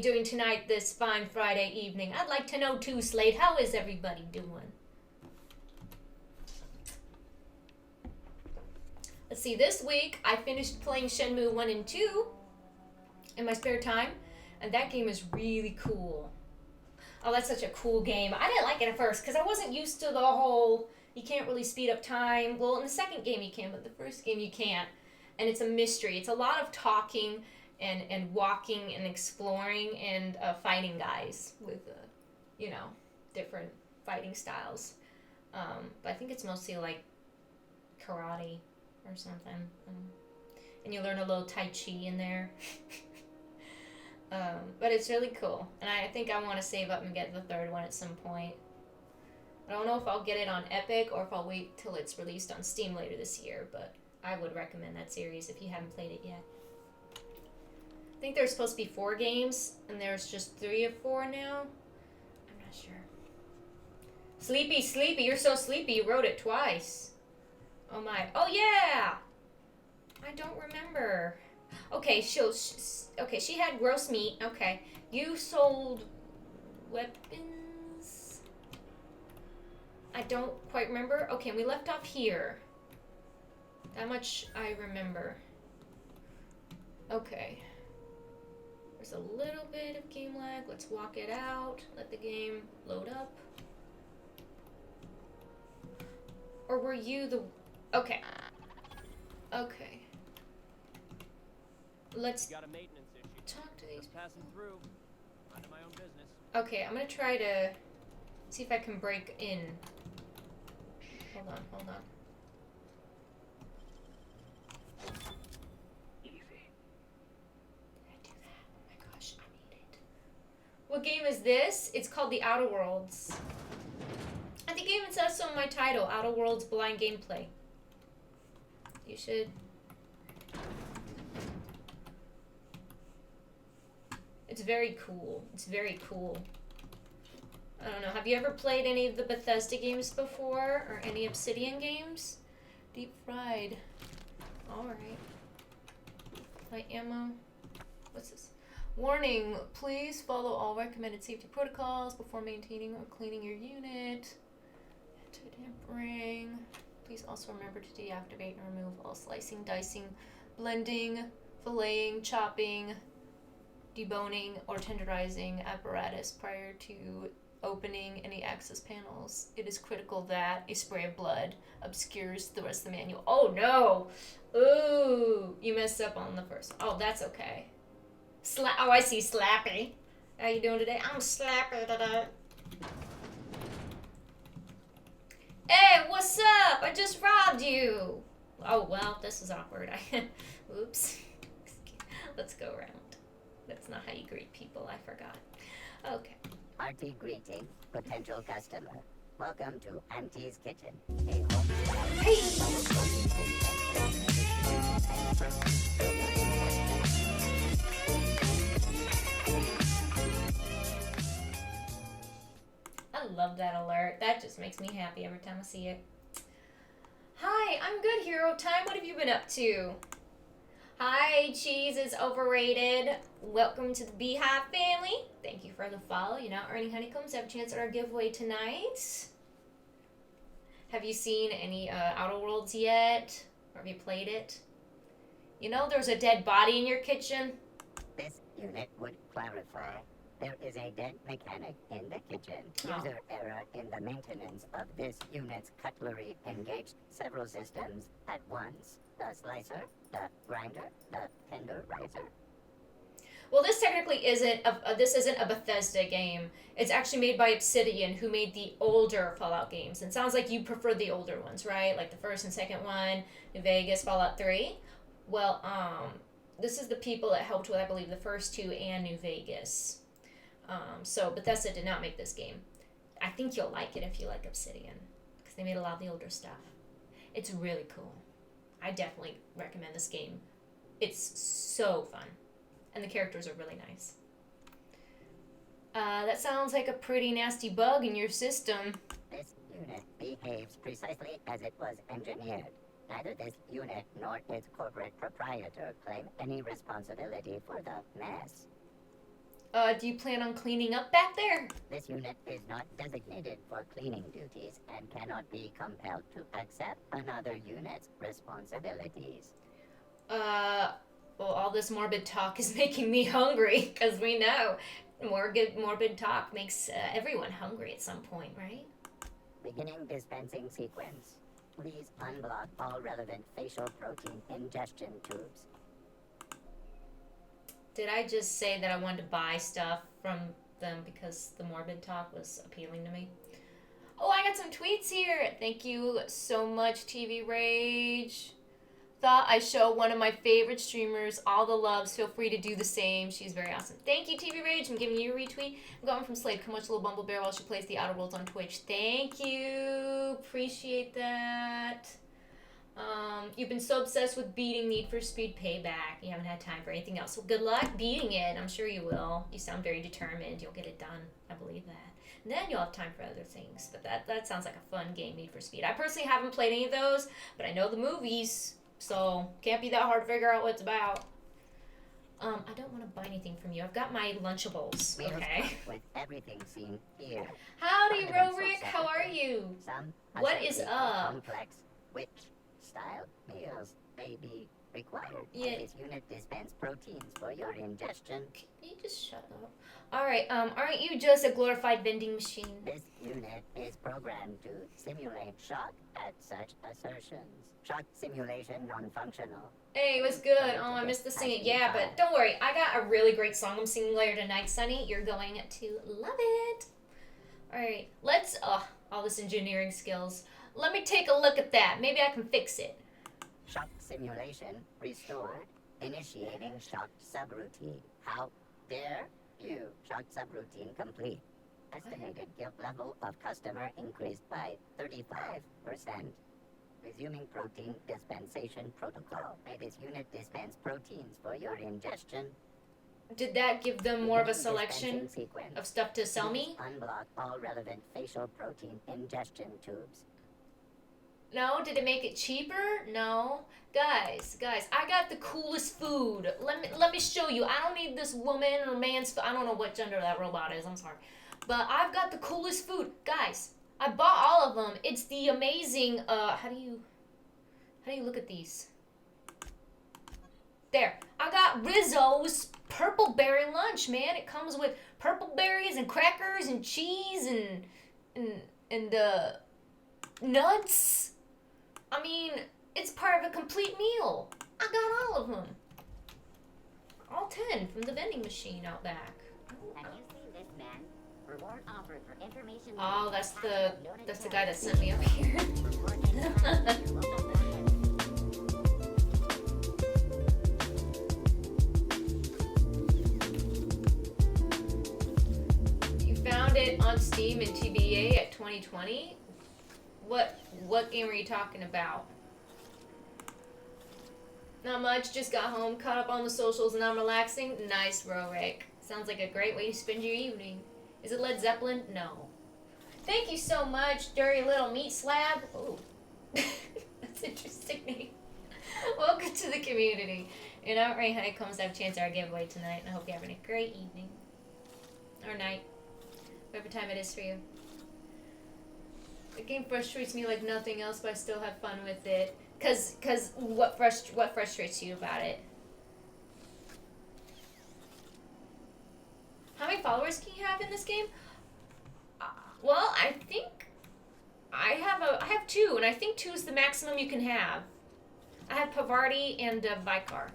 doing tonight, this fine Friday evening? I'd like to know too, Slade. How is everybody doing? Let's see, this week I finished playing Shenmue 1 and 2 in my spare time, and that game is really cool. Oh, that's such a cool game. I didn't like it at first because I wasn't used to the whole, you can't really speed up time. Well, in the second game you can, but the first game you can't. And it's a mystery. It's a lot of talking and walking and exploring and fighting guys with, different fighting styles. But I think it's mostly like karate or something. And you learn a little Tai Chi in there. But it's really cool. And I think I want to save up and get the third one at some point. I don't know if I'll get it on Epic or if I'll wait till it's released on Steam later this year, but I would recommend that series if you haven't played it yet. I think there's supposed to be 4 games, and there's just 3 or 4 now. I'm not sure. Sleepy, you're so sleepy you wrote it twice. Oh my, oh yeah! I don't remember. Okay, she had gross meat. Okay, you sold weapons. I don't quite remember. Okay, we left off here. That much I remember. Okay. There's a little bit of game lag. Let's walk it out. Let the game load up. Or were you the... Okay. Okay. Let's got a maintenance issue. talk to these. Just passing through. Minding my own business. Okay, I'm gonna try to see if I can break in. Hold on. Easy. Did I do that? Oh my gosh, I need it. What game is this? It's called The Outer Worlds. I think it even says so in my title, Outer Worlds Blind Gameplay. You should... It's very cool. I don't know. Have you ever played any of the Bethesda games before? Or any Obsidian games? Deep fried. Alright. Light ammo. What's this? Warning. Please follow all recommended safety protocols before maintaining or cleaning your unit. Anti-tampering. Please also remember to deactivate and remove all slicing, dicing, blending, filleting, chopping, deboning, or tenderizing apparatus prior to opening any access panels. It is critical that a spray of blood obscures the rest of the manual. Oh no! Ooh, you messed up on the first. Oh, that's okay. Oh, I see, Slappy. How you doing today? I'm Slappy today. Hey, what's up? I just robbed you. Oh, well, this is awkward. Oops. Let's go around. That's not how you greet people. I forgot. Okay. Hearty greeting, potential customer. Welcome to Auntie's Kitchen. A home. Hey! I love that alert. That just makes me happy every time I see it. Hi, I'm good, Hero Time. What have you been up to? Hi, cheese is overrated. Welcome to the Beehive family. Thank you for the follow. You're not earning honeycombs. Have a chance at our giveaway tonight. Have you seen any Outer Worlds yet? Or have you played it? You know there's a dead body in your kitchen? This unit would clarify. There is a dead mechanic in the kitchen. Oh. User error in the maintenance of this unit's cutlery engaged several systems at once. The slicer, the grinder, the tenderizer. Well, this technically isn't a Bethesda game. It's actually made by Obsidian, who made the older Fallout games. And it sounds like you prefer the older ones, right? Like the first and second one, New Vegas, Fallout 3. Well, this is the people that helped with, I believe, the first 2 and New Vegas. So Bethesda did not make this game. I think you'll like it if you like Obsidian, because they made a lot of the older stuff. It's really cool. I definitely recommend this game. It's so fun. And the characters are really nice. That sounds like a pretty nasty bug in your system. This unit behaves precisely as it was engineered. Neither this unit nor its corporate proprietor claim any responsibility for the mess. Do you plan on cleaning up back there? This unit is not designated for cleaning duties and cannot be compelled to accept another unit's responsibilities. Well, all this morbid talk is making me hungry, because we know morbid talk makes everyone hungry at some point, right? Beginning dispensing sequence. Please unblock all relevant facial protein ingestion tubes. Did I just say that I wanted to buy stuff from them because the morbid talk was appealing to me? Oh, I got some tweets here. Thank you so much, TV Rage. Thought I show one of my favorite streamers all the loves. Feel free to do the same. She's very awesome. Thank you, TV Rage. I'm giving you a retweet. I'm going from Slave. Come watch Lilbumblebear while she plays the Outer Worlds on Twitch. Thank you. Appreciate that. You've been so obsessed with beating Need for Speed Payback. You haven't had time for anything else. Well, good luck beating it. I'm sure you will. You sound very determined. You'll get it done. I believe that. And then you'll have time for other things. But that sounds like a fun game, Need for Speed. I personally haven't played any of those, but I know the movies. So, can't be that hard to figure out what it's about. I don't want to buy anything from you. I've got my Lunchables, okay? With everything seen here. Howdy, Rorik. How are you? Some What is up? Complex, which style meals may be required. Yeah. This unit dispense proteins for your ingestion. Can you just shut up? Alright, aren't you just a glorified vending machine? This unit is programmed to simulate shock at such assertions. Shock simulation non-functional. Hey, what's good? Oh, I missed the singing. Yeah, but don't worry. I got a really great song I'm singing later tonight, Sunny. You're going to love it. Alright, let's... all this engineering skills. Let me take a look at that. Maybe I can fix it. Shock simulation restored. Initiating shock subroutine. How dare you? Shock subroutine complete. Estimated guilt level of customer increased by 35%. Resuming protein dispensation protocol. May this unit dispense proteins for your ingestion. Did that give them more of a selection of stuff to sell me? Unblock all relevant facial protein ingestion tubes. No? Did it make it cheaper? No. Guys, I got the coolest food. Let me show you. I don't need this woman or man's food. I don't know what gender that robot is. I'm sorry. But I've got the coolest food. Guys, I bought all of them. It's the amazing, how do you look at these? There. I got Rizzo's purple berry lunch, man. It comes with purple berries and crackers and cheese and nuts. I mean, it's part of a complete meal. I got all of them. All 10 from the vending machine out back. Have you seen this man? Reward offered for information. Oh, that's the guy that sent me up here. You found it on Steam and TBA at 2020? What game are you talking about? Not much, just got home, caught up on the socials, and I'm relaxing. Nice, Rorik. Sounds like a great way to spend your evening. Is it Led Zeppelin? No. Thank you so much, Dirty Little Meat Slab. Oh, that's an interesting name. Welcome to the community. And Outright Honeycombs have a chance at our giveaway tonight, and I hope you're having a great evening. Or night. Whatever time it is for you. The game frustrates me like nothing else, but I still have fun with it. Cause what frustrates you about it? How many followers can you have in this game? Well, I think I have 2, and I think 2 is the maximum you can have. I have Pavarti and Vicar.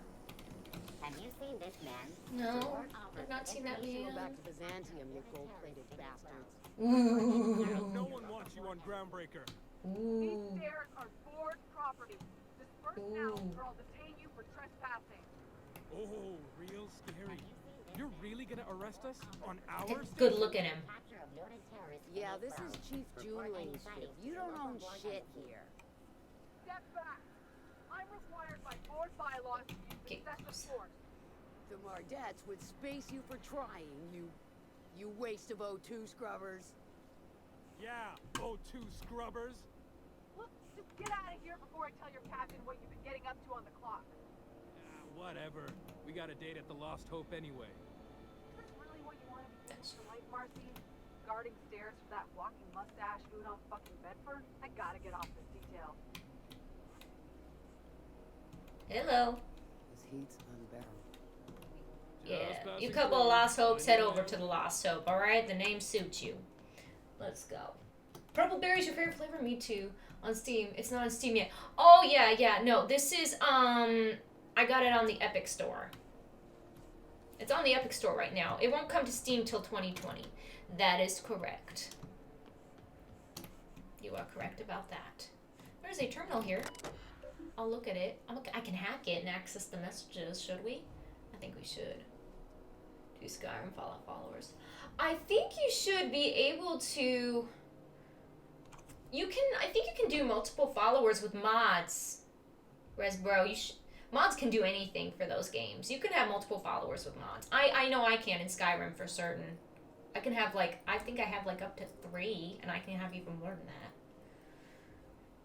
Have you seen this man? No, I've not seen that man. Go back to Byzantium, you gold-plated bastards. Ooh. No one wants you on Groundbreaker. Ooh. These stairs are board property. Disperse now, Ooh. or I'll detain you for trespassing. Oh, real scary. You're really gonna arrest us on our Good look at him. Yeah, this is Chief Junling's ship. You don't own shit here. Step back. I'm required by board bylaws to use Okay. excessive force. The Mardettes would space you for trying, you waste of O2 scrubbers. Yeah, O2 scrubbers. Look, just get out of here before I tell your captain what you've been getting up to on the clock. Whatever. We got a date at the Lost Hope anyway. Is this really what starting stairs for that walking mustache dude on fucking Bedford? I gotta get off this detail. Hello. This heat's unbearable. Yeah, you couple of Lost Hopes, head over to the Lost Hope, alright? The name suits you. Let's go. Purple berry's your favorite flavor? Me too. On Steam. It's not on Steam yet. Oh, yeah. No, this is, I got it on the Epic Store. It's on the Epic Store right now. It won't come to Steam till 2020. That is correct. You are correct about that. There's a terminal here. I'll look at it. I can hack it and access the messages, should we? I think we should. Do Skyrim Fallout followers. I think you should be able to... I think you can do multiple followers with mods. Whereas, bro, mods can do anything for those games. You can have multiple followers with mods. I know I can in Skyrim for certain. I can have, I think I have, up to 3, and I can have even more than that.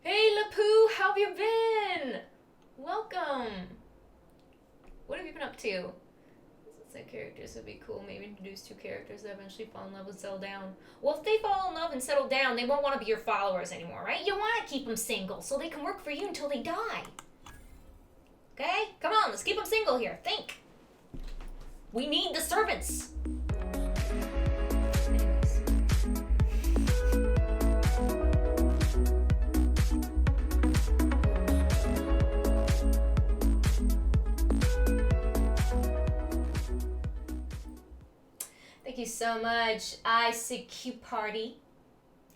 Hey, Lapoo, how have you been? Welcome. What have you been up to? That characters would be cool. Maybe introduce 2 characters that eventually fall in love and settle down. Well, if they fall in love and settle down, they won't want to be your followers anymore, right? You want to keep them single so they can work for you until they die. Okay? Come on, let's keep them single here. Think. We need the servants. Thank you so much, ICQ Party.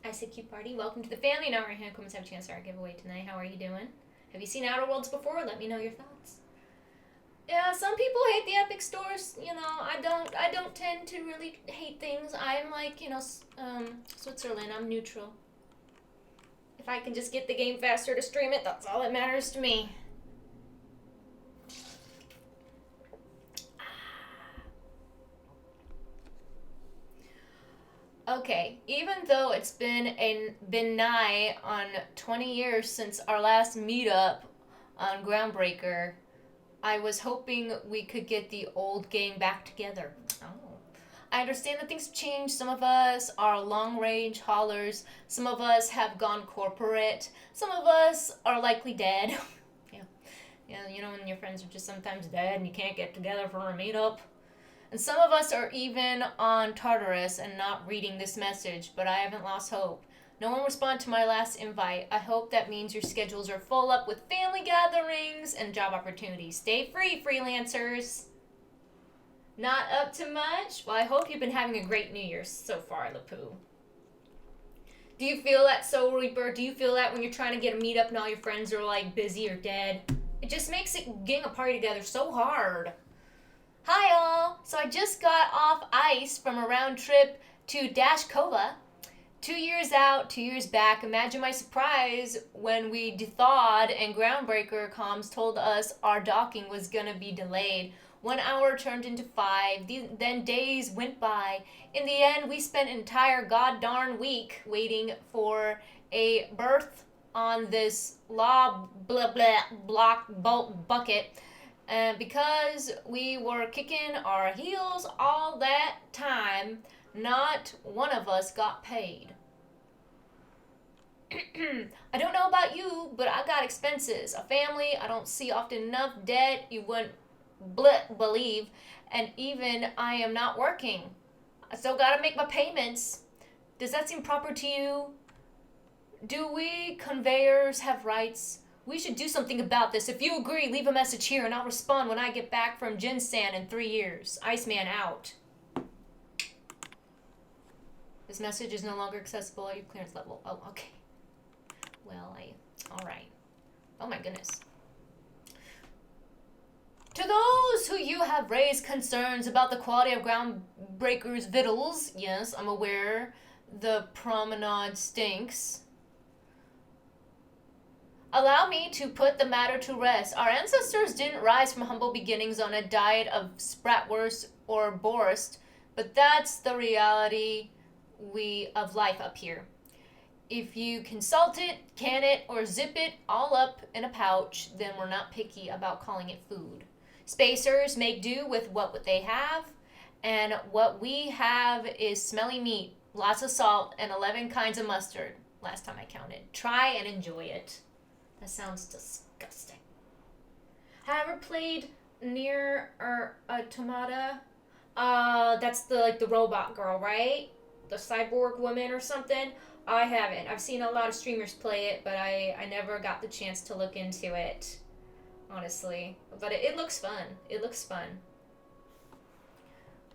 ICQ Party, welcome to the family. Now we're going to have a chance to our giveaway tonight. How are you doing? Have you seen Outer Worlds before? Let me know your thoughts. Yeah, some people hate the Epic stores. You know, I don't tend to really hate things. I'm like, Switzerland. I'm neutral. If I can just get the game faster to stream it, that's all that matters to me. Okay, even though it's been nigh on 20 years since our last meetup on Groundbreaker, I was hoping we could get the old gang back together. Oh. I understand that things have changed. Some of us are long-range haulers. Some of us have gone corporate. Some of us are likely dead. Yeah, you know when your friends are just sometimes dead and you can't get together for a meetup? And some of us are even on Tartarus and not reading this message, but I haven't lost hope. No one responded to my last invite. I hope that means your schedules are full up with family gatherings and job opportunities. Stay free, freelancers. Not up to much? Well, I hope you've been having a great New Year so far, Lapoo. Do you feel that, Soul Reaper? Do you feel that when you're trying to get a meetup and all your friends are, busy or dead? It just makes it getting a party together so hard. Hi all! So I just got off ice from a round trip to Dashkova. 2 years out, 2 years back. Imagine my surprise when we thawed and Groundbreaker comms told us our docking was gonna be delayed. 1 hour turned into 5, then days went by. In the end, we spent an entire god-darn week waiting for a berth on this block bolt bucket. And because we were kicking our heels all that time, not one of us got paid. I don't know about you, but I got expenses. A family I don't see often enough, debt you wouldn't believe, and even I am not working. I still gotta make my payments. Does that seem proper to you? Do we conveyors have rights? We should do something about this. If you agree, leave a message here and I'll respond when I get back from Jinsan in 3 years. Iceman out. This message is no longer accessible at your clearance level. Oh, okay. Well, alright. Oh my goodness. To those who you have raised concerns about the quality of Groundbreaker's victuals, yes, I'm aware the promenade stinks. Allow me to put the matter to rest. Our ancestors didn't rise from humble beginnings on a diet of spratwurst or borst, but that's the reality of life up here. If you can salt it, can it, or zip it all up in a pouch, then we're not picky about calling it food. Spacers make do with what they have, and what we have is smelly meat. lots of salt, and 11 kinds of mustard. Last time I counted. Try and enjoy it. That sounds disgusting. Have you ever played Near Automata? That's the robot girl, right? The cyborg woman or something. I haven't. I've seen a lot of streamers play it, but I never got the chance to look into it, honestly. But it looks fun. It looks fun.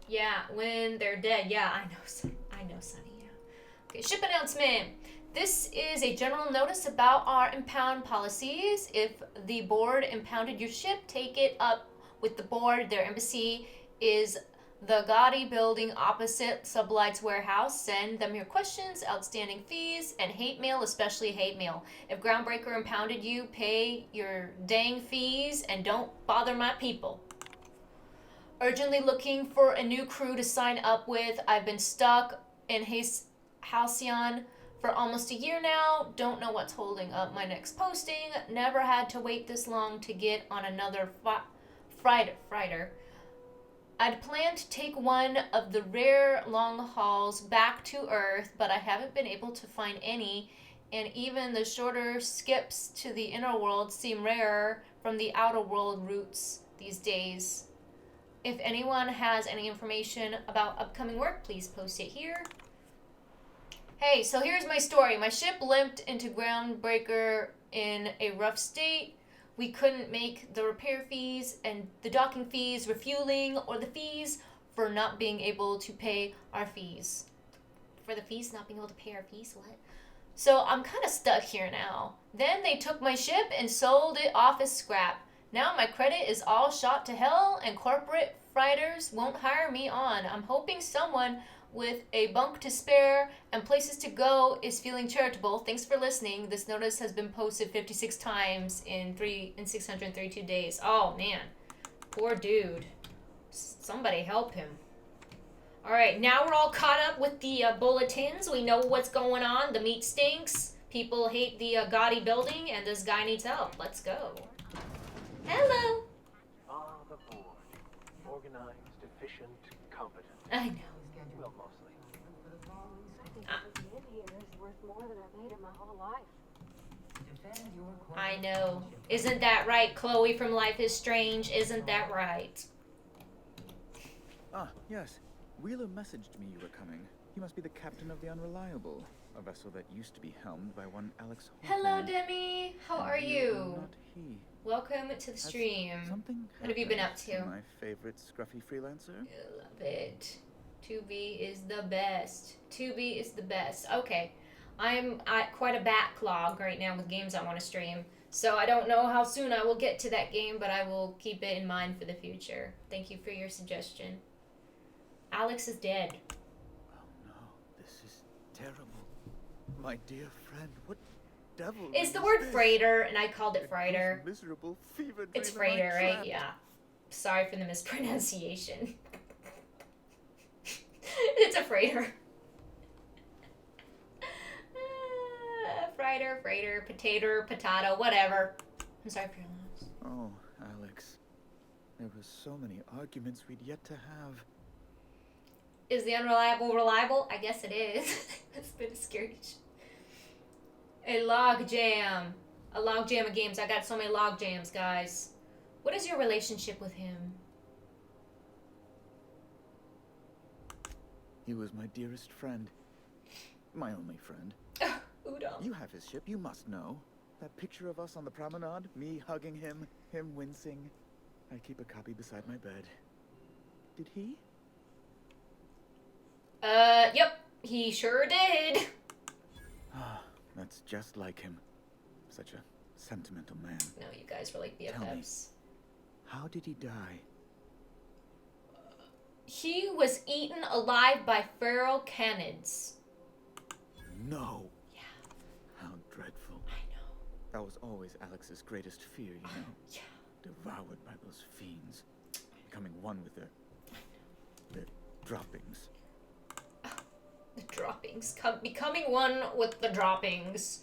Yeah, when they're dead. Yeah, I know, Sonny. Yeah. Okay, ship announcement. This is a general notice about our impound policies. If the board impounded your ship, take it up with the board. Their embassy is the Gotti building opposite Sublight's warehouse. Send them your questions, outstanding fees, and hate mail, especially hate mail. If Groundbreaker impounded you, pay your dang fees and don't bother my people. Urgently looking for a new crew to sign up with. I've been stuck in Halcyon for almost a year now. Don't know what's holding up my next posting. Never had to wait this long to get on another freighter. I'd planned to take one of the rare long hauls back to Earth, but I haven't been able to find any, and even the shorter skips to the inner world seem rarer from the outer world routes these days. If anyone has any information about upcoming work, please post it here. Hey, so here's my story. My ship limped into Groundbreaker in a rough state. We couldn't make the repair fees and the docking fees, refueling, or the fees for not being able to pay our fees. For the fees, not being able to pay our fees? What? So I'm kind of stuck here now. Then they took my ship and sold it off as scrap. Now my credit is all shot to hell and corporate freighters won't hire me on. I'm hoping someone with a bunk to spare and places to go is feeling charitable. Thanks for listening. This notice has been posted 56 times in 632 days. Oh man, poor dude. Somebody help him. All right, now we're all caught up with the bulletins. We know what's going on. The meat stinks. People hate the Gotti building, and this guy needs help. Let's go. Hello. The board. Organized, efficient, competent. I know. Well, mostly. I know. Isn't that right, Chloe from Life is Strange? Isn't that right? Ah, yes. Wheeler messaged me you were coming. He must be the captain of the Unreliable, a vessel that used to be helmed by one Alex Hello, Hawthorne. Demi. How And are you you? are not he. Welcome to the Has stream. something What have you been up happened to? My favorite scruffy freelancer? I love it. 2B is the best. 2B is the best. Okay. I'm at quite a backlog right now with games I want to stream. So I don't know how soon I will get to that game, but I will keep it in mind for the future. Thank you for your suggestion. Alex is dead. Oh no, this is terrible. My dear friend, what devil It's the is word this? freighter, and I called it It freighter. was a miserable fever It's dream and I freighter, right? trapped. Yeah. Sorry for the mispronunciation. It's a freighter. Freighter, potato, whatever. I'm sorry for your loss. Oh, Alex. There were so many arguments we'd yet to have. Is the Unreliable reliable? I guess it is. That's been a scary A log jam. A log jam of games. I got so many log jams, guys. What is your relationship with him? He was my dearest friend. My only friend. Udon. You have his ship, you must know. That picture of us on the promenade, me hugging him wincing. I keep a copy beside my bed. Did he? Yep. He sure did. Ah, that's just like him. Such a sentimental man. No, you guys were like Tell me. BFFs. How did he die? He was eaten alive by feral canids. No. Yeah, How dreadful. I know. That was always Alex's greatest fear, you know. Yeah. Devoured by those fiends. Becoming one with their droppings. The droppings. Becoming one with the droppings.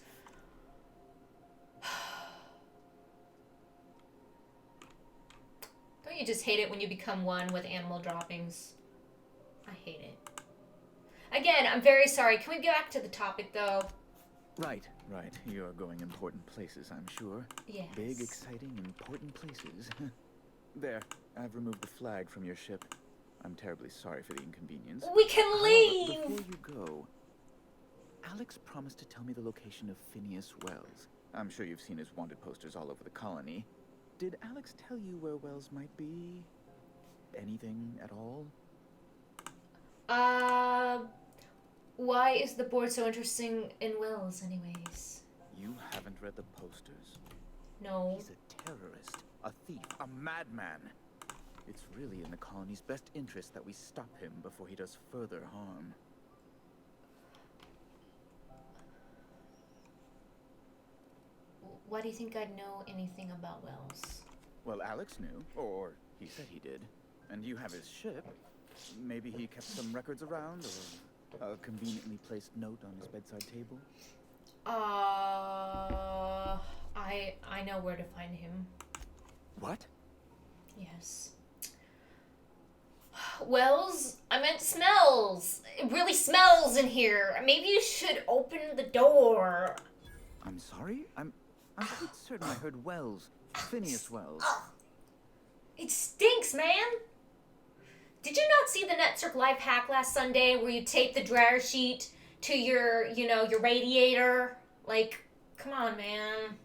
Don't you just hate it when you become one with animal droppings? I hate it. Again, I'm very sorry. Can we get back to the topic, though? Right. You're going important places, I'm sure. Yes. Big, exciting, important places. There, I've removed the flag from your ship. I'm terribly sorry for the inconvenience. We can However, leave! before you go, Alex promised to tell me the location of Phineas Wells. I'm sure you've seen his wanted posters all over the colony. Did Alex tell you where Wells might be? Anything at all? Why is the board so interesting in Wells, anyways? You haven't read the posters? No. He's a terrorist, a thief, a madman. It's really in the colony's best interest that we stop him before he does further harm. Why do you think I'd know anything about Wells? Well, Alex knew, or he said he did. And you have his ship. Maybe he kept some records around, or a conveniently placed note on his bedside table? I know where to find him. What? Yes. Wells? I meant smells. It really smells in here. Maybe you should open the door. I'm sorry? I'm quite certain I heard Wells. Phineas Wells. It stinks, man. Did you not see the Netcirc life hack last Sunday where you tape the dryer sheet to your, your radiator? Like, come on, man.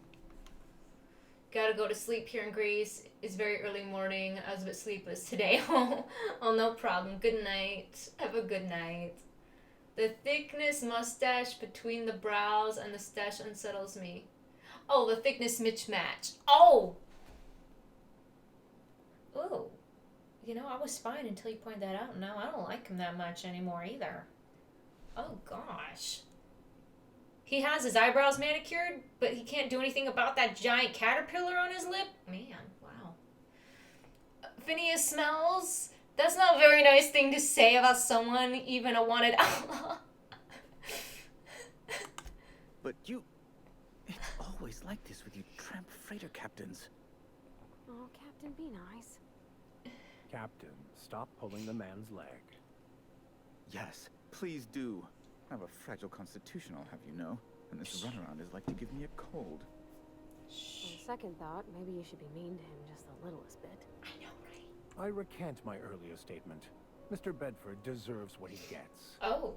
Gotta go to sleep here in Greece. It's very early morning. I was a bit sleepless today. Oh, no problem. Good night. Have a good night. The thickness mustache between the brows and the stash unsettles me. Oh, the thickness mismatch. Oh! Ooh. I was fine until you pointed that out. No, I don't like him that much anymore either. Oh, gosh. He has his eyebrows manicured, but he can't do anything about that giant caterpillar on his lip? Man, wow. Phineas smells? That's not a very nice thing to say about someone, even a wanted outlaw. But you... It's always like this with you tramp freighter captains. Oh, Captain, be nice. Captain, stop pulling the man's leg. Yes, please do. I have a fragile constitution, I'll have you know. And this runaround is like to give me a cold. On second thought, maybe you should be mean to him just the littlest bit. I know, right? I recant my earlier statement. Mr. Bedford deserves what he gets. Oh.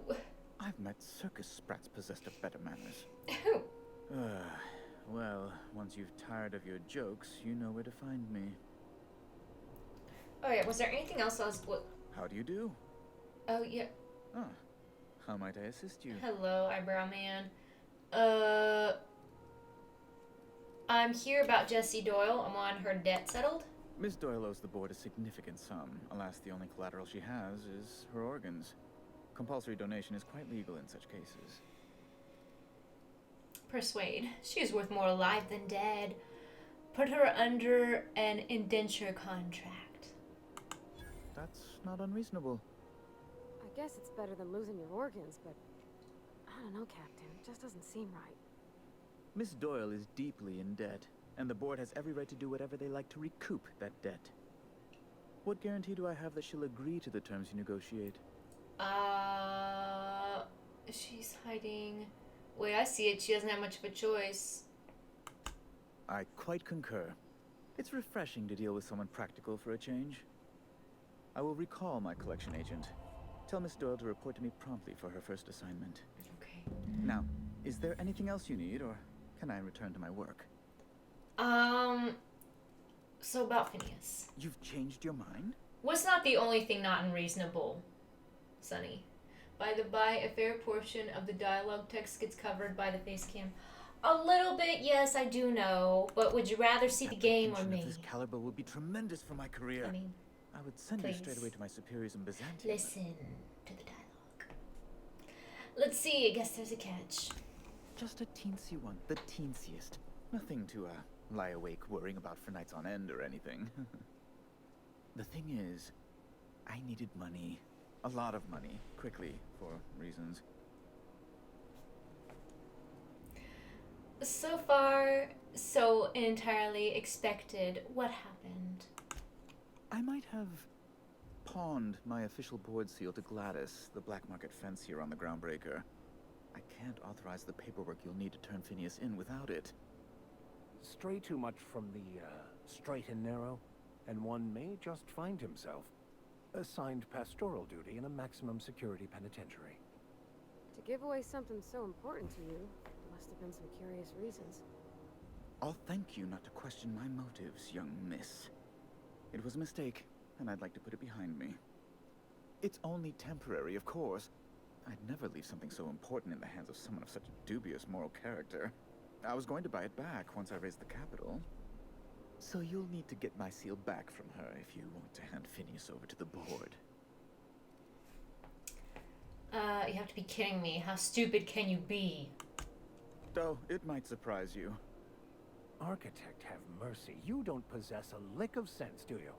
I've met circus sprats possessed of better manners. Who? Well, once you've tired of your jokes, you know where to find me. Oh, yeah. Was there anything else How do you do? Oh, yeah. Ah, how might I assist you? Hello, eyebrow man. I'm here about Jessie Doyle. I want her debt settled. Miss Doyle owes the board a significant sum. Alas, the only collateral she has is her organs. Compulsory donation is quite legal in such cases. Persuade. She's worth more alive than dead. Put her under an indenture contract. That's not unreasonable. I guess it's better than losing your organs, but I don't know, Captain. It just doesn't seem right. Miss Doyle is deeply in debt, and the board has every right to do whatever they like to recoup that debt. What guarantee do I have that she'll agree to the terms you negotiate? She's hiding. Wait, I see it. She doesn't have much of a choice. I quite concur. It's refreshing to deal with someone practical for a change. I will recall my collection agent. Tell Miss Doyle to report to me promptly for her first assignment. Okay. Now, is there anything else you need, or can I return to my work? So about Phineas. You've changed your mind? What's not the only thing not unreasonable, Sonny? By the by, a fair portion of the dialogue text gets covered by the face cam. A little bit, yes, I do know. But would you rather see the game or me? This caliber would be tremendous for my career. I mean, I would send you straight please. away to my superiors in Byzantium. Listen to the dialogue. Let's see, I guess there's a catch. Just a teensy one, the teensiest. Nothing to lie awake worrying about for nights on end or anything. The thing is, I needed money. A lot of money, quickly, for reasons. So far, so entirely expected. What happened? I might have pawned my official board seal to Gladys, the black market fancier on the Groundbreaker. I can't authorize the paperwork you'll need to turn Phineas in without it. Stray too much from the straight and narrow, and one may just find himself assigned pastoral duty in a maximum security penitentiary. To give away something so important to you, must have been some curious reasons. I'll thank you not to question my motives, young miss. It was a mistake, and I'd like to put it behind me. It's only temporary, of course. I'd never leave something so important in the hands of someone of such dubious moral character. I was going to buy it back once I raised the capital. So you'll need to get my seal back from her if you want to hand Phineas over to the board. You have to be kidding me. How stupid can you be? Though, it might surprise you. Architect have mercy. You don't possess a lick of sense, do you?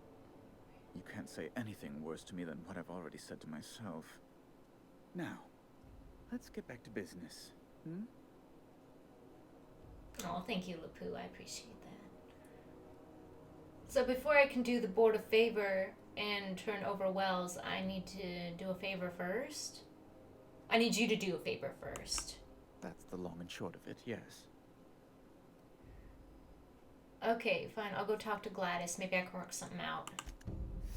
You can't say anything worse to me than what I've already said to myself. Now, let's get back to business. Oh, thank you, Lapu. I appreciate that. So before I can do the board a favor and turn over Wells, I need to do a favor first? I need you to do a favor first. That's the long and short of it, yes. Okay, fine. I'll go talk to Gladys. Maybe I can work something out.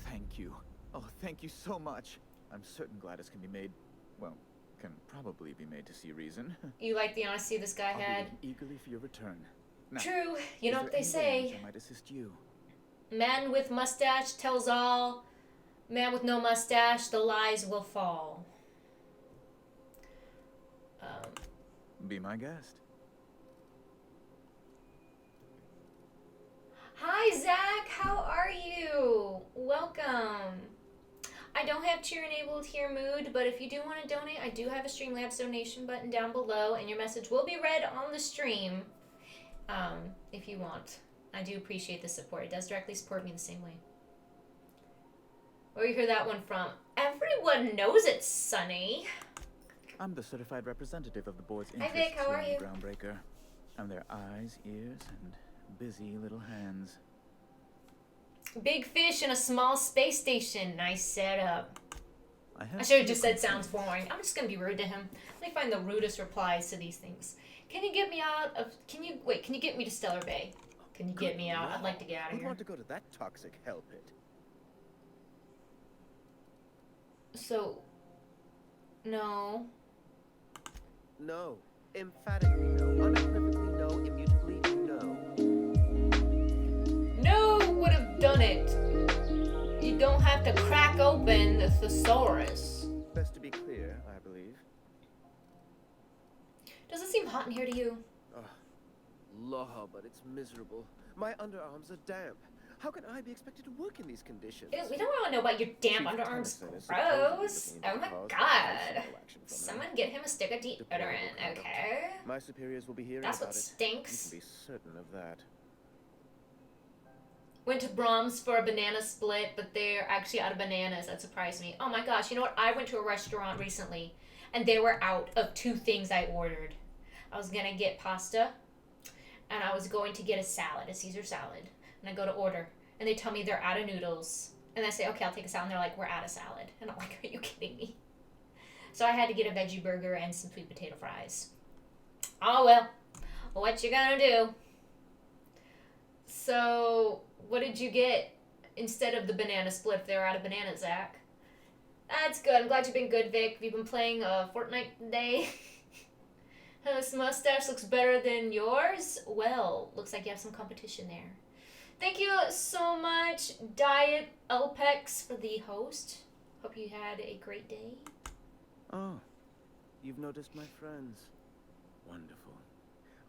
Thank you. Oh, thank you so much. I'm certain Gladys can be made, well, can probably be made to see reason. You like the honesty this guy I'll be had? waiting eagerly for your return. Now, True. You know is what there they any way in say. which I might assist you? Man with mustache tells all. Man with no mustache, the lies will fall. Be my guest. Hi, Zach. How are you? Welcome. I don't have cheer enabled here, Mood, but if you do want to donate, I do have a Streamlabs donation button down below, and your message will be read on the stream if you want. I do appreciate the support. It does directly support me the same way. Where you hear that one from? Everyone knows it's Sunny. I'm the certified representative of the board's Hi, interests Vic. How are here you? on the Groundbreaker. I'm their eyes, ears, and busy little hands. Big fish in a small space station. Nice setup. I I should have just said sounds boring. I'm just gonna be rude to him. Let me find the rudest replies to these things. Can you get me out of? Can you get me to Stellar Bay? Can you get me out? I'd like to get out of Who'd here. want to go to that toxic hell pit? So, no. No. Emphatically no. Unequivocally no. Immutably no. No would have done it. You don't have to crack open the thesaurus. Best to be clear, I believe. Does it seem hot in here to you? Law, but it's miserable. My underarms are damp. How can I be expected to work in these conditions? Ew, we don't want to know about your damp Chief underarms. Tennyson is Gross. supposedly Oh looking my to cause god. personal action from Someone them. get him a stick of deodorant, Deplorable conduct. okay? My superiors will be hearing That's about what it. stinks. You can be certain of that. Went to Brahms for a banana split, but they're actually out of bananas. That surprised me. Oh my gosh, you know what? I went to a restaurant recently, and they were out of 2 things I ordered. I was gonna get pasta, and I was going to get a salad, a Caesar salad. And I go to order, and they tell me they're out of noodles. And I say, okay, I'll take a salad. And they're like, we're out of salad. And I'm like, are you kidding me? So I had to get a veggie burger and some sweet potato fries. Oh well, what you gonna do? So, what did you get instead of the banana split if they were out of bananas, Zach? That's good. I'm glad you've been good, Vic. Have you been playing Fortnite today? This mustache looks better than yours? Well, looks like you have some competition there. Thank you so much, Diet Elpex, for the host. Hope you had a great day. Oh, you've noticed my friends. Wonderful.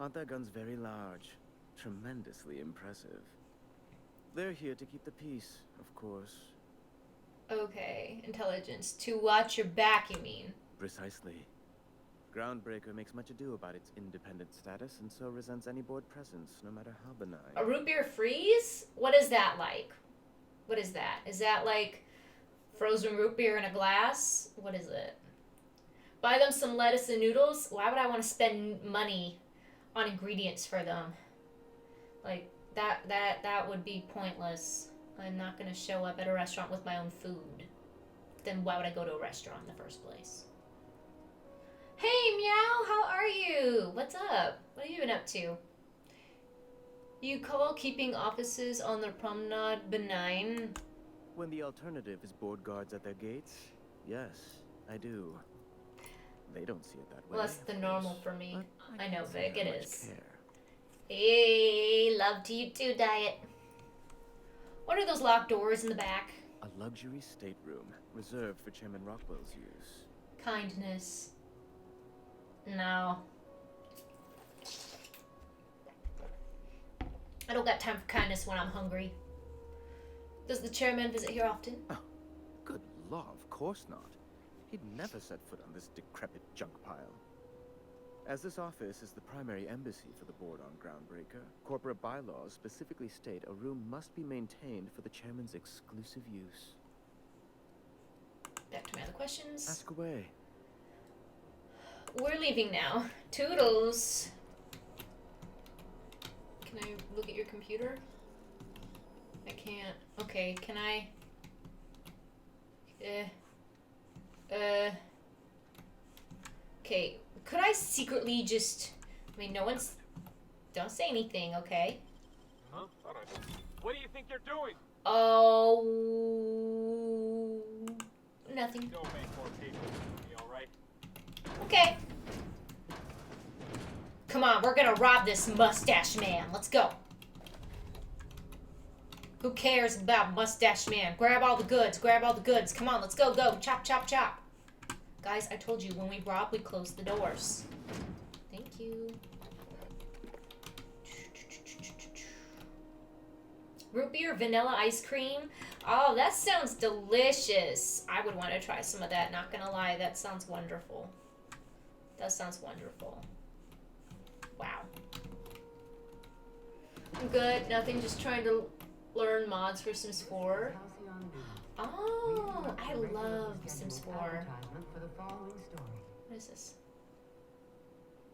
Aren't their guns very large? Tremendously impressive. They're here to keep the peace, of course. Okay, intelligence. To watch your back, you mean? Precisely. Groundbreaker makes much ado about its independent status and so resents any board presence, no matter how benign. A root beer freeze? What is that like? What is that? Is that like frozen root beer in a glass? What is it? Buy them some lettuce and noodles? Why would I want to spend money on ingredients for them? Like, that would be pointless. I'm not going to show up at a restaurant with my own food. then why would I go to a restaurant in the first place? Hey, Meow, how are you? What's up? What have you been up to? You call keeping offices on the promenade benign? When the alternative is board guards at their gates, yes, I do. They don't see it that way. Well, that's the normal for me. I know, Vic, it is. Care. Hey, love to you too, Diet. What are those locked doors in the back? A luxury stateroom reserved for Chairman Rockwell's use. Kindness. No. I don't got time for kindness when I'm hungry. Does the chairman visit here often? Oh, good law, of course not. He'd never set foot on this decrepit junk pile. As this office is the primary embassy for the board on Groundbreaker, corporate bylaws specifically state a room must be maintained for the chairman's exclusive use. Back to my other questions. Ask away. We're leaving now. Toodles. Can I look at your computer? I can't. Okay, can I? Okay, could I secretly just... I mean, no one's... Don't say anything, okay? Huh? Thought I did. What do you think you're doing? Oh... Nothing. Don't make more people for me, alright? Okay. Come on, we're gonna rob this mustache man. Let's go. Who cares about mustache man? Grab all the goods. Grab all the goods. Come on, let's go, go. Chop, chop, chop. Guys, I told you, when we rob, we close the doors. Thank you. Root beer, vanilla ice cream. Oh, that sounds delicious. I would want to try some of that. Not gonna lie, that sounds wonderful. That sounds wonderful. Wow. I'm good. Nothing. Just trying to learn mods for Sims 4. Oh, I love Sims 4. For the following story. What is this?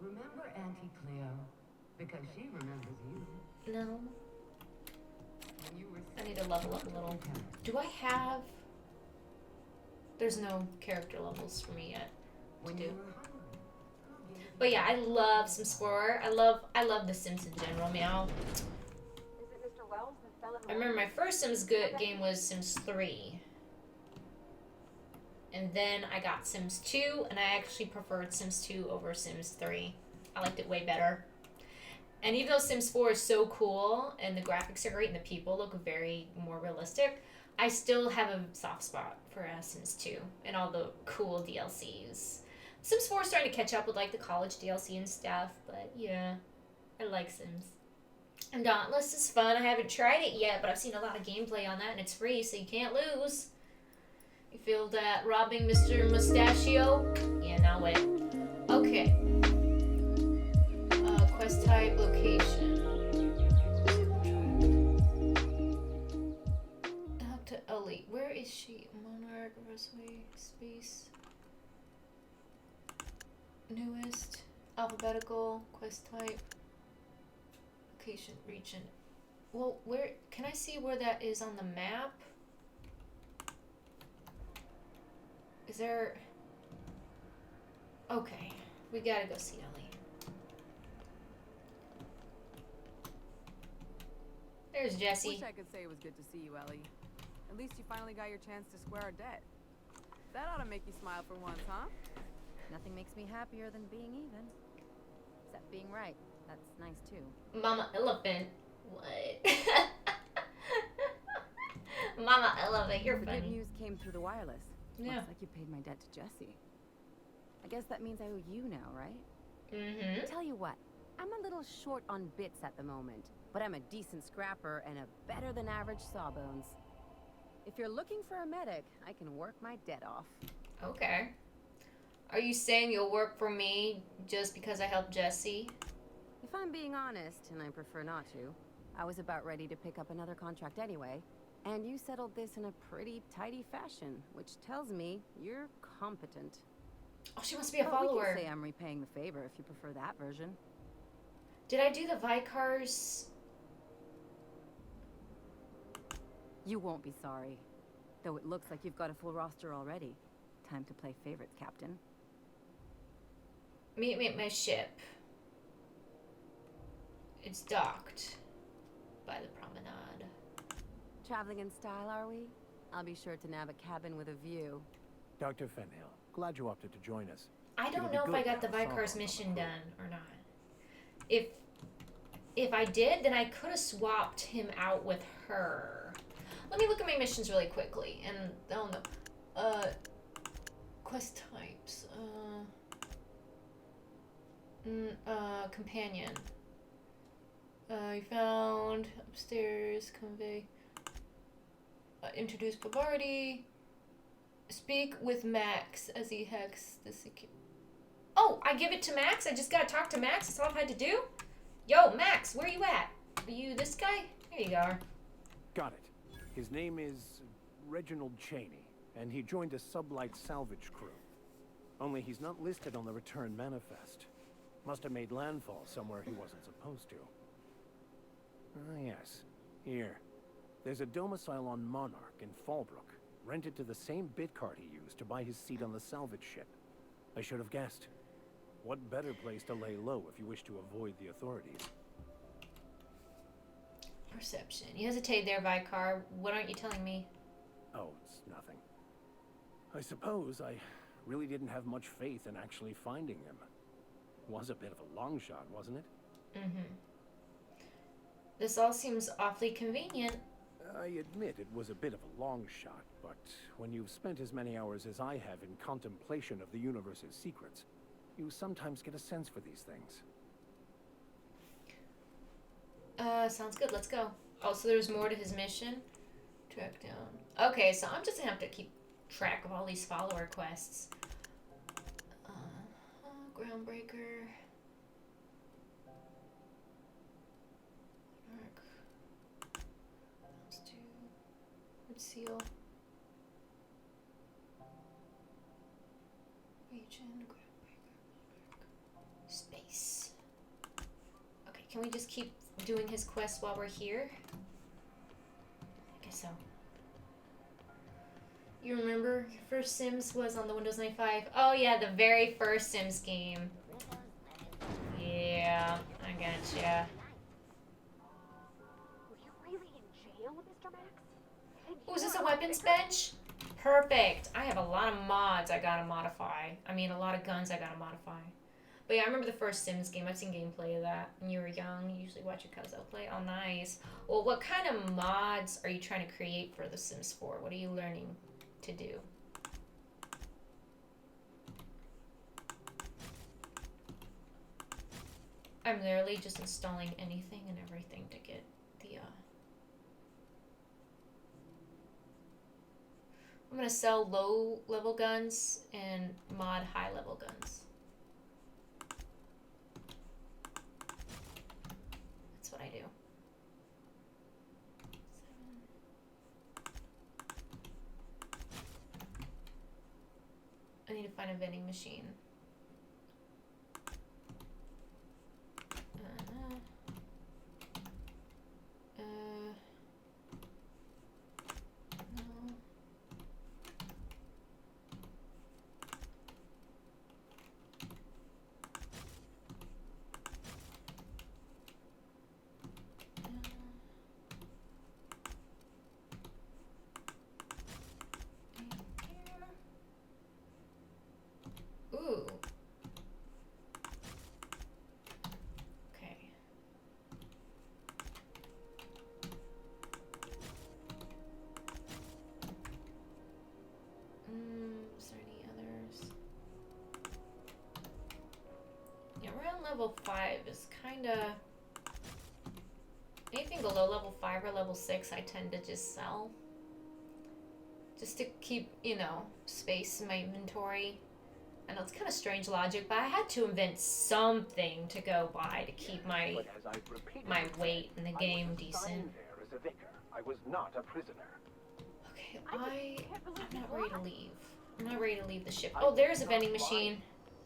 Remember Auntie Cleo? Because she remembers you. No. When you were I need to level up a little. Do I have... There's no character levels for me yet to do. But yeah, I love Sims 4. I love The Sims in general, meow. I remember my first Sims game was Sims 3. And then I got Sims 2, and I actually preferred Sims 2 over Sims 3. I liked it way better. And even though Sims 4 is so cool, and the graphics are great, and the people look very more realistic, I still have a soft spot for Sims 2 and all the cool DLCs. Sims 4 is starting to catch up with like the college DLC and stuff, but yeah, I like Sims. And Dauntless is fun. I haven't tried it yet, but I've seen a lot of gameplay on that, and it's free, so you can't lose. You feel that robbing Mr. Mustachio? Yeah, now wait. Okay. Quest type, location. Up to Ellie. Where is she? Monarch, Rosway, Space. Newest, alphabetical, quest type, location, region. Well, where can I see where that is on the map? Is there... Okay, we gotta go see Ellie. There's Jesse. Wish I could say it was good to see you, Ellie. At least you finally got your chance to square our debt. That ought to make you smile for once, huh? Nothing makes me happier than being even. Except being right. That's nice too. Mama Elephant. What? Mama Elephant, you're funny. The good news came through the wireless. Yeah. Looks like you paid my debt to Jesse. I guess that means I owe you now, right? Mm-hmm. Tell you what, I'm a little short on bits at the moment, but I'm a decent scrapper and a better than average sawbones. If you're looking for a medic, I can work my debt off. Okay. Are you saying you'll work for me just because I helped Jesse? If I'm being honest, and I prefer not to, I was about ready to pick up another contract anyway, and you settled this in a pretty tidy fashion, which tells me you're competent. Oh, she must be a But follower. We can say I'm repaying the favor if you prefer that version. Did I do the Vicars? You won't be sorry. Though it looks like you've got a full roster already. Time to play favorites, Captain. Meet me at my ship. It's docked by the promenade. Traveling in style, are we? I'll be sure to nab a cabin with a view. Dr. Fenhill, glad you opted to join us. I don't know if I got the Vicar's mission done or not. If I did, then I could have swapped him out with her. Let me look at my missions really quickly. And, oh no. Quest types. Companion. I found upstairs, convey. Introduce Bavardi. Speak with Max as he hacks the security. Oh, I give it to Max? I just gotta talk to Max? That's all I've had to do? Yo, Max, where you at? Are you this guy? Here you are. Got it. His name is Reginald Cheney, and he joined a sublight salvage crew. Only he's not listed on the return manifest. Must have made landfall somewhere he wasn't supposed to. Ah, yes. Here. There's a domicile on Monarch in Fallbrook, rented to the same bit card he used to buy his seat on the salvage ship. I should have guessed. What better place to lay low if you wish to avoid the authorities? Perception. You hesitate there, Vicar. What aren't you telling me? Oh, it's nothing. I suppose I really didn't have much faith in actually finding him. Was a bit of a long shot, wasn't it? Mm-hmm. This all seems awfully convenient. I admit it was a bit of a long shot, but when you've spent as many hours as I have in contemplation of the universe's secrets, you sometimes get a sense for these things. Sounds good. Let's go. Oh, so there's more to his mission? Track down. Okay, so I'm just gonna have to keep track of all these follower quests. Groundbreaker. Monarch. Let's do Red Seal. Region. Groundbreaker. Space. Okay, can we just keep doing his quest while we're here? I guess so. You remember your first Sims was on the Windows 95? Oh yeah, the very first Sims game. Yeah, I gotcha. Were you really in jail, Mr. Max? Oh, is this a weapons bench? Perfect. I have a lot of mods I gotta modify. I mean, a lot of guns I gotta modify. But yeah, I remember the first Sims game. I've seen gameplay of that. When you were young, you usually watch your cousin play. Oh, nice. Well, what kind of mods are you trying to create for The Sims 4? What are you learning to do? I'm literally just installing anything and everything to get the, I'm gonna sell low-level guns and mod high-level guns. That's what I do. 7. I need to find a vending machine. No. Ooh. Okay. Is there any others? Yeah, around level 5 is kinda... Anything below level 5 or level 6 I tend to just sell. Just to keep, you know, space in my inventory. I know it's kind of strange logic, but I had to invent something to go by to keep my weight in the game decent. As a vicar. I was not a prisoner. Okay, I'm not ready to leave. I'm not ready to leave the ship. Oh, there's a vending machine.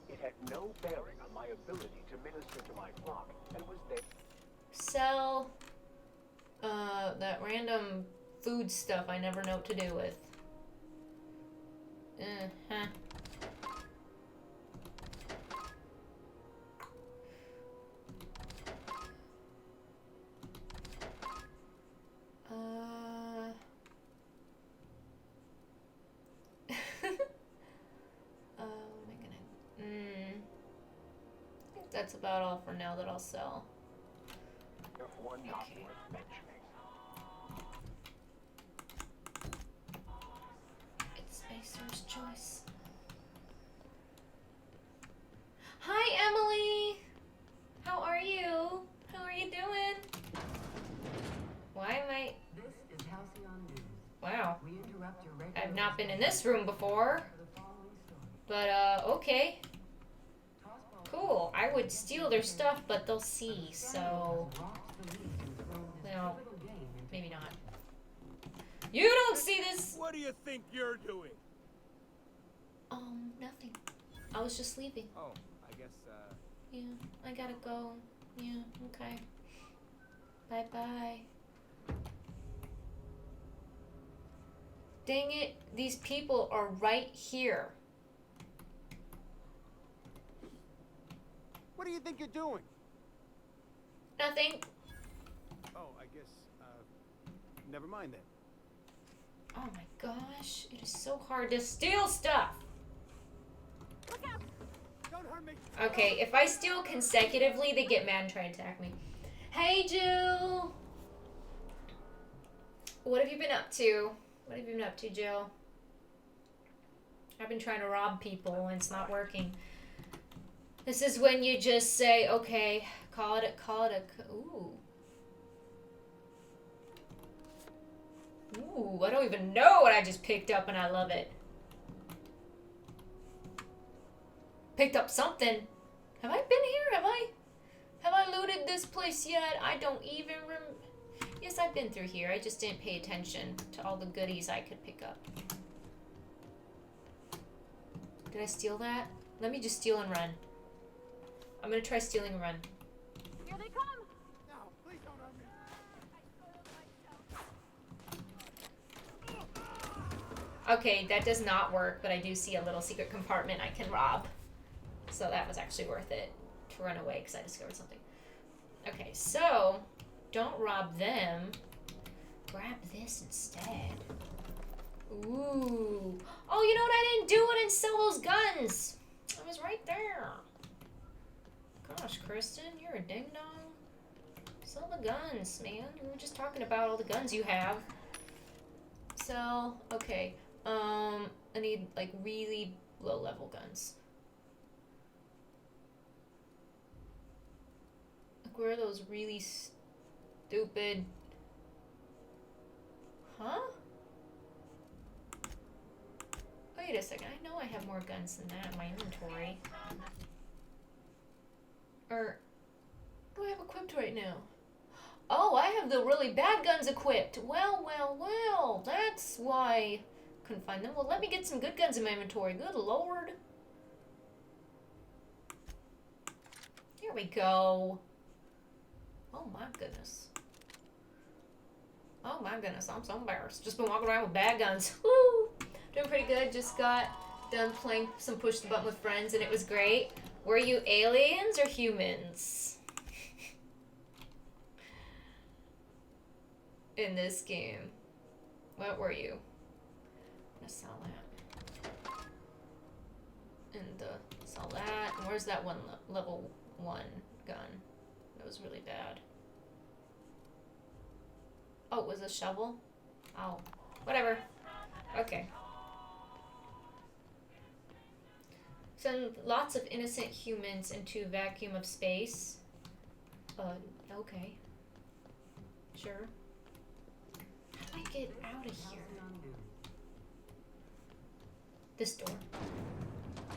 It had no bearing on my ability to minister to my flock, and was there. Sell that random food stuff I never know what to do with. Uh-huh. What am I gonna... I think that's about all for now that I'll sell. Okay. It's Spacer's choice. Hi, Emily! How are you? How are you doing? Why am I... This is Halcyon News. Wow. We interrupt your regular I've not been in this room before. for the following story. But, okay. Cool. I would steal their stuff, but they'll see, so... Well, maybe not. You don't see this! What do you think you're doing? Nothing. I was just leaving. Oh, I guess, Yeah, I gotta go. Yeah, okay. Bye-bye. Dang it, these people are right here. what do you think you're doing? Nothing. Oh, I guess, never mind then. Oh my gosh, it is so hard to steal stuff. Don't hurt me. Okay, if I steal consecutively, they get mad and try to attack me. Hey, Jill. What have you been up to? What have you been up to, Jill? I've been trying to rob people and it's not working. This is when you just say, okay, call it a, ooh. Ooh, I don't even know what I just picked up and I love it. Picked up something. Have I been here? Have I looted this place yet? I don't even remember. Yes, I've been through here. I just didn't pay attention to all the goodies I could pick up. Did I steal that? Let me just steal and run. I'm gonna try stealing and run. Here they come! No, please don't hurt me. Okay, that does not work, but I do see a little secret compartment I can rob. So that was actually worth it to run away because I discovered something. Okay, so don't rob them. Grab this instead. Ooh. Oh, you know what? I didn't do it and sell those guns. I was right there. Gosh, Kristen, you're a ding-dong. Sell the guns, man. We were just talking about all the guns you have. So, okay. I need, like, really low-level guns. Like, where are those really stupid... Huh? Wait a second. I know I have more guns than that in my inventory. Or... what do I have equipped right now? Oh, I have the really bad guns equipped. Well, well, well. That's why I couldn't find them. Well, let me get some good guns in my inventory. Good lord. Here we go. Oh my goodness. Oh my goodness, I'm so embarrassed. Just been walking around with bad guns. Woo! Doing pretty good. Just got done playing some push the button with friends and it was great. Were you aliens or humans? In this game. What were you? I'm gonna sell that. And sell that. And where's that one level 1 gun? That was really bad. Oh, it was a shovel? Oh, whatever. Okay. Send lots of innocent humans into vacuum of space. Okay. Sure. How do I get out of here? This door.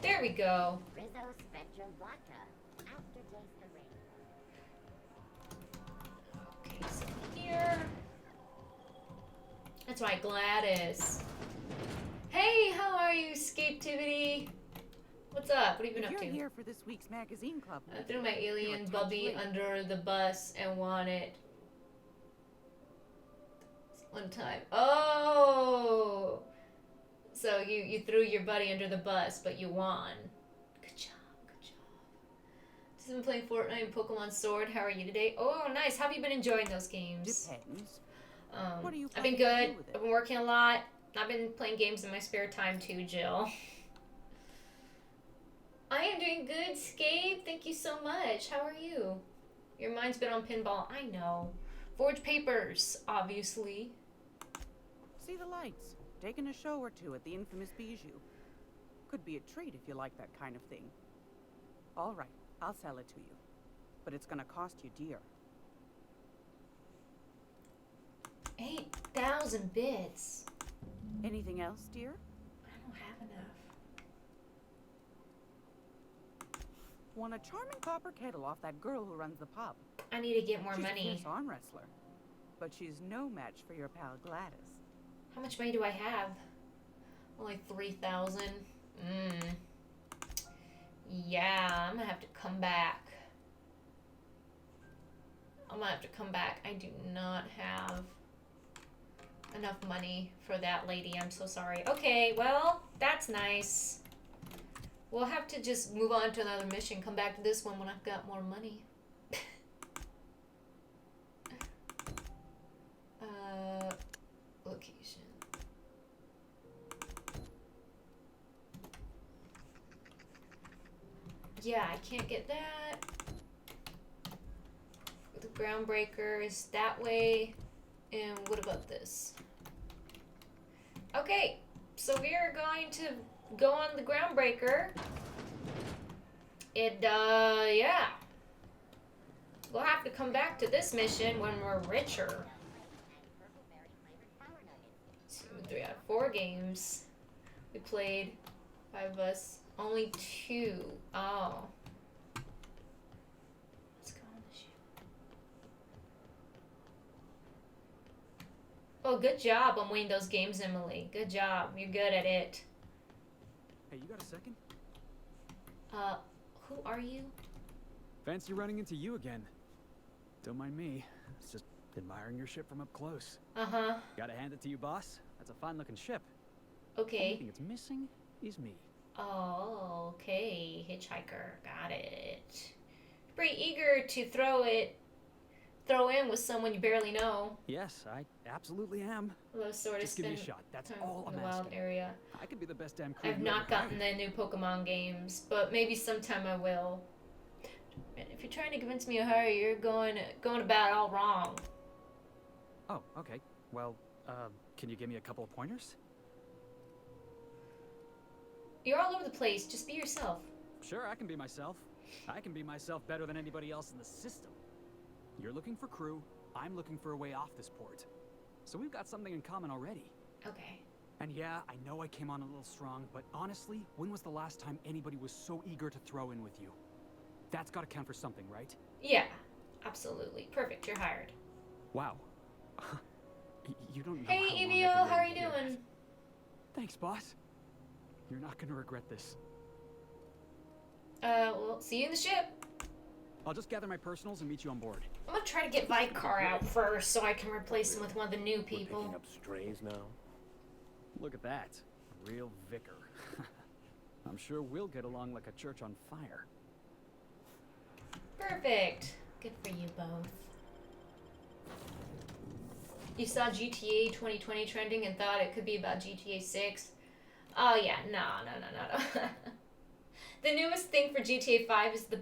There we go. Rizzo Spectrum Vodka. Aftertaste the rain. Okay, so here. That's right, Gladys. Hey, how are you, Scapetivity? What's up? What have you been up to? You're here for this week's magazine club. I threw my alien bubby under the bus and won it. One time. Oh! So you threw your buddy under the bus, but you won. Good job, good job. Just been playing Fortnite and Pokemon Sword. How are you today? Oh, nice. How have you been enjoying those games? Depends. I've been planning to good. do with it? I've been working a lot. I've been playing games in my spare time too, Jill. I am doing good, Scape. Thank you so much. How are you? Your mind's been on pinball. I know. Forge papers, obviously. See the lights. Taking a show or two at the infamous Bijou. Could be a treat if you like that kind of thing. All right, I'll sell it to you. But it's gonna cost you dear. 8,000 bits. Anything else, dear? I don't have enough. Want a charming copper kettle off that girl who runs the pub. I need to get more She's money. a fierce arm wrestler. But she's no match for your pal Gladys. How much money do I have? Only 3,000. Yeah, I'm gonna have to come back. I do not have enough money for that lady. I'm so sorry. Okay, well, that's nice. We'll have to just move on to another mission. Come back to this one when I've got more money. Location. Yeah, I can't get that. The groundbreaker is that way. And what about this? Okay, so we are going to go on the groundbreaker. Yeah. We'll have to come back to this mission when we're richer. 2, 3 out of 4 games. We played 5 of us. Only 2. Oh. Let's go on the ship. Oh, good job on winning those games, Emily. Good job. You're good at it. Hey, you got a second? Who are you? Fancy running into you again. Don't mind me. It's just admiring your ship from up close. Uh-huh. Gotta hand it to you, boss. That's a fine-looking ship. Okay. Only thing it's missing is me. Oh, okay. Hitchhiker. Got it. Pretty eager to throw in with someone you barely know. Yes, I absolutely am. Those sort of Just give me a shot. That's all in I'm the wild asking. area. I could be the best damn crew I've you not ever gotten hired. the new Pokemon games, but maybe sometime I will. If you're trying to convince me to hire you, you're going about it all wrong. Oh, okay. Well, can you give me a couple of pointers? You're all over the place. Just be yourself. Sure, I can be myself. I can be myself better than anybody else in the system. You're looking for crew. I'm looking for a way off this port. So we've got something in common already. Okay. And yeah, I know I came on a little strong, but honestly, when was the last time anybody was so eager to throw in with you? That's gotta count for something, right? Yeah, absolutely. Perfect. You're hired. Wow. You don't know Hey, how long I've been EVO, how are waiting you to hear doing? that. Thanks, boss. You're not gonna regret this. Well, see you in the ship. I'll just gather my personals and meet you on board. I'm gonna try to get Vicar out first so I can replace him with one of the new We're people. picking up strays now. Look at that. A real vicar. I'm sure we'll get along like a church on fire. Perfect. Good for you both. You saw GTA 2020 trending and thought it could be about GTA 6? Oh yeah, no. The newest thing for GTA 5 is the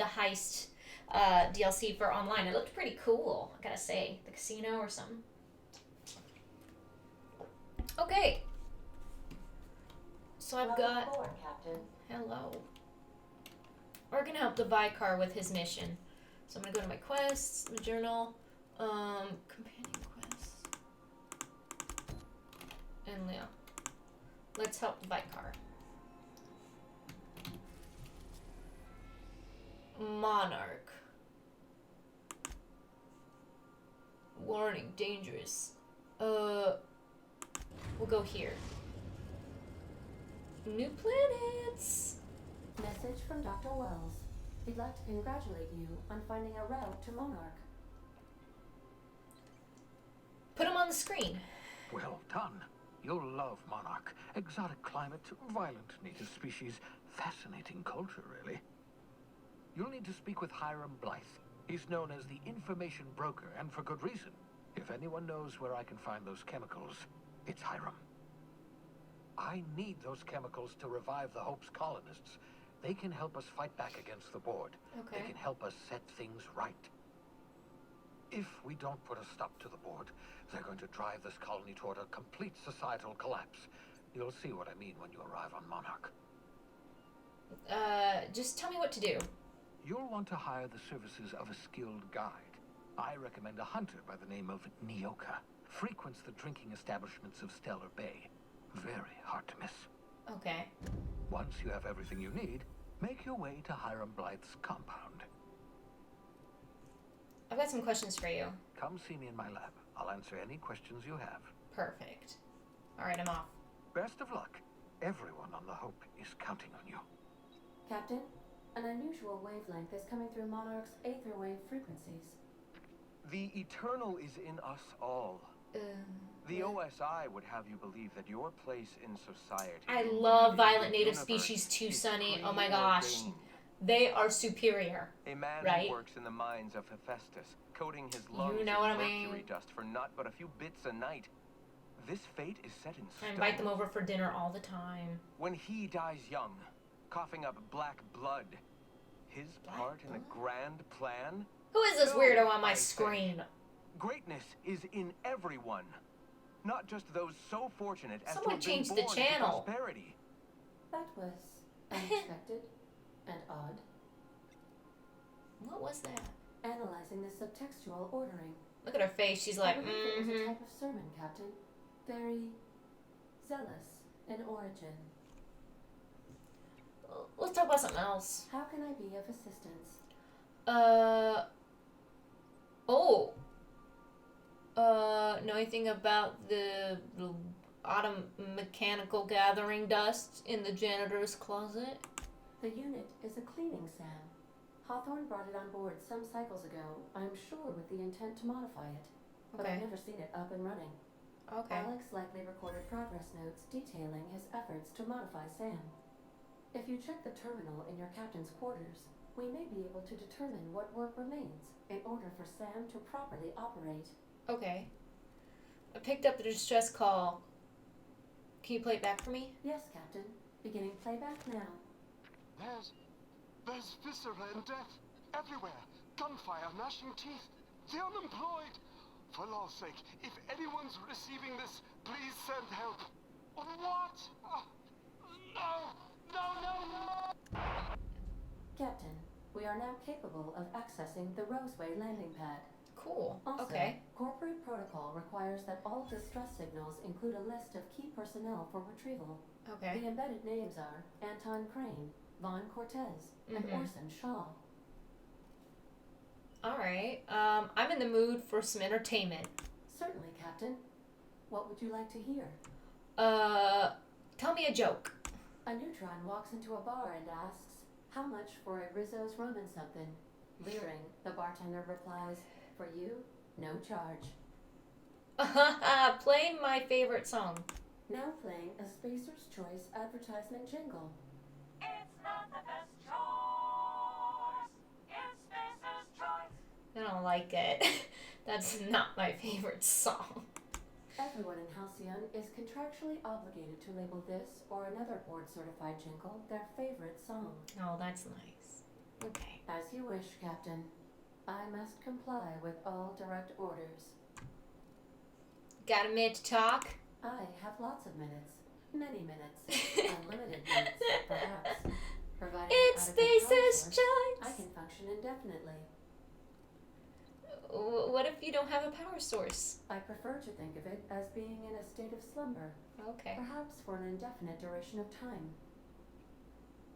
heist DLC for online. It looked pretty cool, I gotta say. The casino or something. Okay. So I've got... Welcome aboard, Captain. Hello. We're gonna help the Vicar with his mission. So I'm gonna go to my quests, my journal, companion quests. And yeah. Let's help the Vicar. Monarch. Warning, dangerous. We'll go here. New planets. Message from Dr. Wells. We'd like to congratulate you on finding a route to Monarch. Put him on the screen. Well done. You'll love Monarch. Exotic climate, violent native species, fascinating culture, really. You'll need to speak with Hiram Blythe. He's known as the information broker, and for good reason. If anyone knows where I can find those chemicals, it's Hiram. I need those chemicals to revive the Hope's colonists. They can help us fight back against the Board. Okay. They can help us set things right. If we don't put a stop to the Board, they're going to drive this colony toward a complete societal collapse. You'll see what I mean when you arrive on Monarch. Just tell me what to do. You'll want to hire the services of a skilled guide. I recommend a hunter by the name of Nyoka. Frequents the drinking establishments of Stellar Bay. Very hard to miss. Okay. Once you have everything you need, make your way to Hiram Blythe's compound. I've got some questions for you. Come see me in my lab. I'll answer any questions you have. Perfect. All right, I'm off. Best of luck. Everyone on the Hope is counting on you. Captain, an unusual wavelength is coming through Monarch's aether wave frequencies. The eternal is in us all. The OSI would have you believe that your place in society... I love violent native species too, Sonny. Oh my gosh. They are superior. A man right? who works in the mines of Hephaestus, coating his lungs You know what I with mean. mercury dust for not but a few bits a night. This fate is set in stone. I invite them over for dinner all the time. When he dies young, coughing up black blood, his part in the grand plan? Who is this No, weirdo on my I say. screen? Greatness is in everyone. Not just those so fortunate as Someone to have been changed the born channel. to prosperity. That was unexpected and odd. What was that? Analyzing the subtextual ordering. Look at her face. She's like, I believe it was a type of sermon, Captain. Very zealous in origin. Let's talk about something else. How can I be of assistance? Know anything about the autumn mechanical gathering dust in the janitor's closet? The unit is a cleaning SAM. Hawthorne brought it on board some cycles ago, I'm sure with the intent to modify it. But I've never seen it up and running. Okay. Alex likely recorded progress notes detailing his efforts to modify SAM. If you check the terminal in your captain's quarters, we may be able to determine what work remains in order for SAM to properly operate. Okay. I picked up the distress call. Can you play it back for me? Yes, Captain. Beginning playback now. There's viscera and death everywhere. Gunfire, gnashing teeth. The unemployed. For law's sake, if anyone's receiving this, please send help. What? No! Captain, we are now capable of accessing the Roseway landing pad. Cool. Also, Okay. corporate protocol requires that all distress signals include a list of key personnel for retrieval. Okay. The embedded names are Anton Crane, Vaughn Cortez, and Orson Shaw. Alright. I'm in the mood for some entertainment. Certainly, Captain. What would you like to hear? Tell me a joke. A neutron walks into a bar and asks, "How much for a Rizzo's rum and something?" Leering, the bartender replies, "For you, no charge." Playing my favorite song. Now playing a Spacer's Choice advertisement jingle. It's not the best choice. It's Spacer's Choice. I don't like it. That's not my favorite song. Everyone in Halcyon is contractually obligated to label this or another board-certified jingle their favorite song. Oh, that's nice. Okay. As you wish, Captain. I must comply with all direct orders. Got a minute to talk? I have lots of minutes. Many minutes. Unlimited minutes, perhaps. Provided It's adequate power Spacer's source, Choice. I can function indefinitely. What if you don't have a power source? I prefer to think of it as being in a state of slumber. Okay. Perhaps for an indefinite duration of time.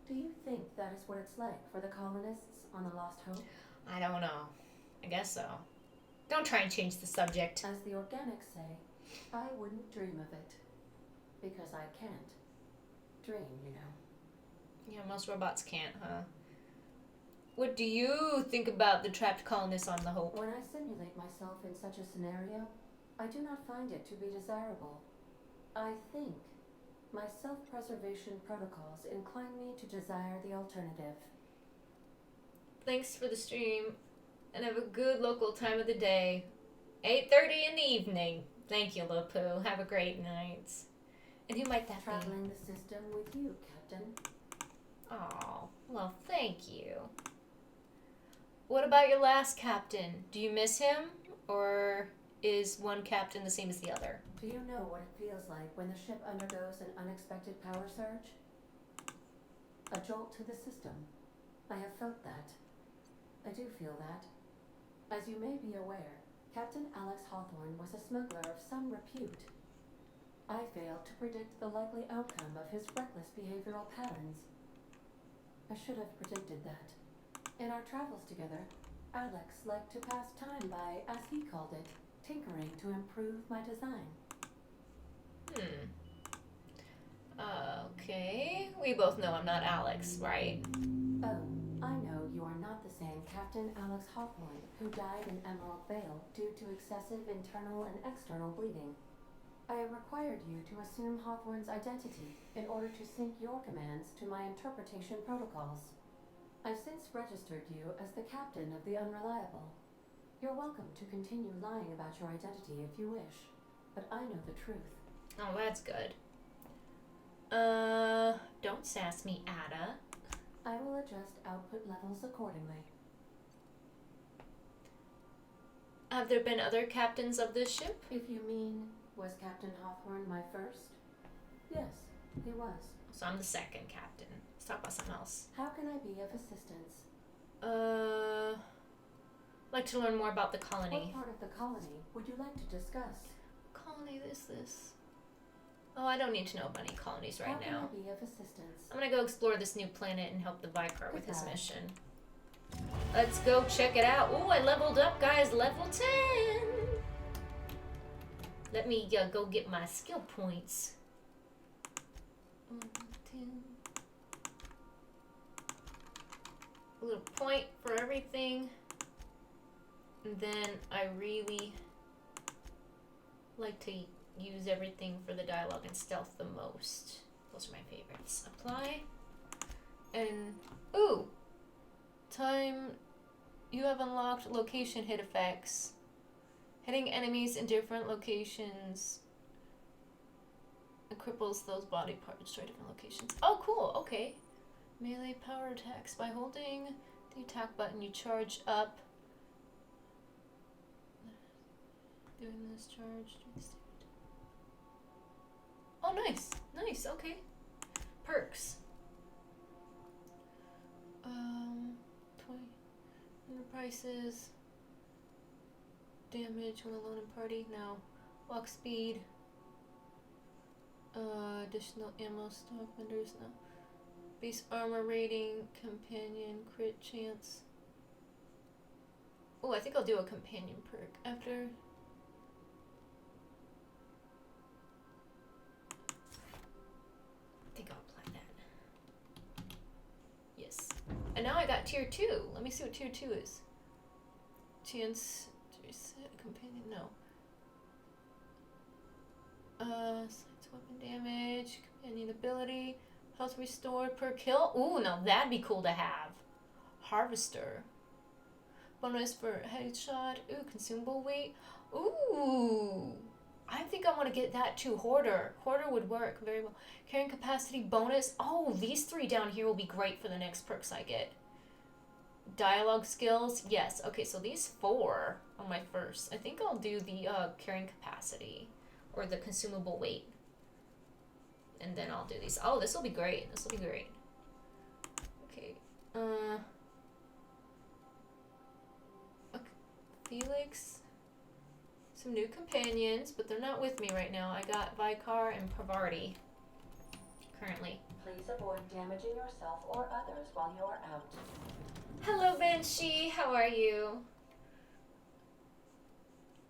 Do you think that is what it's like for the colonists on the Lost Hope? I don't know. I guess so. Don't try and change the subject. As the organics say, I wouldn't dream of it. Because I can't. Dream, you know. Yeah, most robots can't, huh? What do you think about the trapped colonists on the Hope? When I simulate myself in such a scenario, I do not find it to be desirable. I think my self-preservation protocols incline me to desire the alternative. Thanks for the stream, and have a good local time of the day. 8:30 in the evening. Thank you, Lapu. Have a great night. And who might that Traveling the system with you, Captain. Oh, well, thank you. What about your last captain? Do you miss him? Or is one captain the same as the other? Do you know what it feels like when the ship undergoes an unexpected power surge? A jolt to the system. I have felt that. I do feel that. As you may be aware, Captain Alex Hawthorne was a smuggler of some repute. I failed to predict the likely outcome of his reckless behavioral patterns. I should have predicted that. In our travels together, Alex liked to pass time by, as he called it, tinkering to improve my design. Okay. We both know I'm not Alex, right? Oh, I know you are not the same Captain Alex Hawthorne who died in Emerald Vale due to excessive internal and external bleeding. I have required you to assume Hawthorne's identity in order to sync your commands to my interpretation protocols. I've since registered you as the captain of the Unreliable. You're welcome to continue lying about your identity if you wish, but I know the truth. Oh, that's good. Don't sass me, Ada. I will adjust output levels accordingly. Have there been other captains of this ship? If you mean, was Captain Hawthorne my first? Yes, he was. So I'm the second captain. Let's talk about something else. How can I be of assistance? Like to learn more about the colony. What part of the colony would you like to discuss? Colony, this. Oh, I don't need to know about any colonies right now. How can I be of assistance? I'm gonna go explore this new planet and help the Vicar with his mission. Let's go check it out. Ooh, I leveled up, guys. Level 10. Let me go get my skill points. 1, 2. A little point for everything. And then I really like to use everything for the dialogue and stealth the most. Those are my favorites. Apply. And, ooh! Time, you have unlocked location hit effects. Hitting enemies in different locations. It cripples those body parts to different locations. Oh, cool, okay. Melee power attacks. By holding the attack button, you charge up. Doing this charge. Oh, nice. Nice, okay. Perks. 20 enterprises. Damage when alone in party. No. Walk speed. Additional ammo stock vendors. No. Base armor rating. Companion. Crit chance. Oh, I think I'll do a companion perk after. I think I'll apply that. Yes. And now I got tier 2. Let me see what tier 2 is. Chance to reset companion. No. Science weapon damage. Companion ability. Health restored per kill. Ooh, now that'd be cool to have. Harvester. Bonus for headshot. Ooh, consumable weight. Ooh. I think I want to get that too. Hoarder. Hoarder would work very well. Carrying capacity bonus. Oh, these 3 down here will be great for the next perks I get. Dialogue skills. Yes. Okay, so these 4 on my first. I think I'll do the carrying capacity or the consumable weight. And then I'll do these. Oh, this will be great. This will be great. Okay. Okay. Felix. Some new companions, but they're not with me right now. I got Vicar and Pavarti currently. Please avoid damaging yourself or others while you are out. Hello, Banshee. How are you?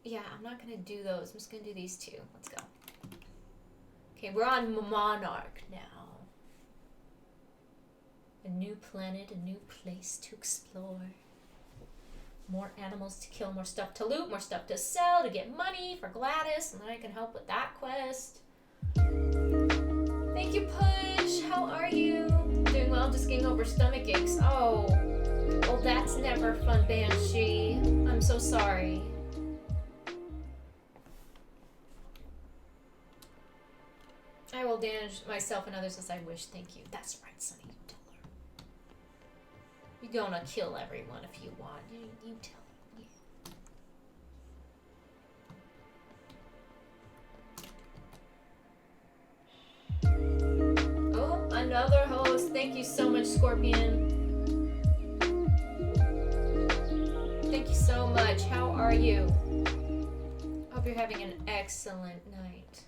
Yeah, I'm not going to do those. I'm just going to do these 2. Let's go. Okay, we're on Monarch now. A new planet, a new place to explore. More animals to kill, more stuff to loot, more stuff to sell, to get money for Gladys, and then I can help with that quest. Thank you, Push. How are you? Doing well, just getting over stomach aches. Oh, well, that's never fun, Banshee. I'm so sorry. I will damage myself and others as I wish. Thank you. That's right, Sonny. You tell her. You're gonna kill everyone if you want. You tell her. Oh, another host. Thank you so much, Scorpion. Thank you so much. How are you? Hope you're having an excellent night.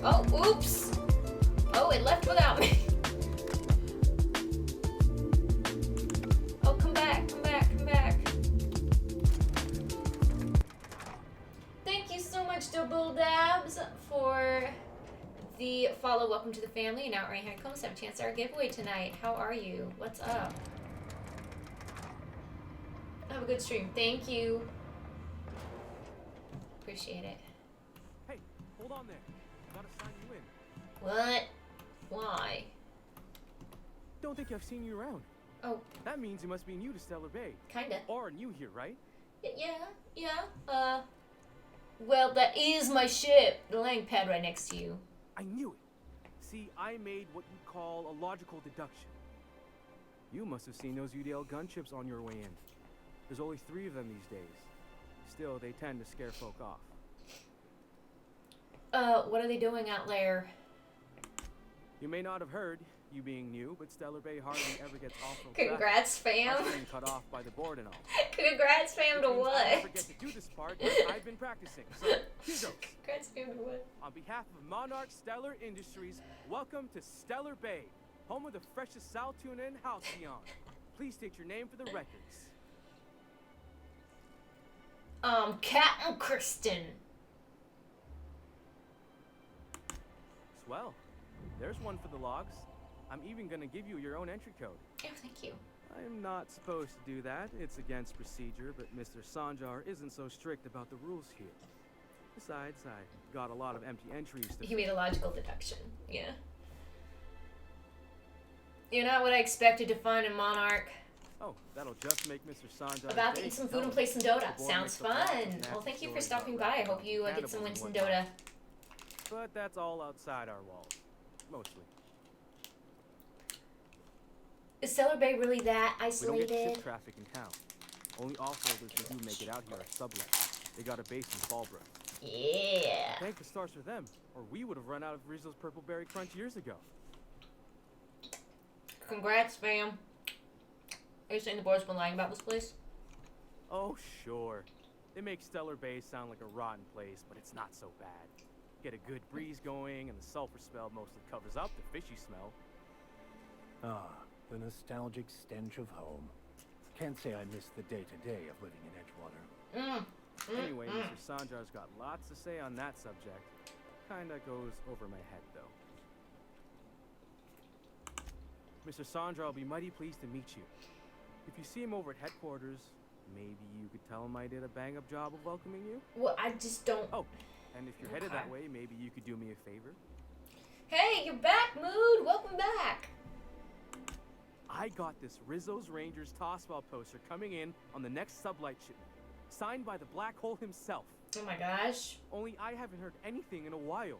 Oh, oops! Oh, it left without me. Oh, come back, come back, come back. Thank you so much, Double Dabs, for the follow. Welcome to the family. And Outright Honeycombs have a chance at our giveaway tonight. How are you? What's up? Have a good stream. Thank you. Appreciate it. Hey, hold on there. Gotta sign you in. What? Why? Don't think I've seen you around. Oh. That means you must be new to Stellar Bay. Kinda. Or new here, right? Yeah. Well, that is my ship. The landing pad right next to you. I knew it. See, I made what you call a logical deduction. You must have seen those UDL gunships on your way in. There's only 3 of them these days. Still, they tend to scare folk off. What are they doing out there? You may not have heard, you being new, but Stellar Bay hardly ever gets off-road Congrats, fam. Being cut off by the board and all. Congrats, fam, to what? I never get to do this part, but I've been practicing, so here goes. Congrats, fam, to what? On behalf of Monarch Stellar Industries, welcome to Stellar Bay, home of the freshest sal tuna in Halcyon. Please state your name for the records. Captain Kristen. Swell. There's one for the logs. I'm even gonna give you your own entry code. Oh, thank you. I'm not supposed to do that. It's against procedure, but Mr. Sanjar isn't so strict about the rules here. Besides, I got a lot of empty entries to... He made a logical deduction. Yeah. You're not what I expected to find in Monarch. Oh, that'll just make Mr. Sanjar... About to eat some food and play some Dota. Sounds fun. Well, thank you for stopping by. I hope you get some wins in Dota. But that's all outside our walls. Mostly. Is Stellar Bay really that isolated? We don't get ship traffic in town. Only off-roaders who do make it out here are sublet. They got a base in Fallbrook. Yeah. Thank the stars for them, or we would have run out of Rizzo's Purple Berry Crunch years ago. Congrats, fam. Are you saying the board's been lying about this place? Oh, sure. They make Stellar Bay sound like a rotten place, but it's not so bad. Get a good breeze going, and the sulfur smell mostly covers up the fishy smell. Ah, the nostalgic stench of home. Can't say I miss the day-to-day of living in Edgewater. Anyway, Mr. Sanjar's got lots to say on that subject. Kinda goes over my head, though. Mr. Sanjar will be mighty pleased to meet you. If you see him over at headquarters, maybe you could tell him I did a bang-up job of welcoming you? Well, I just don't... Oh, and if you're headed that way, maybe you could do me a favor? Hey, you're back, Mood! Welcome back! I got this Rizzo's Rangers Tossball poster coming in on the next sublight shipment. Signed by the Black Hole himself. Oh my gosh. Only I haven't heard anything in a while.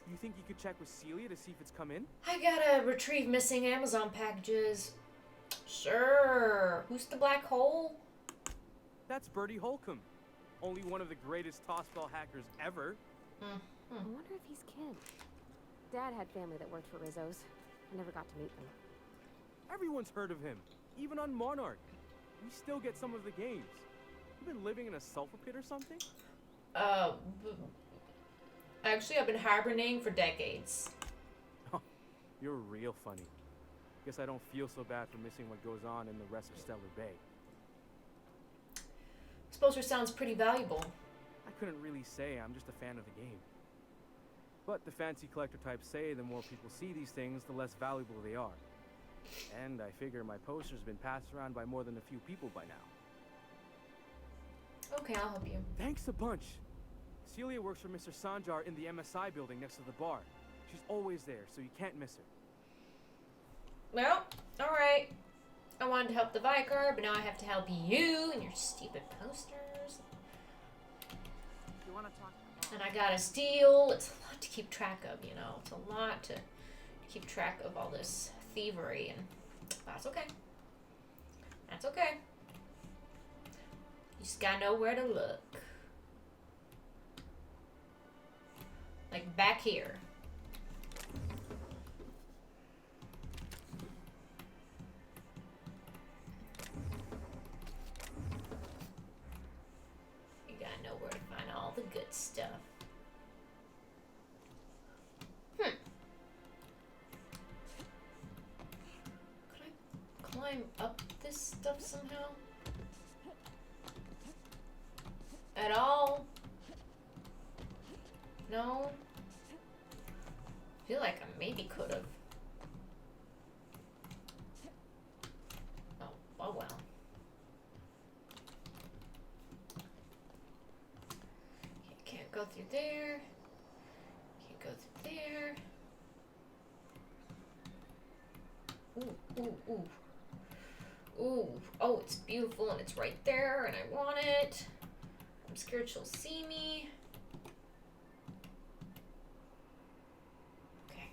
You think you could check with Celia to see if it's come in? I gotta retrieve missing Amazon packages. Sure. Who's the Black Hole? That's Bertie Holcomb. Only one of the greatest tossball hackers ever. I wonder if he's kin. Dad had family that worked for Rizzo's. I never got to meet them. Everyone's heard of him, even on Monarch. We still get some of the games. You been living in a sulfur pit or something? Actually, I've been hibernating for decades. You're real funny. Guess I don't feel so bad for missing what goes on in the rest of Stellar Bay. Exposure sounds pretty valuable. I couldn't really say. I'm just a fan of the game. But the fancy collector types say the more people see these things, the less valuable they are. And I figure my poster's been passed around by more than a few people by now. Okay, I'll help you. Thanks a bunch. Celia works for Mr. Sanjar in the MSI building next to the bar. She's always there, so you can't miss her. Well, alright. I wanted to help the Vicar, but now I have to help you and your stupid posters. You want to talk to And I gotta steal. It's a lot to keep track of, you know. It's a lot to keep track of all this thievery, and that's okay. That's okay. You just gotta know where to look. Like back here. You gotta know where to find all the good stuff. Could I climb up this stuff somehow? At all? No? I feel like I maybe could have. Oh well. Okay, can't go through there. Can't go through there. Ooh, ooh, ooh. Ooh. Oh, it's beautiful and it's right there and I want it. I'm scared she'll see me. Okay.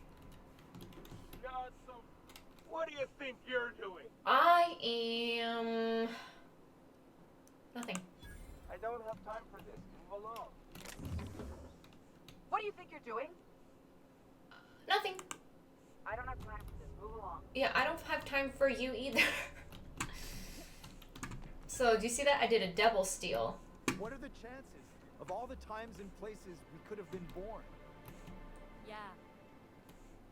What do you think you're doing? I am... nothing. I don't have time for this. Move along. What do you think you're doing? Nothing. I don't have time for this. Move along. Yeah, I don't have time for you either. So, do you see that? I did a double steal. What are the chances of all the times and places we could have been born? Yeah.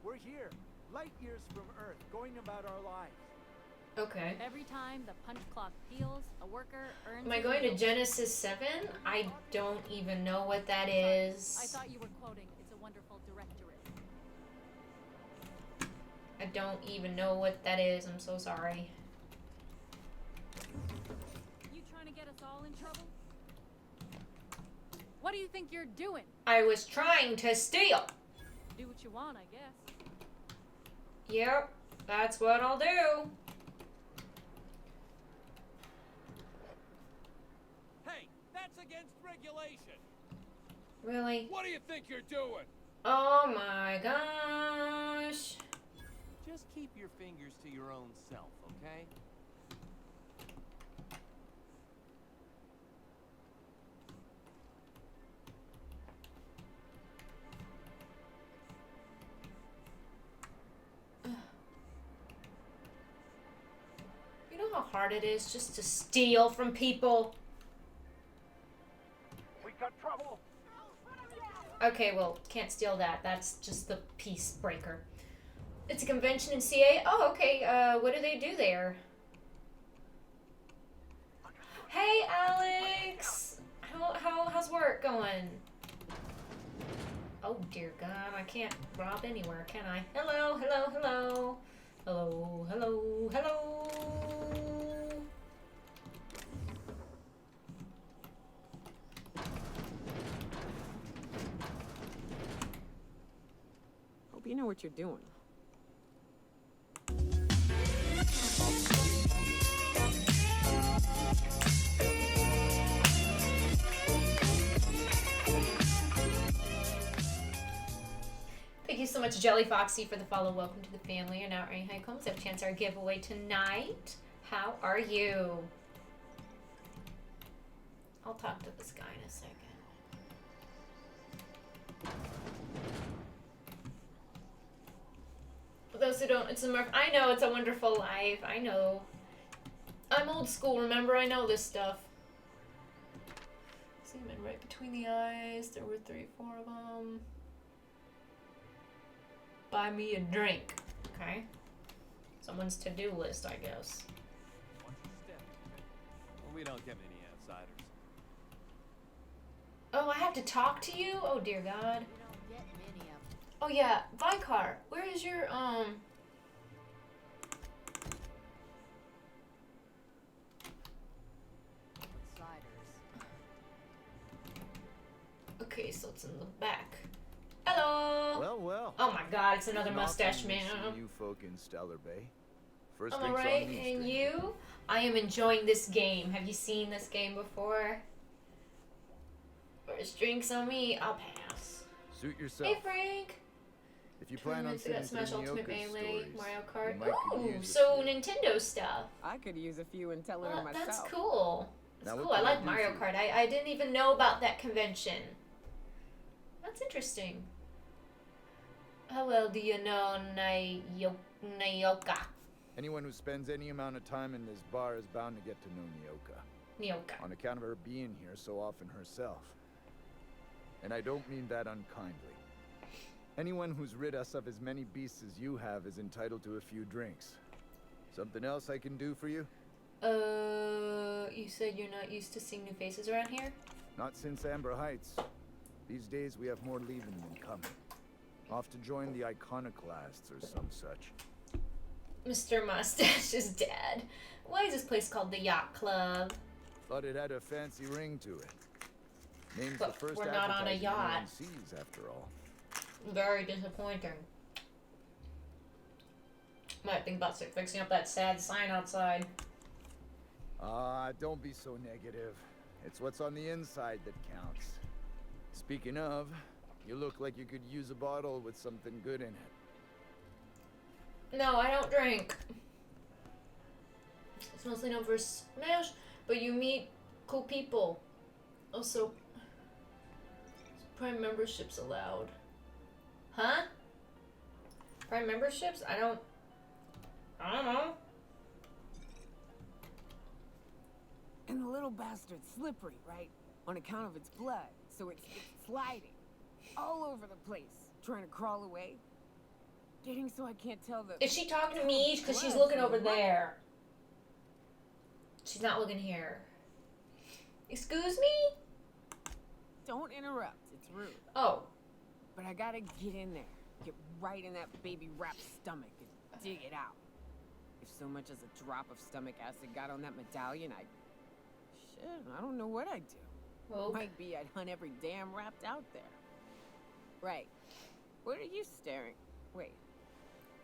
We're here, light years from Earth, going about our lives. Okay. Every time the punch clock peals, a worker earns. Am I going to Genesis 7? I don't even know what that is. I thought you were quoting It's a Wonderful Directorate. I don't even know what that is. I'm so sorry. You trying to get us all in trouble? What do you think you're doing? I was trying to steal. Do what you want, I guess. Yep, that's what I'll do. Hey, that's against regulation. Really? What do you think you're doing? Oh my gosh. Just keep your fingers to your own self, okay? You know how hard it is just to steal from people? We got trouble. Okay, well, can't steal that. That's just the peace breaker. It's a convention in CA? Oh, okay. What do they do there? Hey, Alex! How's work going? Oh, dear God. I can't rob anywhere, can I? Hello, hello, hello. Hello, hello, hello. Hope you know what you're doing. Thank you so much, Jelly Foxy, for the follow. Welcome to the family. You're now earning high combs. Have a chance at our giveaway tonight. How are you? I'll talk to this guy in a second. For those who don't, it's a I know it's a wonderful life. I know. I'm old school, remember? I know this stuff. Semen right between the eyes. There were 3 or 4 of them. Buy me a drink. Okay. Someone's to-do list, I guess. Well, we don't get many outsiders. Oh, I have to talk to you? Oh, dear God. We don't get many of them. Oh, yeah. Vicar, where is your, Okay, so it's in the back. Hello. Well, well. Oh my God, it's another Not mustache often we man. see you folk in Stellar Bay. First I'm drinks alright, on me, and stranger. you? I am enjoying this game. Have you seen this game before? First drinks on me, I'll pass. Suit yourself. Hey Frank! If you plan on Tournaments, we got sitting Smash through Ultimate Nyoka's Melee, stories, Mario you Kart. might could Ooh, use a so few. Nintendo stuff. I could use a few and tell her Well, myself. that's cool. That's Now, what cool. I can I like do Mario for you? Kart. I didn't even know about that convention. That's interesting. How well do you know Nyoka? Anyone who spends any amount of time in this bar is bound to get to know Nyoka. Nyoka. On account of her being here so often herself. And I don't mean that unkindly. Anyone who's rid us of as many beasts as you have is entitled to a few drinks. Something else I can do for you? You said you're not used to seeing new faces around here? Not since Amber Heights. These days we have more leaving than coming. Off to join the iconoclasts or some such. Mr. Mustache's dad. Why is this place called the Yacht Club? Thought it had a fancy ring to it. Name's But the first we're not on a advertising yacht. anyone sees, after all. Very disappointing. Might think about fixing up that sad sign outside. Don't be so negative. It's what's on the inside that counts. Speaking of, you look like you could use a bottle with something good in it. No, I don't drink. It's mostly known for Smash, but you meet cool people. Also, Prime memberships allowed. Huh? Prime memberships? I don't know. And the little bastard's slippery, right? On account of its blood, so it's sliding all over the place, trying to crawl away. Getting so I can't tell the... Is she talking to me? Because she's looking over there. She's not looking here. Excuse me? Don't interrupt, it's rude. Oh. But I gotta get in there, get right in that baby rap's stomach and dig it out. If so much as a drop of stomach acid got on that medallion, Shit, I don't know what I'd do. Okay. Might be I'd hunt every damn wrapped out there. Right. What are you staring? Wait.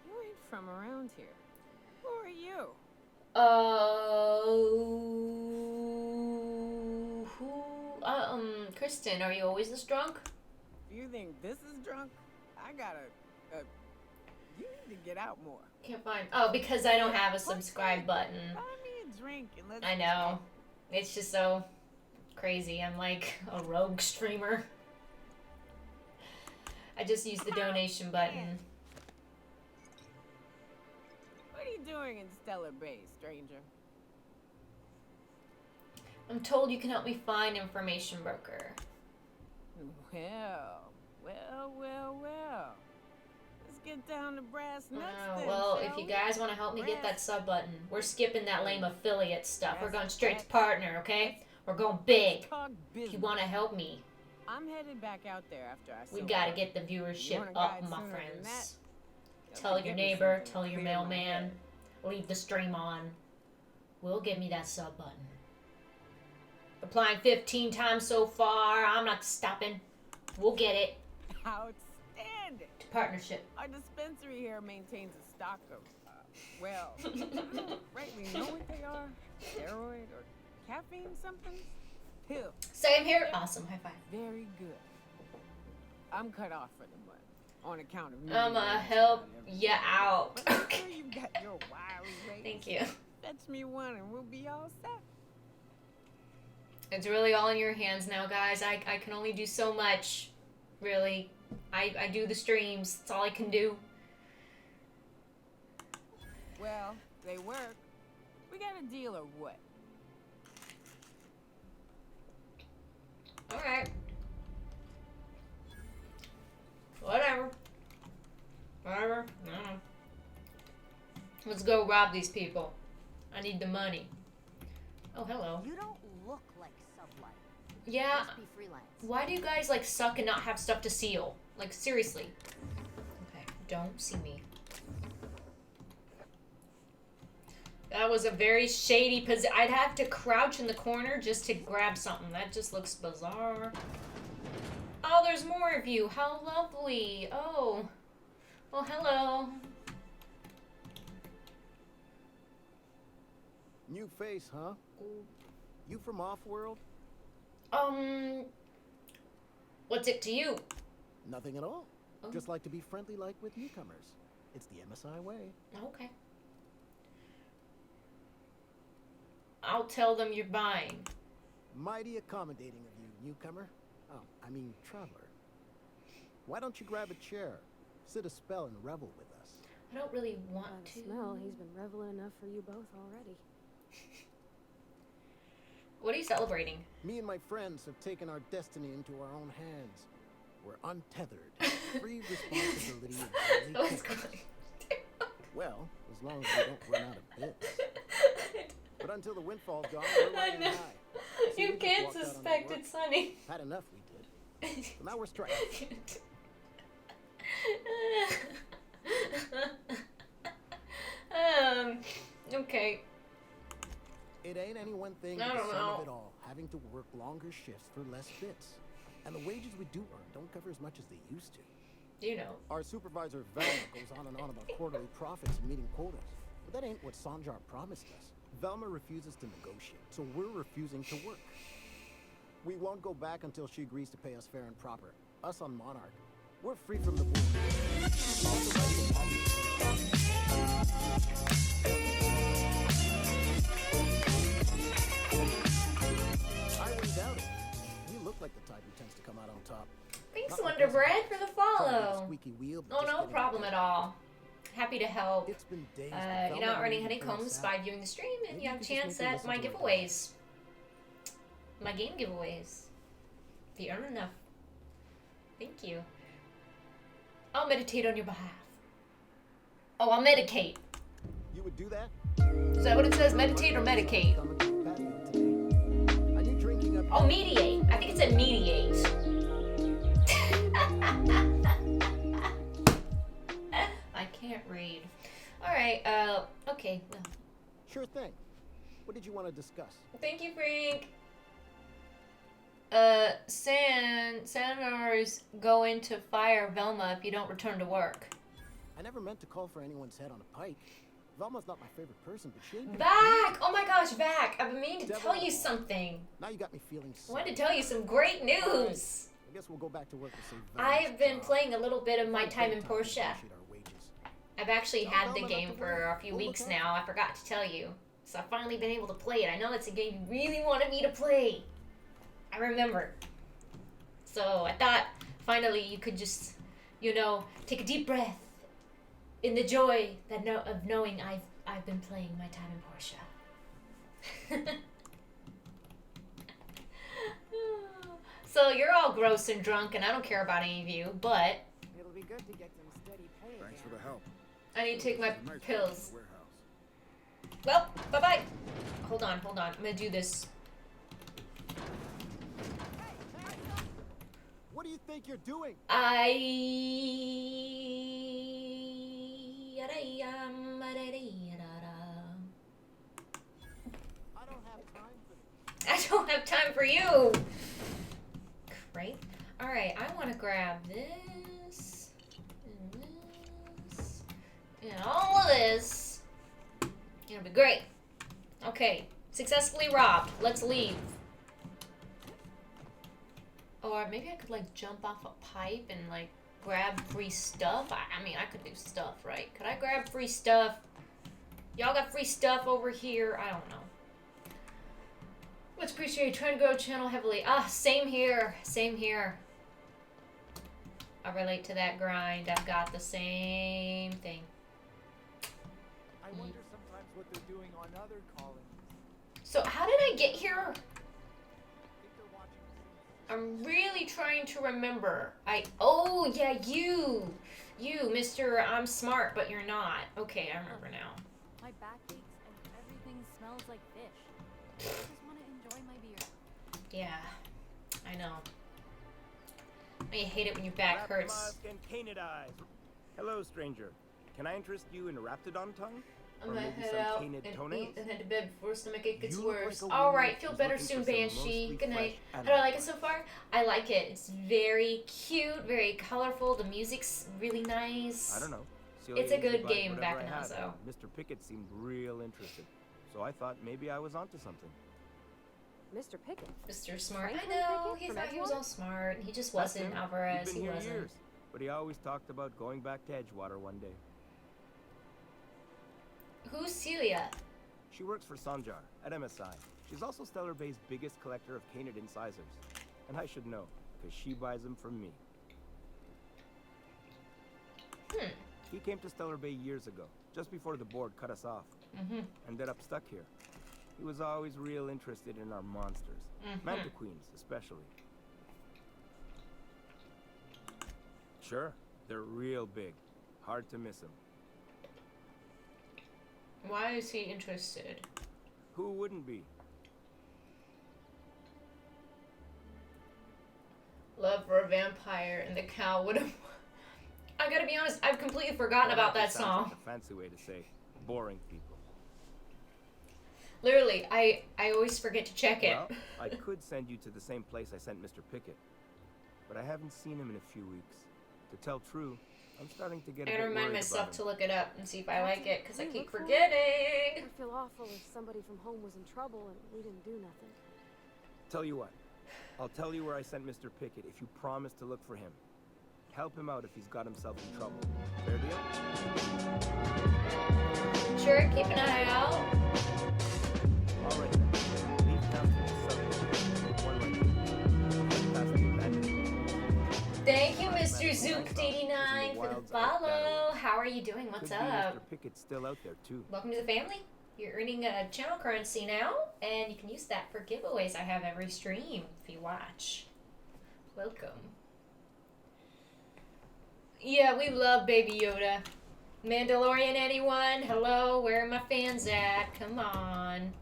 You ain't from around here. Who are you? Kristen, are you always this drunk? If you think this is drunk, I gotta, you need to get out more. Can't find. Oh, because I don't have a subscribe button. Buy me a drink and let's... I know. It's just so crazy. I'm like a rogue streamer. I just use the donation button. What are you doing in Stellar Bay, stranger? I'm told you can help me find information broker. Well. Let's get down to brass nuts then, Well, shall if you we? guys want to help me get that sub button, we're skipping that lame affiliate stuff. We're Brass going straight to nuts. partner, okay? We're going big. Talk If you business. want to help me, I'm headed back out there after I we sober got to up. get the You viewership want a up, guide my sooner than friends. that? Tell You'll your get me neighbor, something tell to your clear my mailman, head. leave the stream on. Will give me that sub button. Applying 15 times so far. I'm not stopping. We'll get it. Outstanding. Partnership. Our dispensary here maintains a stock of, well, I don't rightly know what they are. Steroid or caffeine something? Pill. Same here. Awesome. High five. Very good. I'm cut off for the month on account of... I'ma help ya out. But I'm sure you've got your wily ways. Thank you. Fetch me one and we'll be all set. It's really all in your hands now, guys. I can only do so much. Really. I do the streams. That's all I can do. Well, they work. We got a deal or what? Alright. Whatever. I don't know. Let's go rob these people. I need the money. Oh, hello. You don't look like Sublight. Yeah. Must be freelance. Why do you guys like suck and not have stuff to seal? Like seriously. Okay, don't see me. That was a very shady position. I'd have to crouch in the corner just to grab something. That just looks bizarre. Oh, there's more of you. How lovely. Oh. Well, hello. New face, huh? You from Off-World? What's it to you? Nothing at all. Oh. Just like to be friendly like with newcomers. It's the MSI way. Okay. I'll tell them you're buying. Mighty accommodating of you, newcomer. Oh, I mean traveler. Why don't you grab a chair? Sit a spell and revel with us. I don't really want By to. the smell, he's been reveling enough for you both already. What are you celebrating? Me and my friends have taken our destiny into our own hands. We're untethered, free responsibility and daily chaos. Well, as long as we don't run out of bits. But until the windfall's gone, we're riding high. See, You we just can't walked out on the suspect work. it's Sunny. Had enough, we did. So now we're striking. Okay. It ain't any one thing I but the don't sum know. of it all, having to work longer shifts for less bits. And the wages we do earn don't cover as much as they used to. You know. Our supervisor, Velma, goes on and on about quarterly profits and meeting quotas. But that ain't what Sanjar promised us. Velma refuses to negotiate, so we're refusing to work. We won't go back until she agrees to pay us fair and proper. Us on Monarch. We're free from the board. I wouldn't doubt it. You look like the type who tends to come out on top. Thanks, Not Wonder because Bread, for the trying to get a follow. squeaky wheel, but Oh, just no getting problem it at all. Happy to help. It's been days, but You're Velma not earning wanted to honeycombs burn us by out. viewing the stream, and Maybe you have a could just chance make her at my listen to her giveaways. My game giveaways. If you earn enough. Thank you. I'll meditate on your behalf. Oh, I'll medicate. You would do that? Is that what it says? Meditate or medicate? Are you drinking up? Oh, mediate. I think it said mediate. I can't read. Alright, okay. Sure thing. What did you want to discuss? Thank you, Frank. Sanar's going to fire Velma if you don't return to work. I never meant to call for anyone's head on a pike. Velma's not my favorite person, but she ain't Vac! Oh my gosh, Vac! I've been meaning to tell you something. Now you got me feeling I wanted to sorry. tell you some great news. I guess we'll go back to work to save I've been playing a little bit of my time in Portia. I've actually had the game for a few weeks now. I forgot to tell you. So I've finally been able to play it. I know it's a game you really wanted me to play. I remember. So I thought finally you could just, you know, take a deep breath in the joy that of knowing I've been playing my time in Portia. So you're all gross and drunk, and I don't care about any of you, but It'll be good to get some steady pay. Thanks for the help. I need to take my Nice pills. warehouse. Well, bye-bye. Hold on. I'm gonna do this. What do you think you're doing? I don't have time for you. Great. Alright, I want to grab this. And this. And all of this. It'll be great. Okay. Successfully robbed. Let's leave. Or maybe I could, like, jump off a pipe and, like, grab free stuff. I mean, I could do stuff, right? Could I grab free stuff? Y'all got free stuff over here? I don't know. Much appreciated. Trying to grow channel heavily. Ah, same here. Same here. I relate to that grind. I've got the same thing. I wonder sometimes what they're doing on other colonies. So how did I get here? I'm really trying to remember. Oh yeah, you, Mr. I'm smart, but you're not. Okay, I remember now. My back aches and everything smells like fish. I just want to enjoy my beer. Yeah, I know. I hate it when your back hurts. And Canid eyes. Hello, stranger. Can I interest you in Raptidon tongue? I'm Or gonna maybe head some out canid and toenails? eat and head to bed before stomachache gets You look like worse. a All woman right, feel who's better looking soon, for some Banshee. mostly Good night. fresh How do I animal like it so far? I like it. It's very cute, very colorful. The music's really nice. I don't know. It's a Celia good usually buys game whatever back in I had, Ozo. and Mr. Pickett seemed real interested. So I thought maybe I was onto something. Mr. Pickett. Mr. Smart. I Franklin know. Pickett He from thought he was Edgewater? all smart. He just That's wasn't him. Alvarez. He'd been He here wasn't. years, but he always talked about going back to Edgewater one day. Who's Celia? She works for Sanjar at MSI. She's also Stellar Bay's biggest collector of canid incisors. And I should know, because she buys them from me. He came to Stellar Bay years ago, just before the board cut us off. Ended up stuck here. He was always real interested in our monsters. Manta Queens, especially. Sure, they're real big. Hard to miss them. Why is he interested? Who wouldn't be? Love for a vampire and the cow would have. I gotta be honest, I've completely forgotten Well, about that just sounds song. like a fancy way to say boring people. Literally, I always forget to check it. Well, I could send you to the same place I sent Mr. Pickett, but I haven't seen him in a few weeks. To tell true, I'm starting to get a I bit gotta remind worried myself about to him. look it up and see if I like it, because I Hey, keep look for it. forgetting. I'd feel awful if somebody from home was in trouble and we didn't do nothing. Tell you what, I'll tell you where I sent Mr. Pickett if you promise to look for him. Help him out if he's got himself in trouble. Fair deal? Sure, keep an eye out. All right then. Leave town to the south. One right. Past the abandoned. Thank you, Mr. Zook89 for the follow. How are you doing? What's Could be up? Mr. Pickett's still out there too. Welcome to the family. You're earning a channel currency now, and you can use that for giveaways I have every stream if you watch. Welcome. Yeah, we love Baby Yoda. Mandalorian, anyone? Hello, where are my fans at? Come on.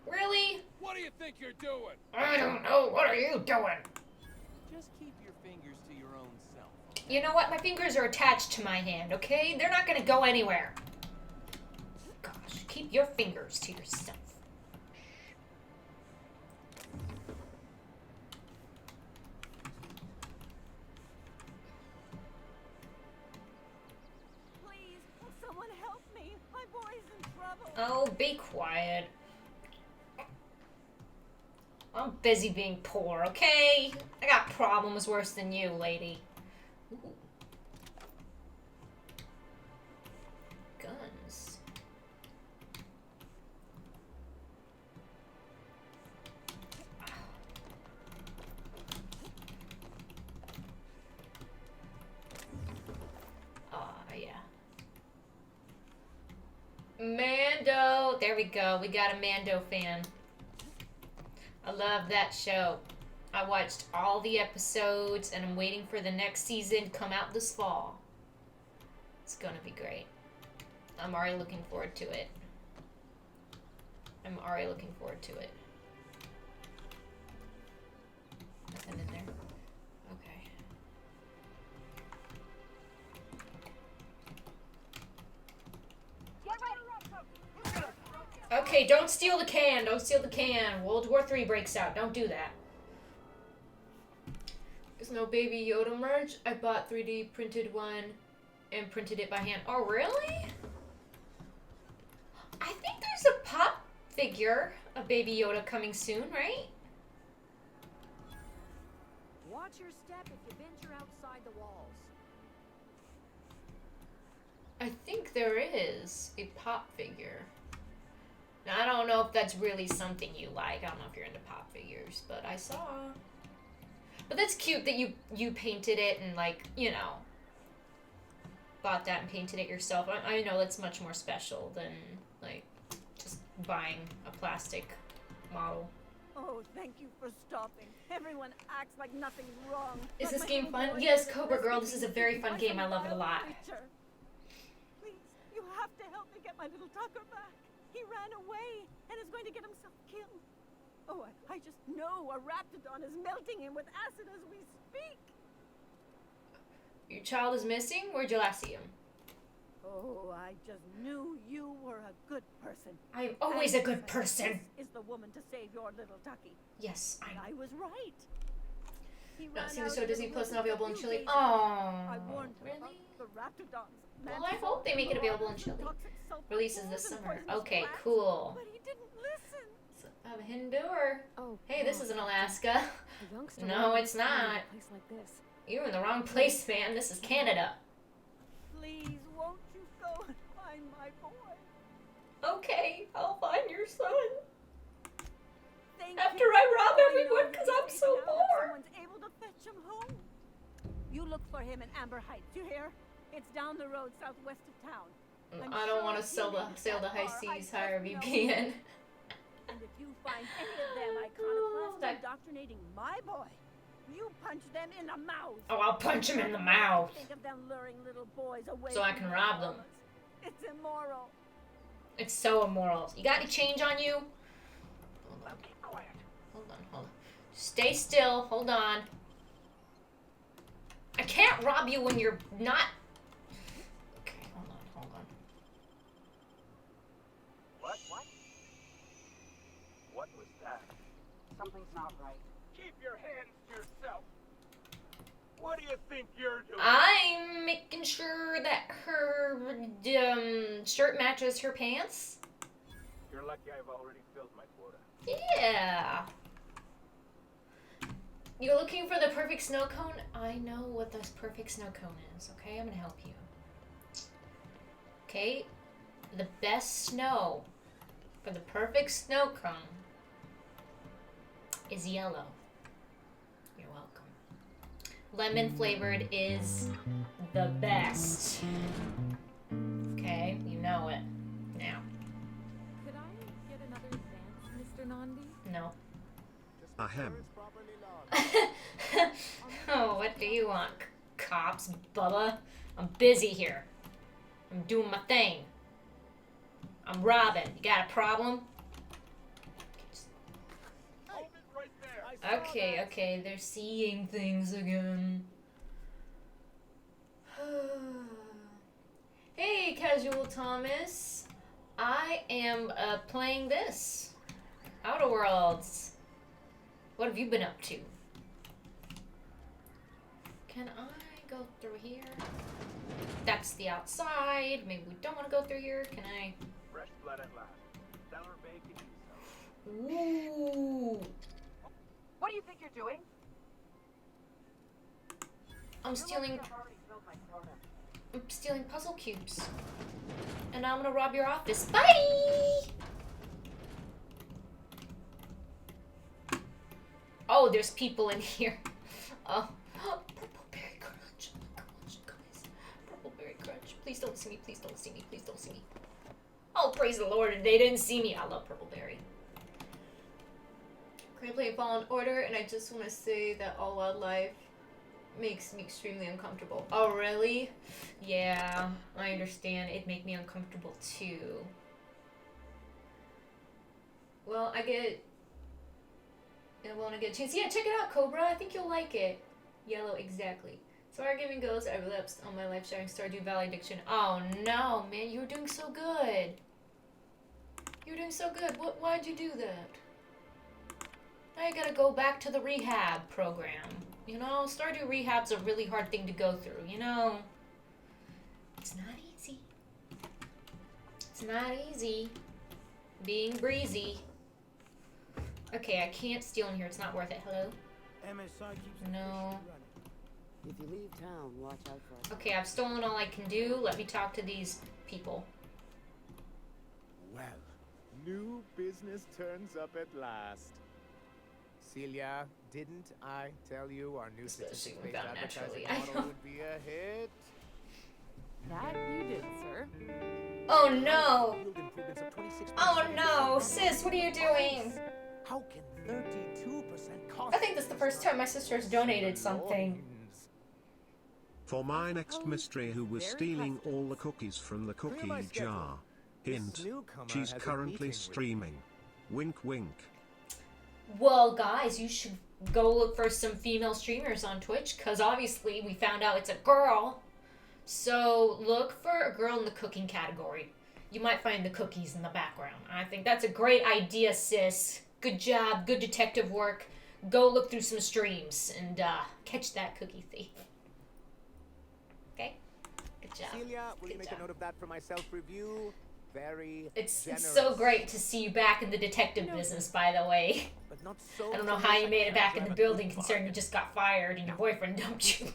Really? What do you think you're doing? I don't know. What are you doing? Just keep your fingers to your own self. You know what? My fingers are attached to my hand, okay? They're not gonna go anywhere. Gosh, keep your fingers to yourself. Please, someone help me. My boy's in trouble. Oh, be quiet. I'm busy being poor, okay? I got problems worse than you, lady. Ooh. Guns. Yeah. Mando! There we go. We got a Mando fan. I love that show. I watched all the episodes and I'm waiting for the next season to come out this fall. It's gonna be great. I'm already looking forward to it. I'm already looking forward to it. Nothing in there. Okay. Okay, don't steal the can. Don't steal the can. World War III breaks out. Don't do that. There's no Baby Yoda merch. I bought 3D printed one and printed it by hand. Oh, really? I think there's a pop figure of Baby Yoda coming soon, right? Watch your step if you venture outside the walls. I think there is a pop figure. Now, I don't know if that's really something you like. I don't know if you're into pop figures, but I saw. But that's cute that you painted it and, like, you know, bought that and painted it yourself. I know that's much more special than, like, just buying a plastic model. Oh, thank you for stopping. Everyone acts like nothing's wrong. Is But this my game little fun? boy Yes, is Cobra Girl, this is a rescued very fun by game. I some love it a wild lot. creature. Please, you have to help me get my little Tucker back. He ran away and is going to get himself killed. Oh, I just know a raptidon is melting him with acid as we speak. Your child is missing? Where'd you last see him? Oh, I just knew you were a good person. I'm always a good person. This is the woman to save your little ducky. Yes, And I was right. He Not ran seen the out show of Disney the Plus not woods a available in few Chile. days ago. Oh, I warned her really? about the raptidons. Well, I hope they make it available in Chile. Releases this summer. Okay, cool. But he didn't listen. I have a hidden door. Oh, Hey, this isn't Alaska. A youngster No, wouldn't it's find not. a place like this. You're in the wrong place, man. This is Canada. Please, won't you go and find my boy? Okay, I'll find your son. Thank After you. I rob I everyone know because he's I'm safe so now that bored. Someone's able to fetch him home. You look for him in Amber Heights, you hear? It's down the road southwest of town. I don't want to sail the high seas. Hire VPN. And if you find any of them iconoclasts indoctrinating my boy, you punch them in the mouth. Oh, I'll punch him in the mouth. Think of them luring little boys away So I from can their rob them. mamas. It's immoral. It's so immoral. You got any change on you? Now keep quiet. Hold on. Stay still. Hold on. I can't rob you when you're not. Okay, hold on. What? What was that? Something's not right. Keep your hands to yourself. What do you think you're doing? I'm making sure that her shirt matches her pants. You're lucky I've already filled my quota. Yeah. You're looking for the perfect snow cone? I know what the perfect snow cone is, okay? I'm gonna help you. Okay? The best snow for the perfect snow cone is yellow. You're welcome. Lemon flavored is the best. Okay? You know it. Now. Could I get another dance, Mr. Nandi? No. Ahem. Oh, what do you want? Cops, Bubba? I'm busy here. I'm doing my thing. I'm robbing. You got a problem? Okay, they're seeing things again. Hey, Casual Thomas. I am playing this. Outer Worlds. What have you been up to? Can I go through here? That's the outside. Maybe we don't want to go through here. Can I? Fresh blood at last. Stellar bacon. Ooh. What do you think you're doing? I'm stealing puzzle cubes. And I'm gonna rob your office. Bye! Oh, there's people in here. Oh. Purple berry crunch. Oh my gosh, guys. Purple berry crunch. Please don't see me. Please don't see me. Please don't see me. Oh, praise the Lord. They didn't see me. I love purple berry. Currently playing Fallen Order, and I just want to say that all wildlife makes me extremely uncomfortable. Oh, really? Yeah, I understand. It'd make me uncomfortable, too. Well, I want to get a chance. Yeah, check it out, Cobra. I think you'll like it. Yellow, exactly. So our gaming goes, I relapsed on my life-sharing Stardew Valley addiction. Oh, no, man. You were doing so good. You were doing so good. Why'd you do that? Now you gotta go back to the rehab program. You know, Stardew Rehab's a really hard thing to go through, you know? It's not easy. It's not easy. Being breezy. Okay, I can't steal in here. It's not worth it. Hello? MSI keeps No. If you leave town, watch out for us. Okay, I've stolen all I can do. Let me talk to these people. Well, new business turns up at last. Celia, didn't I tell you our new Especially citizen when space found advertising naturally, I model know. would be a hit? That you did, sir. Oh no! Yield improvements of 26%. Oh no! Sis, what are you doing? How can 32% cost? I think this is the first time my sister has donated something. For my next mystery, who was stealing all the cookies from the cookie jar? Hint, she's currently streaming. Wink wink. Well, guys, you should go look for some female streamers on Twitch, because obviously we found out it's a girl. So look for a girl in the cooking category. You might find the cookies in the background. I think that's a great idea, sis. Good job, good detective work. Go look through some streams and catch that cookie thief. Okay? Good job. Celia, will you make a note of that for my self-review? Very It's generous. so great to see you back in the detective business, by the way. But not so I don't know how you made it back in the building, considering you just got fired and your boyfriend dumped you.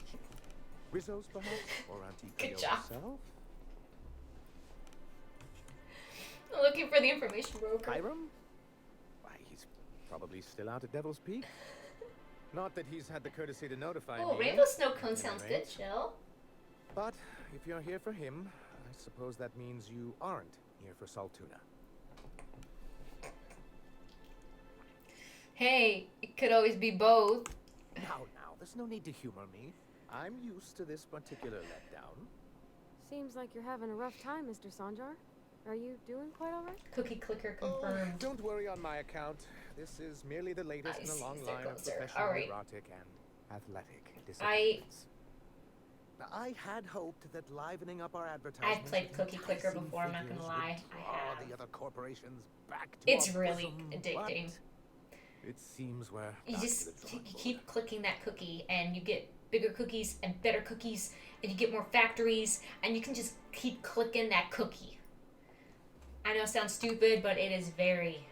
Rizzo's perhaps? Or Auntie Good Cleo job. herself? Looking for the information broker. Hiram? Why, he's probably still out at Devil's Peak. Not that he's had the courtesy to notify me. Oh, Rainbow Snow Cone at sounds any good, rate. Jill. But if you're here for him, I suppose that means you aren't here for Saltuna. Hey, it could always be both. Now, there's no need to humor me. I'm used to this particular letdown. Seems like you're having a rough time, Mr. Sanjar. Are you doing quite all right? Cookie clicker confirmed. Oh, don't worry on my account. This is merely the latest in a long line of professional, Alright. erotic, and athletic disappointments. Now, I had hoped that livening up our advertisements. I've played with Cookie Clicker enticing before, I'm not gonna figures lie. would I draw have. the other corporations back to It's our really bosom, addicting. but it seems we're You back just to the drawing board. keep clicking that cookie, and you get bigger cookies and better cookies, and you get more factories, and you can just keep clicking that cookie. I know it sounds stupid, but it is very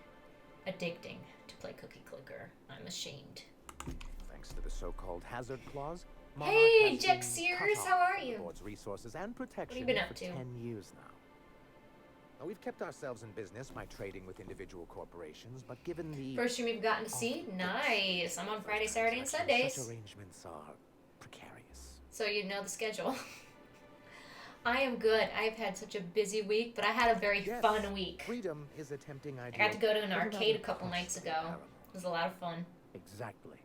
addicting to play Cookie Clicker. I'm ashamed. Thanks to the so-called hazard clause. Hey, Monarch has Jack been Sears, cut how off are from the you? board's resources and protection you been up for to? 10 years now. Now, we've kept ourselves in business by trading with individual corporations, but given the First stream you've gotten to see? Nice. I'm on Friday, Saturday, and such Sundays. arrangements are precarious. So you know the schedule. I am good. I've had such a busy week, but I had a very fun week. Freedom is a tempting I idea. got to go to an but arcade a rather couple nights costly ago. paramount. It was a lot of fun. Exactly.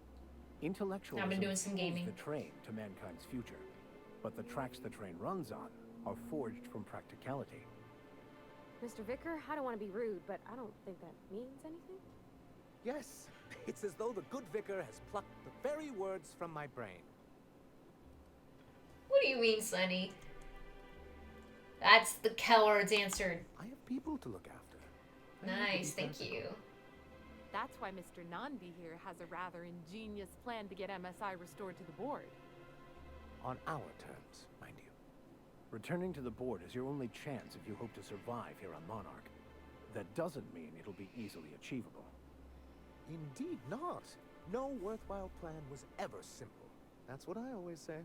Intellectualism I've been doing some fuels gaming. the train to mankind's future, but the tracks the train runs on are forged from practicality. Mr. Vicar, I don't want to be rude, but I don't think that means anything. Yes, it's as though the good vicar has plucked the very words from my brain. What do you mean, Sonny? That's the cowards answered. I have people to look after. Nice, thank you. That's why Mr. Nanbi here has a rather ingenious plan to get MSI restored to the board. On our terms, mind you. Returning to the board is your only chance if you hope to survive here on Monarch. That doesn't mean it'll be easily achievable. Indeed not. No worthwhile plan was ever simple. That's what I always say.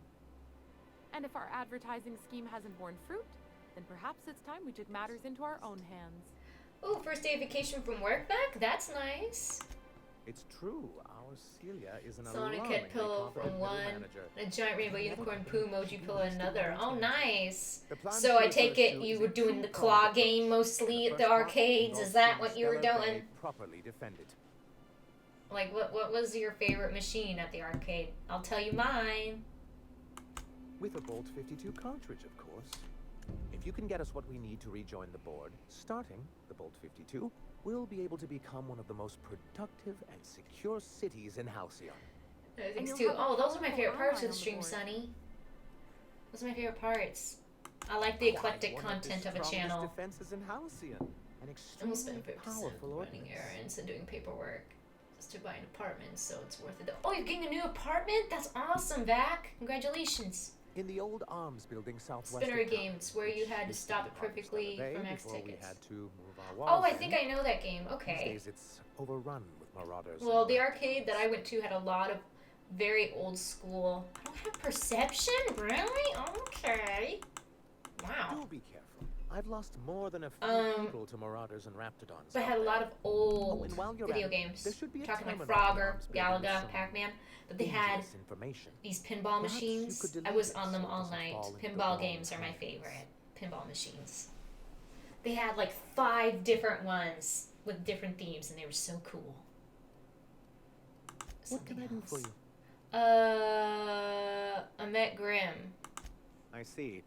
And if our advertising scheme hasn't borne fruit, then perhaps it's time we took matters into our own hands. Ooh, first day of vacation from work back? That's nice. It's true. Our Celia is an Sonic alarmingly Head pillow competent from middle one, manager. and a giant rainbow unicorn poo emoji pillow another. Oh, nice. The plan So I she take refers it to you is were a doing true the claw combat game approach. mostly The at the first part arcades. involves Is that seeing what you were Stellar Bay doing? properly defended. Like, what was your favorite machine at the arcade? I'll tell you mine. With a Bolt 52 cartridge, of course. If you can get us what we need to rejoin the board, starting the Bolt 52, we'll be able to become one of the most productive and secure cities in Halcyon. Thanks too. Oh, those are my favorite parts of the stream, Sonny. Those are my favorite parts. I like the eclectic One content of the a strongest channel. defenses in Halcyon. An I'm extremely spending 50% powerful running ordinance. errands and doing paperwork just to buy an apartment, so it's worth it. Oh, you're getting a new apartment? That's awesome, Vac. Congratulations. In the old arms building southwest. Spinner of town, games where you had to used stop be it part of perfectly Stellar Bay for max before tickets. We had to move our Oh, walls I think I know that game. Okay. These days it's overrun with marauders. Well, and the arcade that I went to had a lot of very old school. I don't have perception? Really? Okay. Wow. Do be careful. I've lost more than a few people to marauders and raptidons. But I out had a there. lot of old and while you're video at it, games. there should be a Talking like terminal in the Frogger, arms building with Galaga, some Pac-Man. But they had dangerous information. these pinball Perhaps you you machines. could I delete was it on them so it all doesn't night. fall into the Pinball wrong games are my hands. favorite. Pinball machines. They had like 5 different ones with different themes, and they were so cool. What can I do for you? I met Grimm. I see.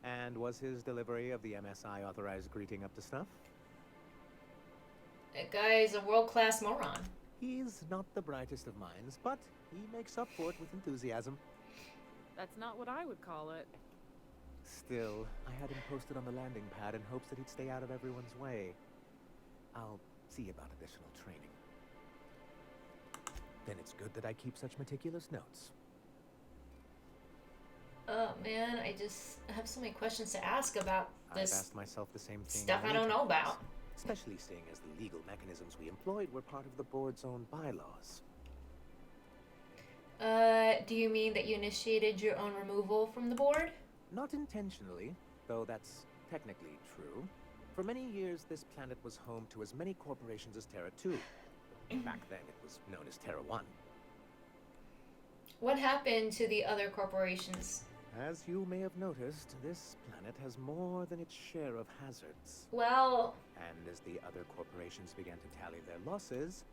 And was his delivery of the MSI authorized greeting up to snuff? That guy is a world-class moron. He's not the brightest of minds, but he makes up for it with enthusiasm. That's not what I would call it. Still, I had him posted on the landing pad in hopes that he'd stay out of everyone's way. I'll see about additional training. Then it's good that I keep such meticulous notes. Oh man, I have so many questions to ask about this I've asked myself the same thing stuff I many don't know times, about. especially seeing as the legal mechanisms we employed were part of the board's own bylaws. Do you mean that you initiated your own removal from the board? Not intentionally, though that's technically true. For many years, this planet was home to as many corporations as Terra 2. Back then, it was known as Terra 1. What happened to the other corporations? As you may have noticed, this planet has more than its share of hazards. Well... And as the other corporations began to tally their losses,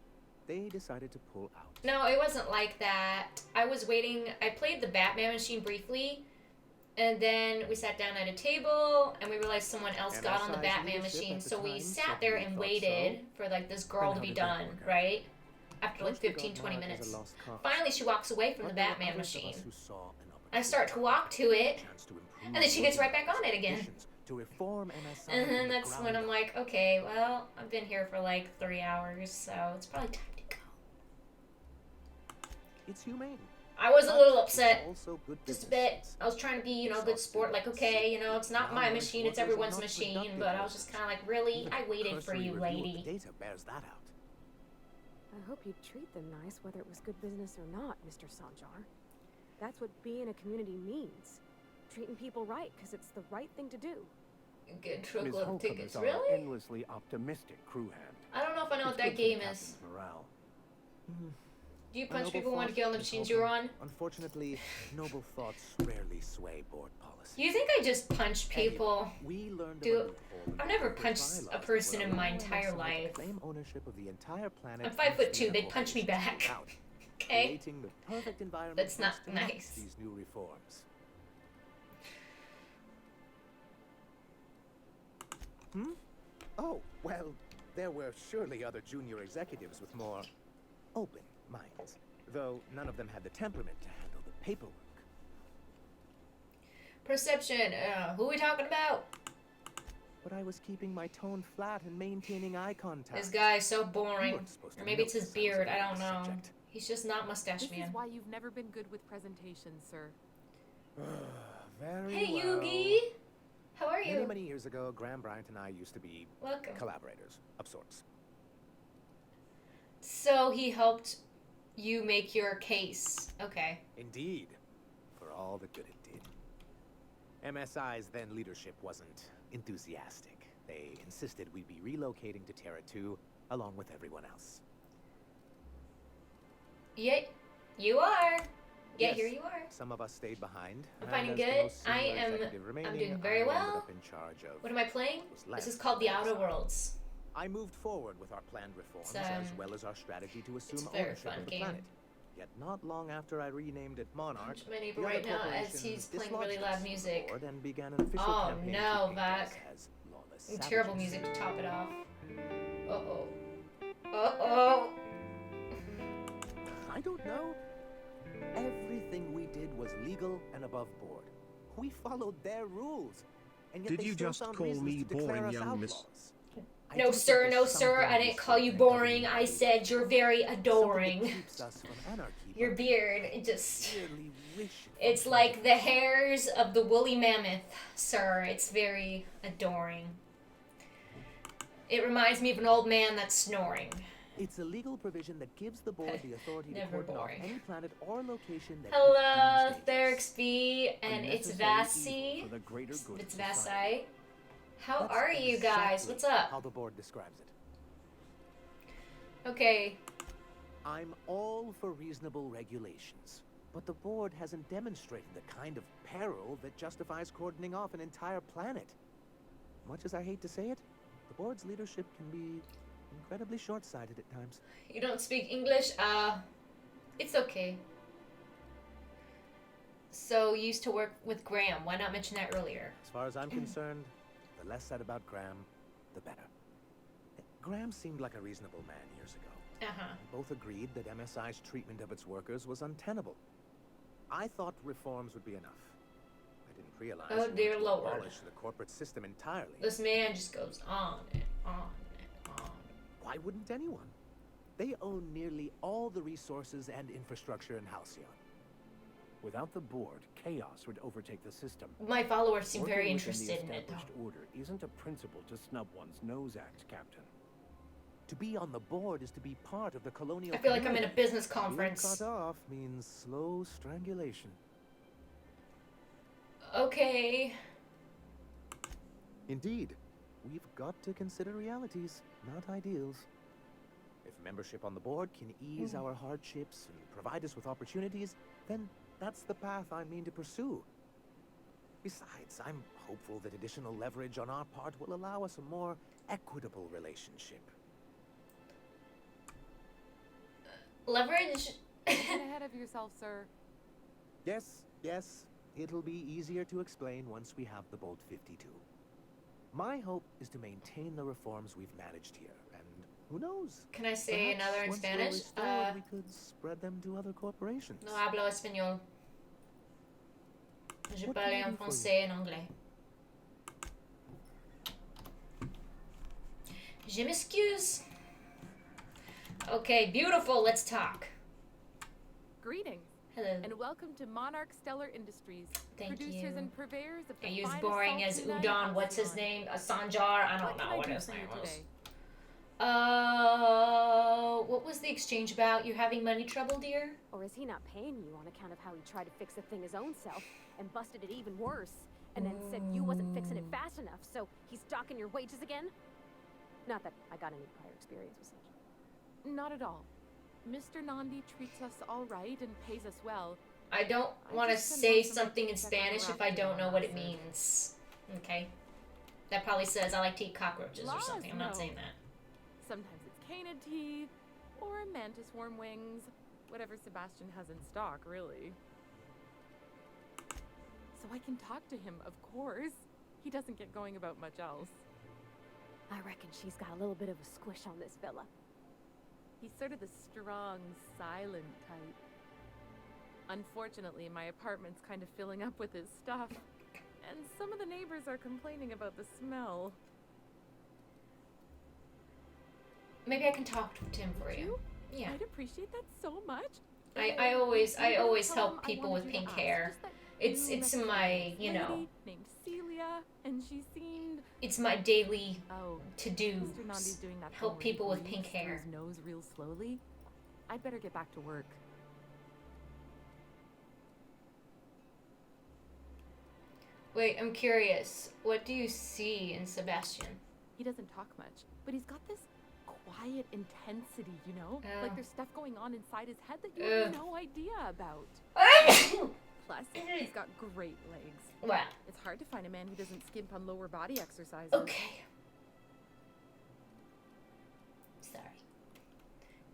they decided to pull out. No, it wasn't like that. I was waiting. I played the Batman machine briefly, and then we sat down at a table, and we realized someone else got on the Batman machine, so we sat there and waited for like this girl to be done, right? After like 15-20 minutes. Finally, she walks away from the Batman machine. I start to walk to it, and then she gets right back on it again. And then that's when I'm like, okay, well, I've been here for like 3 hours, so it's probably time to go. It's humane. I was a little upset, just a bit. I was trying to be, you know, a good sport, like, okay, you know, it's not my machine, it's everyone's machine, but I was just kind of like, really? I waited for you, lady. Data bears that out. I hope you'd treat them nice, whether it was good business or not, Mr. Sanjar. That's what being a community means. Treating people right, because it's the right thing to do. Good truckload of tickets, Our really? endlessly optimistic crew hand. I don't know if I know what that game is. Morale. Do you punch people who want to get on the machines you're on? Unfortunately, noble thoughts rarely sway board policy. You think I just punch people? We learned I've never punched a person in my entire life. Claim ownership of the entire planet. I'm 5'2". They'd punch me back. Okay? Creating the perfect environment That's not to match nice. These new reforms. Oh, well, there were surely other junior executives with more open minds, though none of them had the temperament to handle the paperwork. Perception. Who are we talking about? But I was keeping my tone flat and maintaining eye contact. This guy is so boring. Or maybe it's his beard. I don't know. He's just not mustache This man. is why you've never been good with presentations, sir. Very Hey, well. Yugi. How are you? Many years ago, Graham Bryant and I used to be collaborators of sorts. So he helped you make your case. Okay. Indeed, for all the good it did. MSI's then leadership wasn't enthusiastic. They insisted we'd be relocating to Terra 2 along with everyone else. Yeah, you are. Yeah, Yes, here you are. Some of us stayed behind. I'm and finding as the good. most senior executive I'm remaining, doing very I ended well. up in charge of What am I playing? was This is left called The of Outer us. Worlds. I moved forward with our planned reforms, as well as our strategy to assume it's a very ownership fun of the game. planet. Yet not long after I renamed it Monarch, Punch my neighbor the other right now as corporations he's playing really dislodged loud us from the music. board and began an official Oh campaign no, to paint us Vac. as lawless And terrible savages. music to top it off. Uh-oh. Uh-oh. I don't know. Everything we did was legal and above board. We followed their rules. And yet Did they you still just found call reasons me to declare boring, us young miss? outlaws. I No, do sir, think no, there's sir. I something didn't call you boring. I said you're very adoring. keeps us from anarchy, Your beard, it just... really wish It's like the hairs of the woolly mammoth, sir. It's very adoring. It reminds me of an old man that's snoring. It's a legal provision that gives the board the authority to Never cordon off boring. any planet or location that Hello, Therix B, and it's Unnecessary Vasi. for the greater good It's of society. Vasi. How That's are you guys? exactly What's up? How the board describes it. Okay. I'm all for reasonable regulations, but the board hasn't demonstrated the kind of peril that justifies cordoning off an entire planet. Much as I hate to say it, the board's leadership can be incredibly short-sighted at times. You don't speak English? It's okay. So you used to work with Graham. Why not mention that earlier? As far as I'm concerned, the less said about Graham, the better. Graham seemed like a reasonable man years ago. Uh-huh. Both agreed that MSI's treatment of its workers was untenable. I thought reforms would be enough. I didn't realize Oh, we dear were to Lord. abolish the corporate system entirely. This man just goes on and on and on. Why wouldn't anyone? They own nearly all the resources and infrastructure in Halcyon. Without the board, chaos would overtake the system. My followers seem Working very within interested in the it, though. established order isn't a principle to snub one's nose at, Captain. To be on the board is to be part of the colonial I feel like I'm in a community. business Being conference. cut off means slow strangulation. Okay. Indeed. We've got to consider realities, not ideals. If membership on the board can ease our hardships and provide us with opportunities, then that's the path I mean to pursue. Besides, I'm hopeful that additional leverage on our part will allow us a more equitable relationship. Leverage? Get ahead of yourself, sir. Yes, yes, it'll be easier to explain once we have the Bolt 52. My hope is to maintain the reforms we've managed here, and who knows? Can I say Perhaps another in once we're Spanish? restored, we could spread them to other corporations. No hablo español. Je What parle can I en do for français et en anglais. Je m'excuse. Okay, beautiful. Let's talk. Greetings. Hello. And welcome to Monarch Stellar Industries. Thank producers you. and purveyors of the I use finest boring as salt udon. What's his Halcyon. name? Sanjar. I don't What can know I what do his for you name was. today? What was the exchange about? You having money trouble, dear? Or is he not paying you on account of how he tried to fix the thing his own self and busted it even worse, and then said you wasn't fixing it fast enough, so he's docking your wages again? Not that I got any prior experience with such. Not at all. Mr. Nandi treats us all right and pays us well. I don't want to say something in Spanish if I don't know what it means. Okay. That probably says I like to eat cockroaches or something. I'm not saying that. Sometimes it's canid teeth, or mantis worm wings. Whatever Sebastian has in stock, really. So I can talk to him, of course. He doesn't get going about much else. I reckon she's got a little bit of a squish on this fella. He's sort of the strong, silent type. Unfortunately, my apartment's kind of filling up with his stuff. And some of the neighbors are complaining about the smell. Maybe I can talk to him for you. Yeah. I'd appreciate that so much. I always help people with pink hair. It's my, you know, named Celia, and she seemed it's my daily to-do. Mr. Nandi's doing that Help thing where people he with pink breathes through hair. his nose real slowly. I'd better get back to work. Wait, I'm curious. What do you see in Sebastian? He doesn't talk much, but he's got this quiet intensity, you know? Oh. Like there's stuff going on inside his head that you Ugh. have no idea about. Plus, he's got great legs. What? It's hard to find a man who doesn't skimp on lower body exercises. Okay. Sorry.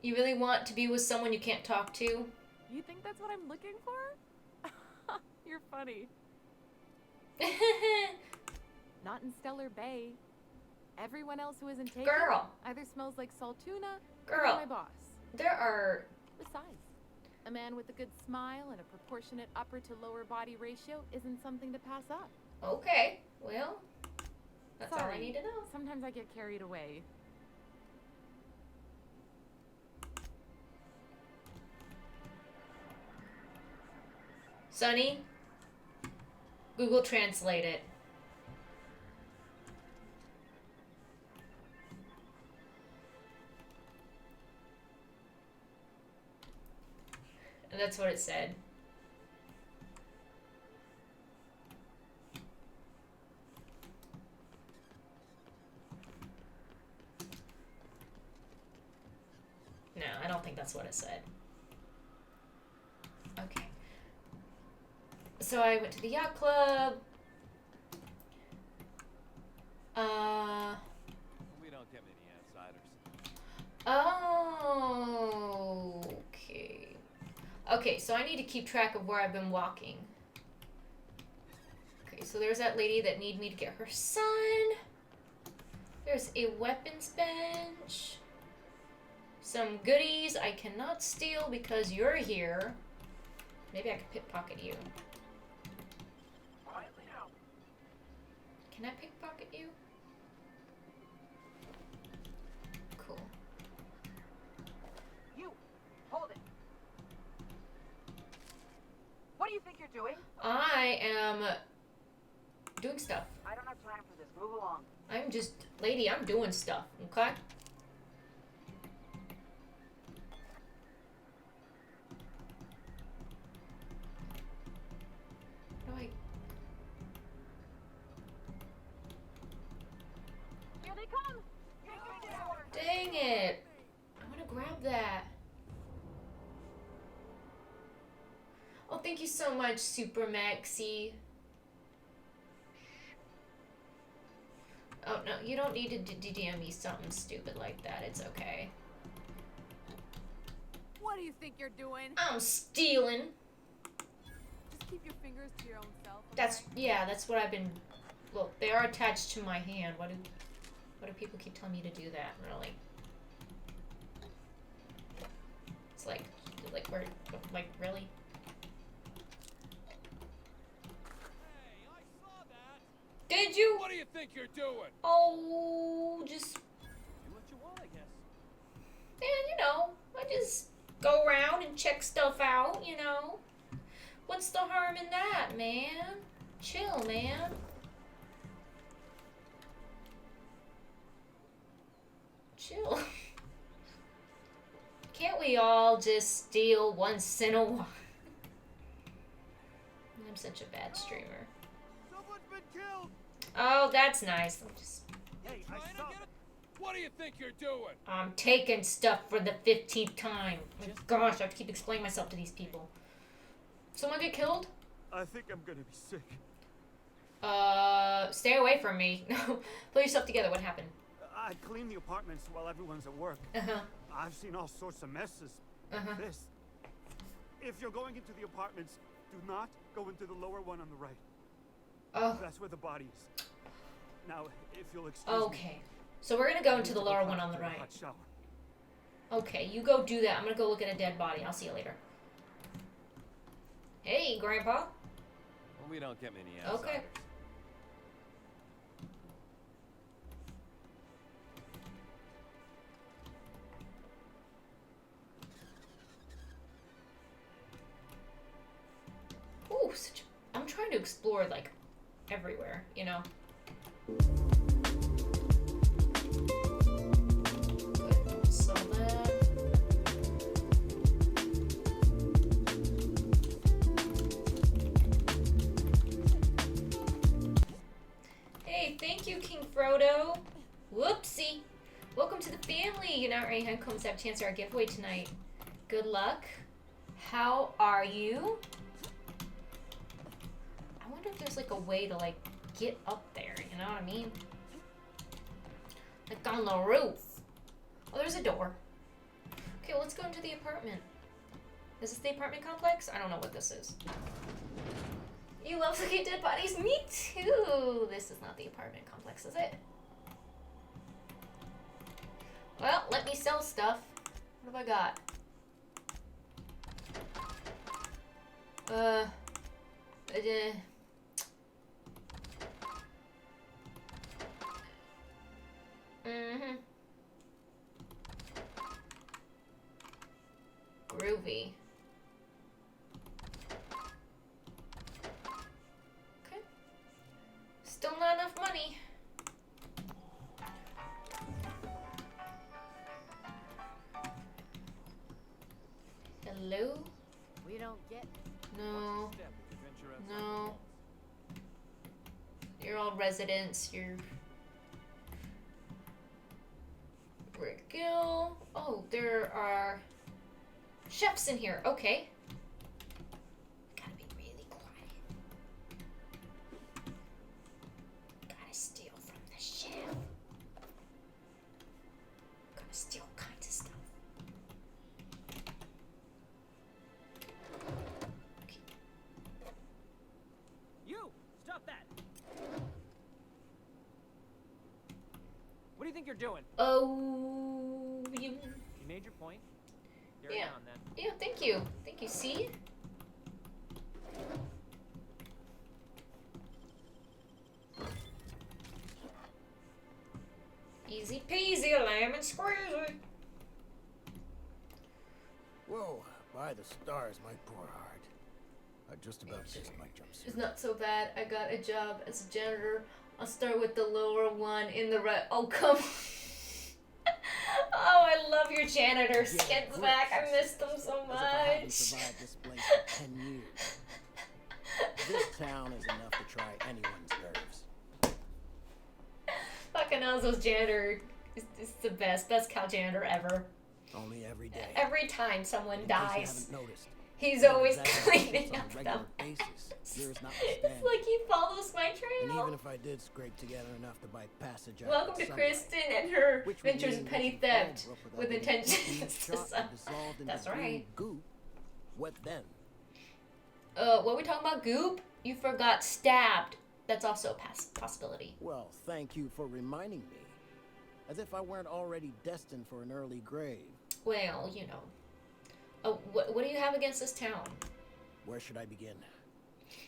You really want to be with someone you can't talk to? You think that's what I'm looking for? You're funny. Not in Stellar Bay. Everyone else who isn't taken Girl. either smells like salt tuna Girl. or my boss. There are... Besides, a man with a good smile and a proportionate upper to lower body ratio isn't something to pass up. Okay, well, that's all I Sorry. need to know. Sometimes I get carried away. Sonny, Google Translate it. And that's what it said. No, I don't think that's what it said. Okay. So I went to the yacht club. We don't get many outsiders. Oh, okay. Okay, so I need to keep track of where I've been walking. Okay, so there's that lady that needed me to get her son. There's a weapons bench. Some goodies I cannot steal because you're here. Maybe I could pickpocket you. Can I pickpocket you? Cool. You, hold it. What do you think you're doing? I am doing stuff. I don't have time for this. Move along. I'm just, lady, I'm doing stuff, okay? No, Here they come. dang it. I want to grab that. Oh, thank you so much, Super Maxi. Oh, no, you don't need to DM me something stupid like that. It's okay. What do you think you're doing? I'm stealing. Just keep your fingers to your own self. Okay? That's, yeah, that's what I've been, look, they are attached to my hand. What do people keep telling me to do that, really? It's like, we're, like, really? Did you? What do you think you're doing? Oh, just... Do what you want, I guess. And, you know, I just go around and check stuff out, you know? What's the harm in that, man? Chill, man. Chill. Can't we all just steal once in a while? I'm such a bad streamer. Someone's been killed. Oh, that's nice. I'm just... Hey, I saw it. What do you think you're doing? I'm taking stuff for the 15th time. Oh my gosh, I have to keep explaining myself to these people. Someone get killed? I think I'm gonna be sick. Stay away from me. No, pull yourself together. What happened? I clean the apartments while everyone's at work. Uh-huh. I've seen all sorts of messes. Uh-huh. This. If you're going into the apartments, do not go into the lower one on the right. Oh. That's where the body is. Now, if you'll excuse me. Okay. So we're gonna go into the lower one on the right. Hot shower. Okay, you go do that. I'm gonna go look at a dead body. I'll see you later. Hey, Grandpa. Well, we don't get many outsiders. Okay. Ooh, I'm trying to explore, like, everywhere, you know? Good, so that... Hey, thank you, King Frodo. Whoopsie. Welcome to the family. You know, Ray Hencombs have a chance at our giveaway tonight. Good luck. How are you? I wonder if there's like a way to like get up there, you know what I mean? Like on the roof. Oh, there's a door. Okay, well, let's go into the apartment. Is this the apartment complex? I don't know what this is. You love looking at dead bodies? Me too! This is not the apartment complex, is it? Well, let me sell stuff. What have I got? Groovy. Okay. Still not enough money. Hello? We don't get... No. No. You're all residents. You're... Rick Gill. Oh, there are chefs in here. Okay. Gotta be really quiet. Gotta steal from the chef. Gotta steal all kinds of stuff. You! Stop that! What are doing. Oh, you. You made your point. Carry on then. Yeah, thank you. Thank you, see? Easy peasy, lemon squeezy. Whoa, by the stars, my poor heart. I just about fixed my jumpsuit. It's not so bad. I got a job as a janitor. I'll start with the lower one in the red. Oh, come on. Oh, I love your janitor skins back. I missed them so much. As if I hadn't survived this place for 10 years. This town is enough to try anyone's nerves. Fucking Ozzo's janitor is the best cow janitor ever. Only every day. Every time someone dies, haven't noticed, he's always exactly cleaning on up a regular the basis. Yours It's notwithstanding. like he follows my And trail. even if I did scrape together enough to buy passage out Welcome of to sunlight, Kristen and her which would ventures in mean petty that theft you fall with without intentions being to shot sell. and dissolved into That's green right. Goop. What then? What are we talking about? Goop? You forgot stabbed. That's also a possibility. Well, thank you for reminding me. As if I weren't already destined for an early grave. Well, you know. What do you have against this town? Where should I begin?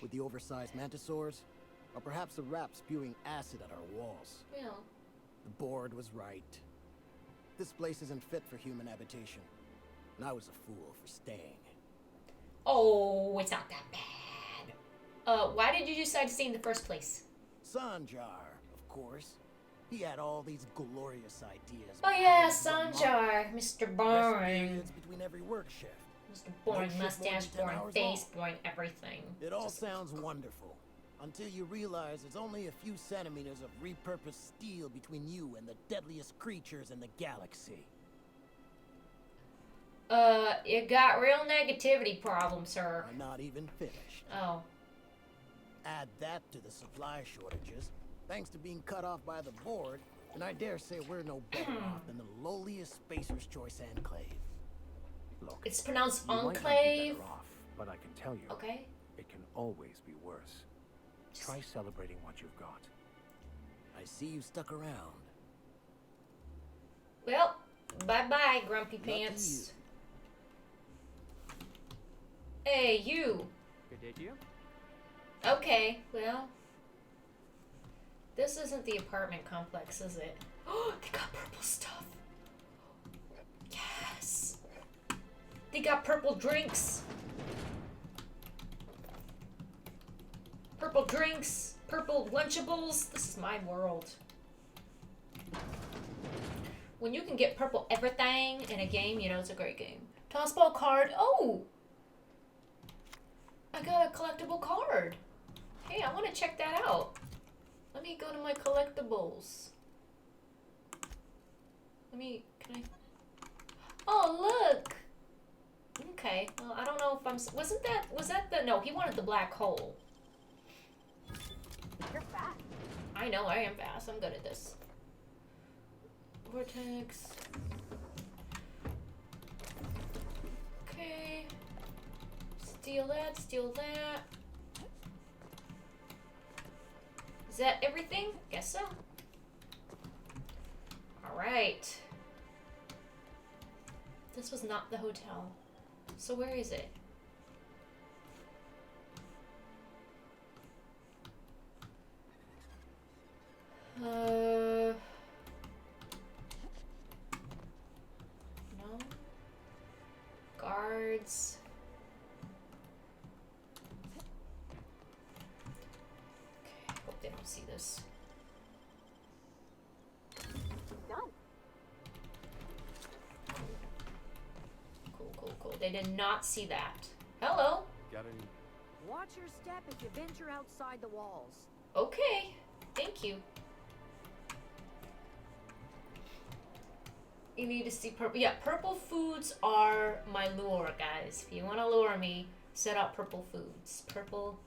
With the oversized mantisaurs? Or perhaps the rap spewing acid at our walls? Well. The board was right. This place isn't fit for human habitation. And I was a fool for staying. Oh, it's not that bad. Why did you decide to stay in the first place? Sanjar, of course. He had all these glorious ideas. Oh yeah, Sanjar, Mr. Rest Boring. periods between every work shift. Mr. Boring No shift more mustache, than 10 boring hours face, long. boring everything. It all sounds wonderful. Until you realize it's only a few centimeters of repurposed steel between you and the deadliest creatures in the galaxy. You got real negativity problems, sir. I'm not even finished. Oh. Add that to the supply shortages, thanks to being cut off by the board, and I dare say we're no better off than the lowliest Spacer's Choice Enclave. Look, It's pronounced you might not be enclave. better off, but I can tell you, Okay. it can always be worse. Try celebrating what you've got. I see you stuck around. Well, bye-bye, grumpy Lucky pants. Hey, you. Good day to you. Okay, well. This isn't the apartment complex, is it? Oh, they got purple stuff. Yes. They got purple drinks. Purple drinks. Purple Lunchables. This is my world. When you can get purple everything in a game, you know it's a great game. Tossball card. Oh! I got a collectible card. Hey, I want to check that out. Let me go to my collectibles. Can I? Oh, look! Okay, well, I don't know if was that the, no, he wanted the black hole. You're fast. I know, I am fast. I'm good at this. Vortex. Okay. Steal that, steal that. Is that everything? Guess so. Alright. This was not the hotel. So where is it? No. Guards. Okay, hope they don't see this. Done. Cool. They did not see that. Hello. Got any? Watch your step if you venture outside the walls. Okay. Thank you. You need to see purple. Yeah, purple foods are my lure, guys. If you want to lure me, set up purple foods. Purple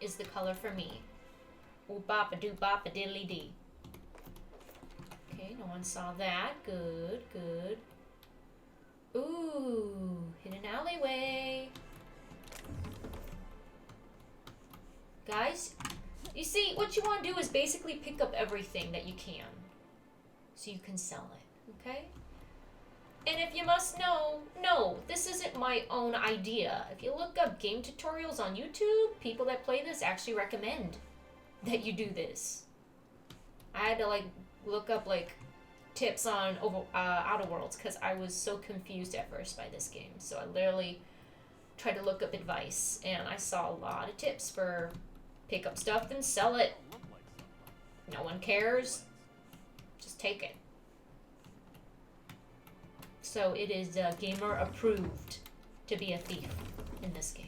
is the color for me. Oop bop a doo bop a diddly dee. Okay, no one saw that. Good. Ooh, hidden alleyway. Guys, You see, what you want to do is basically pick up everything that you can, so you can sell it, okay? And if you must know, no, this isn't my own idea. If you look up game tutorials on YouTube, people that play this actually recommend that you do this. I had to like look up like tips on Outer Worlds because I was so confused at first by this game. So I literally tried to look up advice, and I saw a lot of tips for pick up stuff and sell it. No one cares. Just take it. So it is gamer approved to be a thief in this game.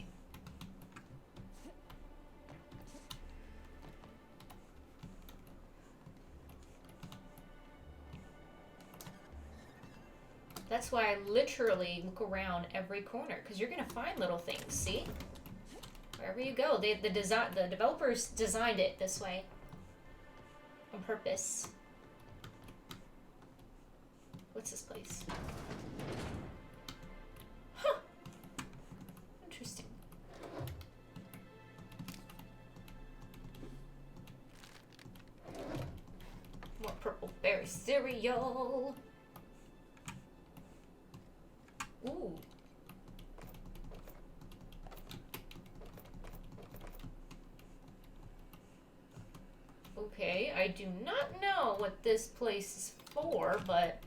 That's why I literally look around every corner, because you're gonna find little things. See, wherever you go, the developers designed it this way on purpose. What's this place? Huh. Interesting. More purple berry cereal. Ooh. Okay, I do not know what this place is for, but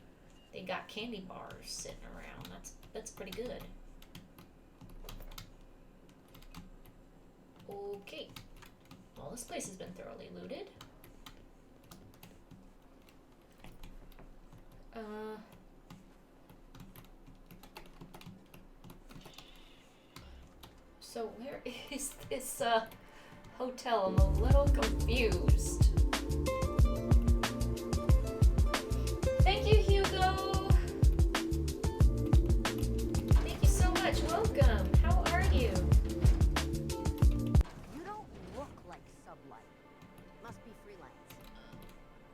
they got candy bars sitting around. That's pretty good. Okay. Well, this place has been thoroughly looted. So where is this hotel? I'm a little confused. Thank you, Hugo. Thank you so much. Welcome. How are you? You don't look like Sublight. Must be freelance.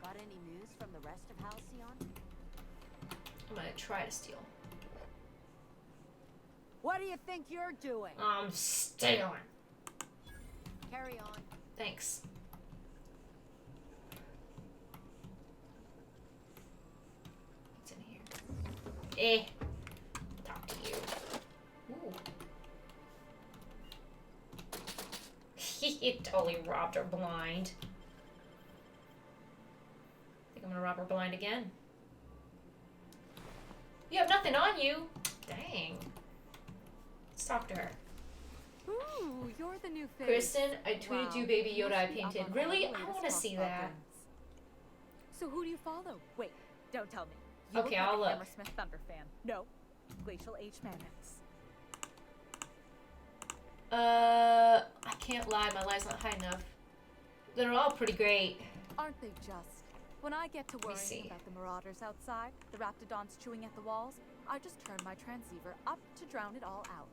Got any news from the rest of Halcyon? I'm gonna try to steal. What do you think you're doing? I'm stealing. Carry on. Thanks. What's in here? Talk to you. Ooh. He totally robbed her blind. I think I'm gonna rob her blind again. You have nothing on you. Dang. Let's talk to her. Ooh, you're the new face. Kristen, I tweeted you Baby Yoda I painted. Really? I want want to see that. So who do you follow? Wait, don't tell me. You Okay, look like I'll a look. Hammersmith Thunder fan. No, Glacial H. Mammoths. I can't lie. My lie's not high enough. They're all pretty great. Aren't they just? When I get to worrying see. about the marauders outside, the raptidons chewing at the walls, I just turn my transceiver up to drown it all out.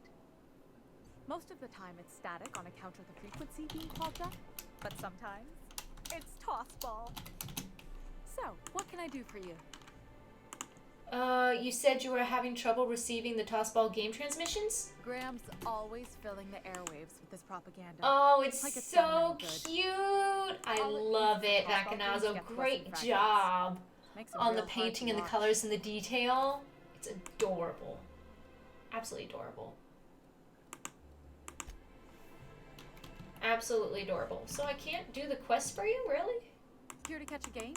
Most of the time it's static on account of the frequency being clogged up, but sometimes it's toss ball. So, what can I do for you? You said you were having trouble receiving the tossball game transmissions? Graham's always filling the airwaves with this propaganda. Oh, it's like so cute! I love it, Vakanazo. Great job on the painting and the colors and the detail. It's adorable. Absolutely adorable. Absolutely adorable. So I can't do the quest for you, really? Here to catch a game?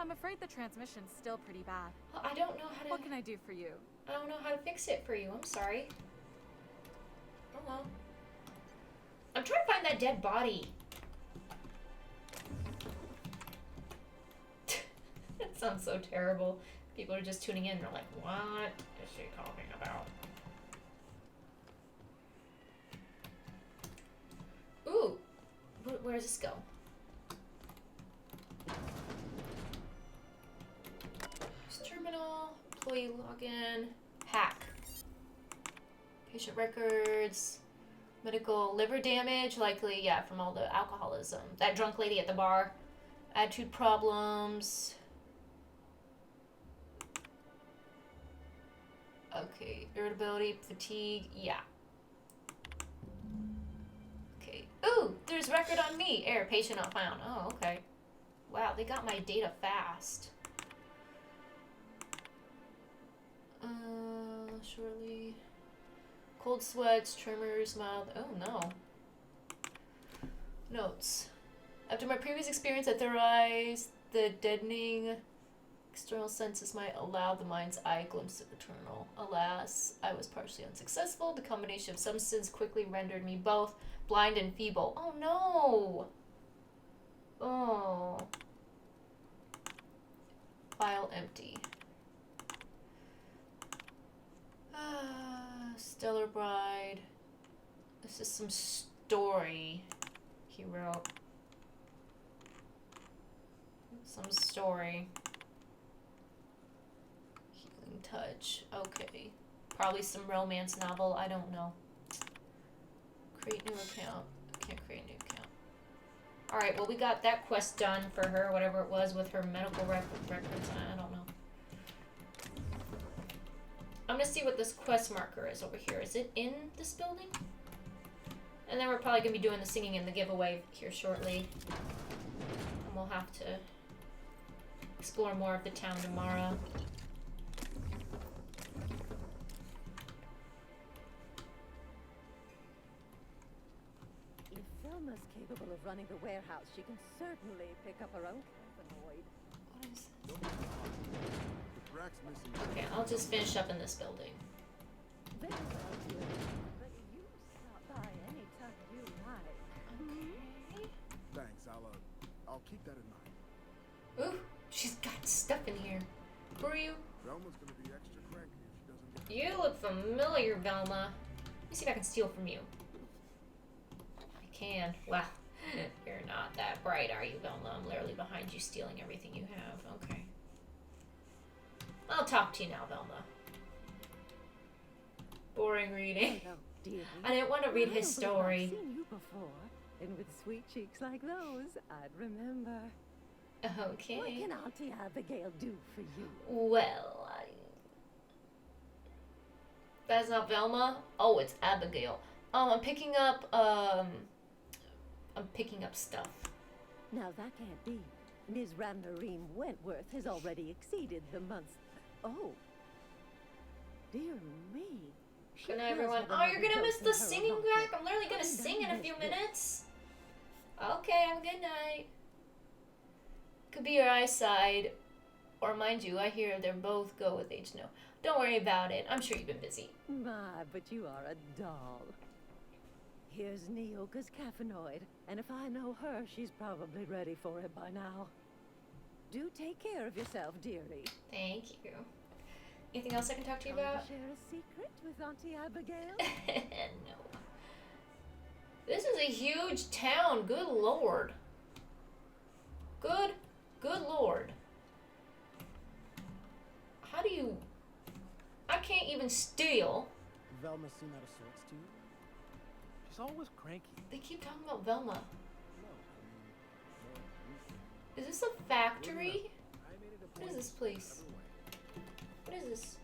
I'm afraid the transmission's still pretty bad. Well, I don't know how to... What can I do for you? I don't know how to fix it for you. I'm sorry. Oh well. I'm trying to find that dead body. That sounds so terrible. People are just tuning in. They're like, what is she talking about? Ooh. Where does this go? Terminal, employee login, hack, patient records, medical liver damage, likely, yeah, from all the alcoholism. That drunk lady at the bar, attitude problems. Okay, irritability, fatigue, yeah. Okay, ooh, there's his record on me. Error, patient not found. Oh, okay. Wow, they got my data fast. Surely. Cold sweats, tremors, mild. Oh no. Notes. After my previous experience, I theorized the deadening external senses might allow the mind's eye glimpse of eternal. Alas, I was partially unsuccessful. The combination of substances quickly rendered me both blind and feeble. Oh no! Oh. File empty. Stellar Bride. This is some story he wrote. Some story. Healing touch. Okay. Probably some romance novel. I don't know. Create new account. Can't create a new account. Alright, well we got that quest done for her, whatever it was, with her medical records. I don't know. I'm gonna see what this quest marker is over here. Is it in this building? And then we're probably gonna be doing the singing and the giveaway here shortly. And we'll have to explore more of the town tomorrow. If Velma's capable of running the warehouse, she can certainly pick up her own cannabinoid. What is this? Okay, I'll just finish up in this building. Very well, dear. But you stop by any time you like. Okay. Thanks, I'll keep that in mind. Ooh, she's got stuff in here. Who are you? Velma's gonna be extra cranky if she doesn't get. You look familiar, Velma. Let me see if I can steal from you. I can. Wow. You're not that bright, are you, Velma? I'm literally behind you stealing everything you have. Okay. I'll talk to you now, Velma. Boring reading. Hello, dearie. I didn't want to read his story. I've seen you before, and with sweet cheeks like those, I'd remember. Okay. What can Auntie Abigail do for you? Well, that's not Velma. Oh, it's Abigail. I'm picking up stuff. Now that can't be. Ms. Randarine Wentworth has already exceeded the month's. Oh, dear me. Good night, everyone. Oh, you're gonna miss the singing crack? I'm literally gonna sing in a few minutes. Okay, have a good night. Could be your eyesight, or mind you, I hear they both go with age. No, don't worry about it. I'm sure you've been busy. My, but you are a doll. Here's Neoka's caffeinoid, and if I know her, she's probably ready for it by now. Do take care of yourself, dearie. Thank you. Anything else I can talk to you about? Share a secret with Auntie Abigail? No. This is a huge town. Good lord. Good lord. How do you... I can't even steal. Velma seem out of sorts to you? She's always cranky. They keep talking about Velma. Is this a factory? What is this place? What is this?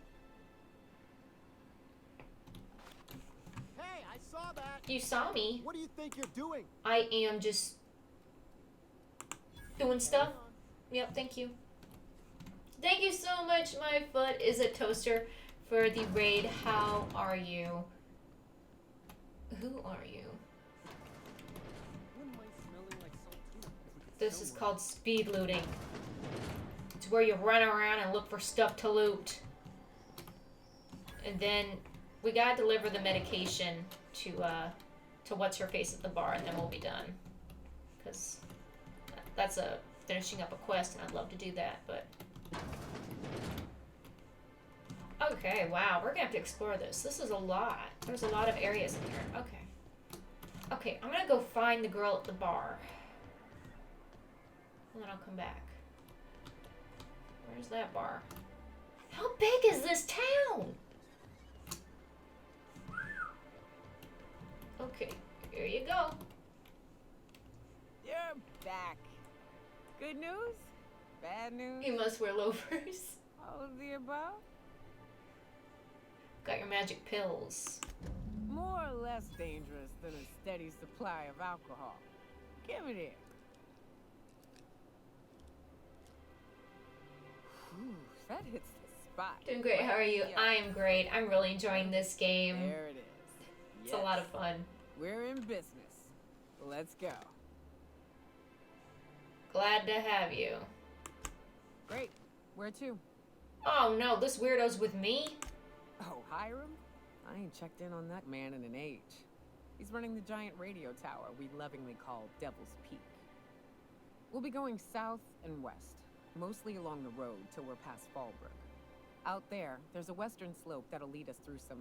Hey, I saw that. You saw me. What do you think you're doing? I am just doing stuff. Yep, thank you. Thank you so much, my foot is a toaster, for the raid. How are you? Who are you? This is called speed looting. It's where you run around and look for stuff to loot. And then we gotta deliver the medication to what's her face at the bar, and then we'll be done. Cause that's finishing up a quest, and I'd love to do that, but. Okay, wow, we're gonna have to explore this. This is a lot. There's a lot of areas in here. Okay. Okay, I'm gonna go find the girl at the bar. And then I'll come back. Where's that bar? How big is this town? Okay, here you go. You're back. Good news? Bad news? You must wear loafers. All of the above? Got your magic pills. More or less dangerous than a steady supply of alcohol. Give it here. Ooh, that hits the spot. Doing great. How are you? Yeah. I am great. I'm really enjoying this game. There it is. It's a lot of fun. We're in business. Let's go. Glad to have you. Great. Where to? Oh no, this weirdo's with me? Oh, Hiram? I ain't checked in on that man in an age. He's running the giant radio tower we lovingly call Devil's Peak. We'll be going south and west, mostly along the road till we're past Fallbrook. Out there's a western slope that'll lead us through some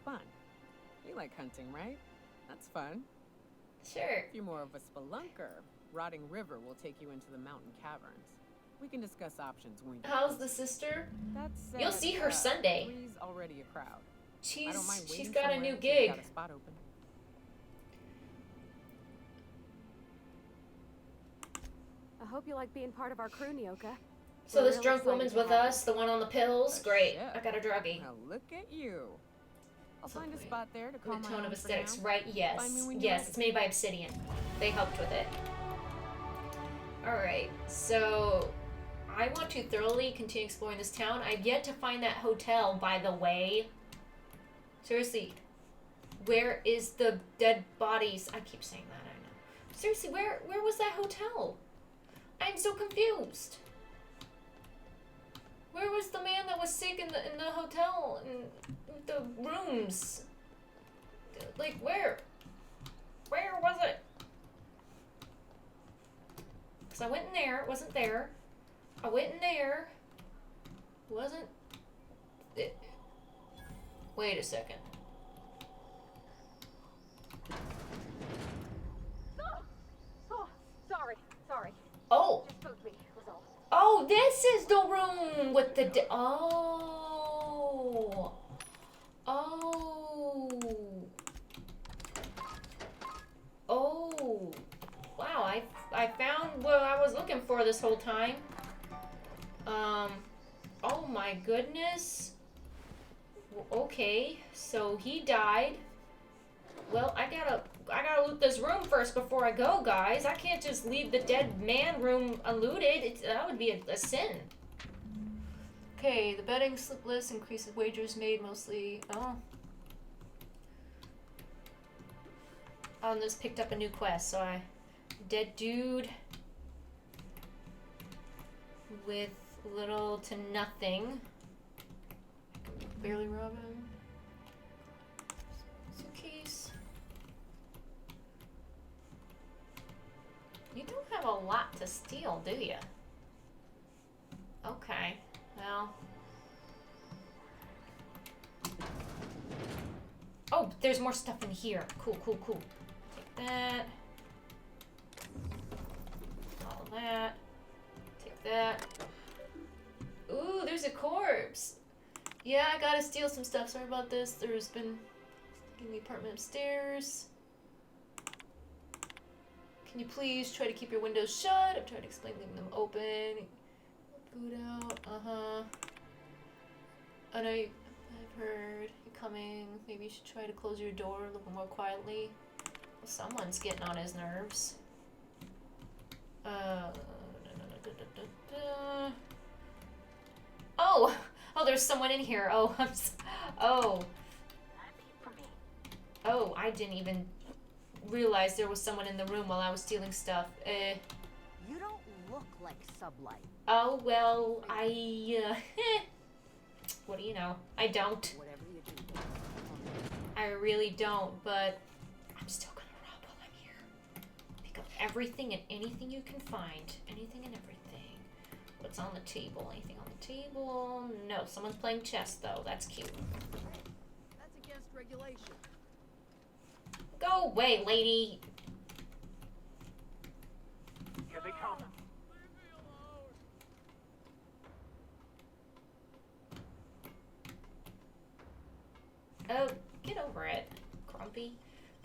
fun. You like hunting, right? That's fun. Sure. If you're more of a spelunker, Rotting River will take you into the mountain caverns. We can discuss options when we get How's the sister? That's You'll see her Sunday. 3's already a crowd. I don't mind She's waiting got a somewhere new until you gig. got a spot open. I hope you like being part of our crew, Nyoka. So We're this real drunk excited woman's to with have us, the one on the pills? Great. ship. I got a druggie. Now look at you. I'll find a spot there to calm The my tone own of for aesthetics, now. right? Yes. Find me when you're Yes, ready. it's made by Obsidian. They helped with it. Alright, so I want to thoroughly continue exploring this town. I've yet to find that hotel, by the way. Seriously, where is the dead bodies? I keep saying that, I know. Seriously, where was that hotel? I'm so confused. Where was the man that was sick in the hotel, in the rooms? Like, where? Where was it? Because I went in there, it wasn't there. I went in there, wasn't it? Wait a second. Oh, sorry. Oh. Just spooked me, was all. Oh, this is the room with the oh. Oh. Oh. Wow, I found what I was looking for this whole time. Oh my goodness. Okay, so he died. Well, I gotta loot this room first before I go, guys. I can't just leave the dead man room unlooted. That would be a sin. Okay, the betting slip list increases wagers made mostly. Oh. On this picked up a new quest, so dead dude with little to nothing. Barely rob him. Suitcase. You don't have a lot to steal, do you? Okay, well. Oh, there's more stuff in here. Cool. Take that. All that. Take that. Ooh, there's a corpse. Yeah, I gotta steal some stuff. Sorry about this. There's been in the apartment upstairs. Can you please try to keep your windows shut? I'm trying to explain leaving them open. Food out. I know I've heard you're coming. Maybe you should try to close your door a little more quietly. Well, someone's getting on his nerves. Oh, there's someone in here. Oh, Oh, I didn't even realize there was someone in the room while I was stealing stuff. You don't look like Sublight. Oh, well, what do you know? I don't. Whatever you do. I really don't, but I'm still gonna rob while I'm here. Pick up everything and anything you can find. Anything and everything. What's on the table? Anything on the table? No, someone's playing chess though. That's cute. That's against regulation. Go away, lady. Here they come. Oh, get over it, Grumpy.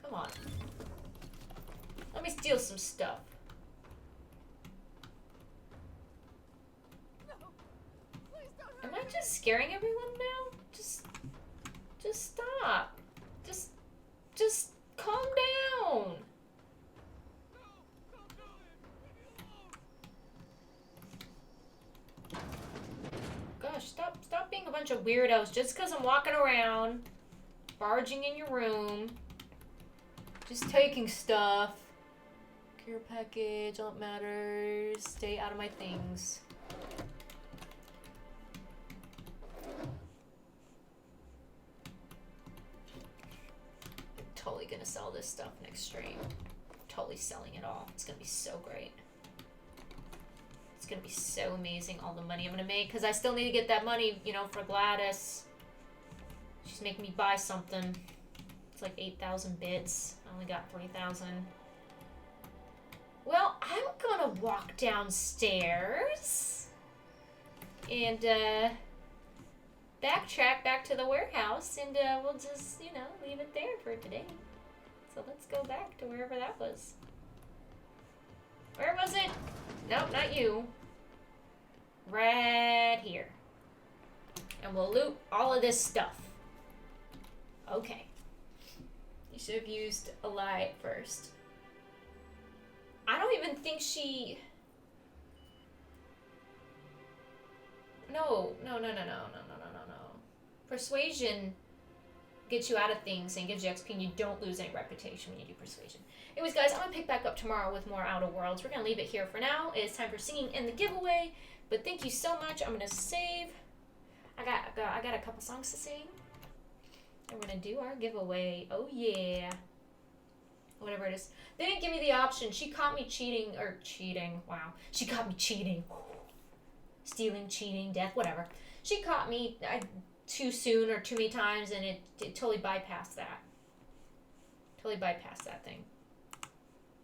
Come on. Let me steal some stuff. Am I just scaring everyone now? Just stop. Just calm down. gosh, stop being a bunch of weirdos just because I'm walking around, barging in your room, just taking stuff. Care package, all that matters. Stay out of my things. I'm totally gonna sell this stuff next stream. Totally selling it all. It's gonna be so great. It's gonna be so amazing, all the money I'm gonna make, because I still need to get that money, you know, for Gladys. She's making me buy something. It's like 8,000 bits. I only got 3,000. Well, I'm gonna walk downstairs and backtrack back to the warehouse, and we'll just, you know, leave it there for today. So let's go back to wherever that was. Where was it? Nope, not you. Right here. And we'll loot all of this stuff. Okay. You should have used a lie first. I don't even think she... No. Persuasion gets you out of things and gives you XP, and you don't lose any reputation when you do persuasion. Anyways, guys, I'm going to pick back up tomorrow with more Outer Worlds. We're going to leave it here for now. It's time for singing in the giveaway, but thank you so much. I'm going to save. I got a couple songs to sing. And we're going to do our giveaway. Oh, yeah. Whatever it is. They didn't give me the option. She caught me cheating. Wow. She caught me cheating. Stealing, cheating, death, whatever. She caught me too soon or too many times, and it totally bypassed that. Totally bypassed that thing.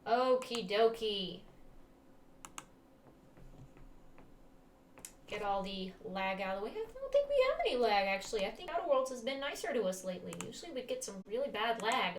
Okie dokie. Get all the lag out of the way. I don't think we have any lag, actually. I think Outer Worlds has been nicer to us lately. Usually we get some really bad lag.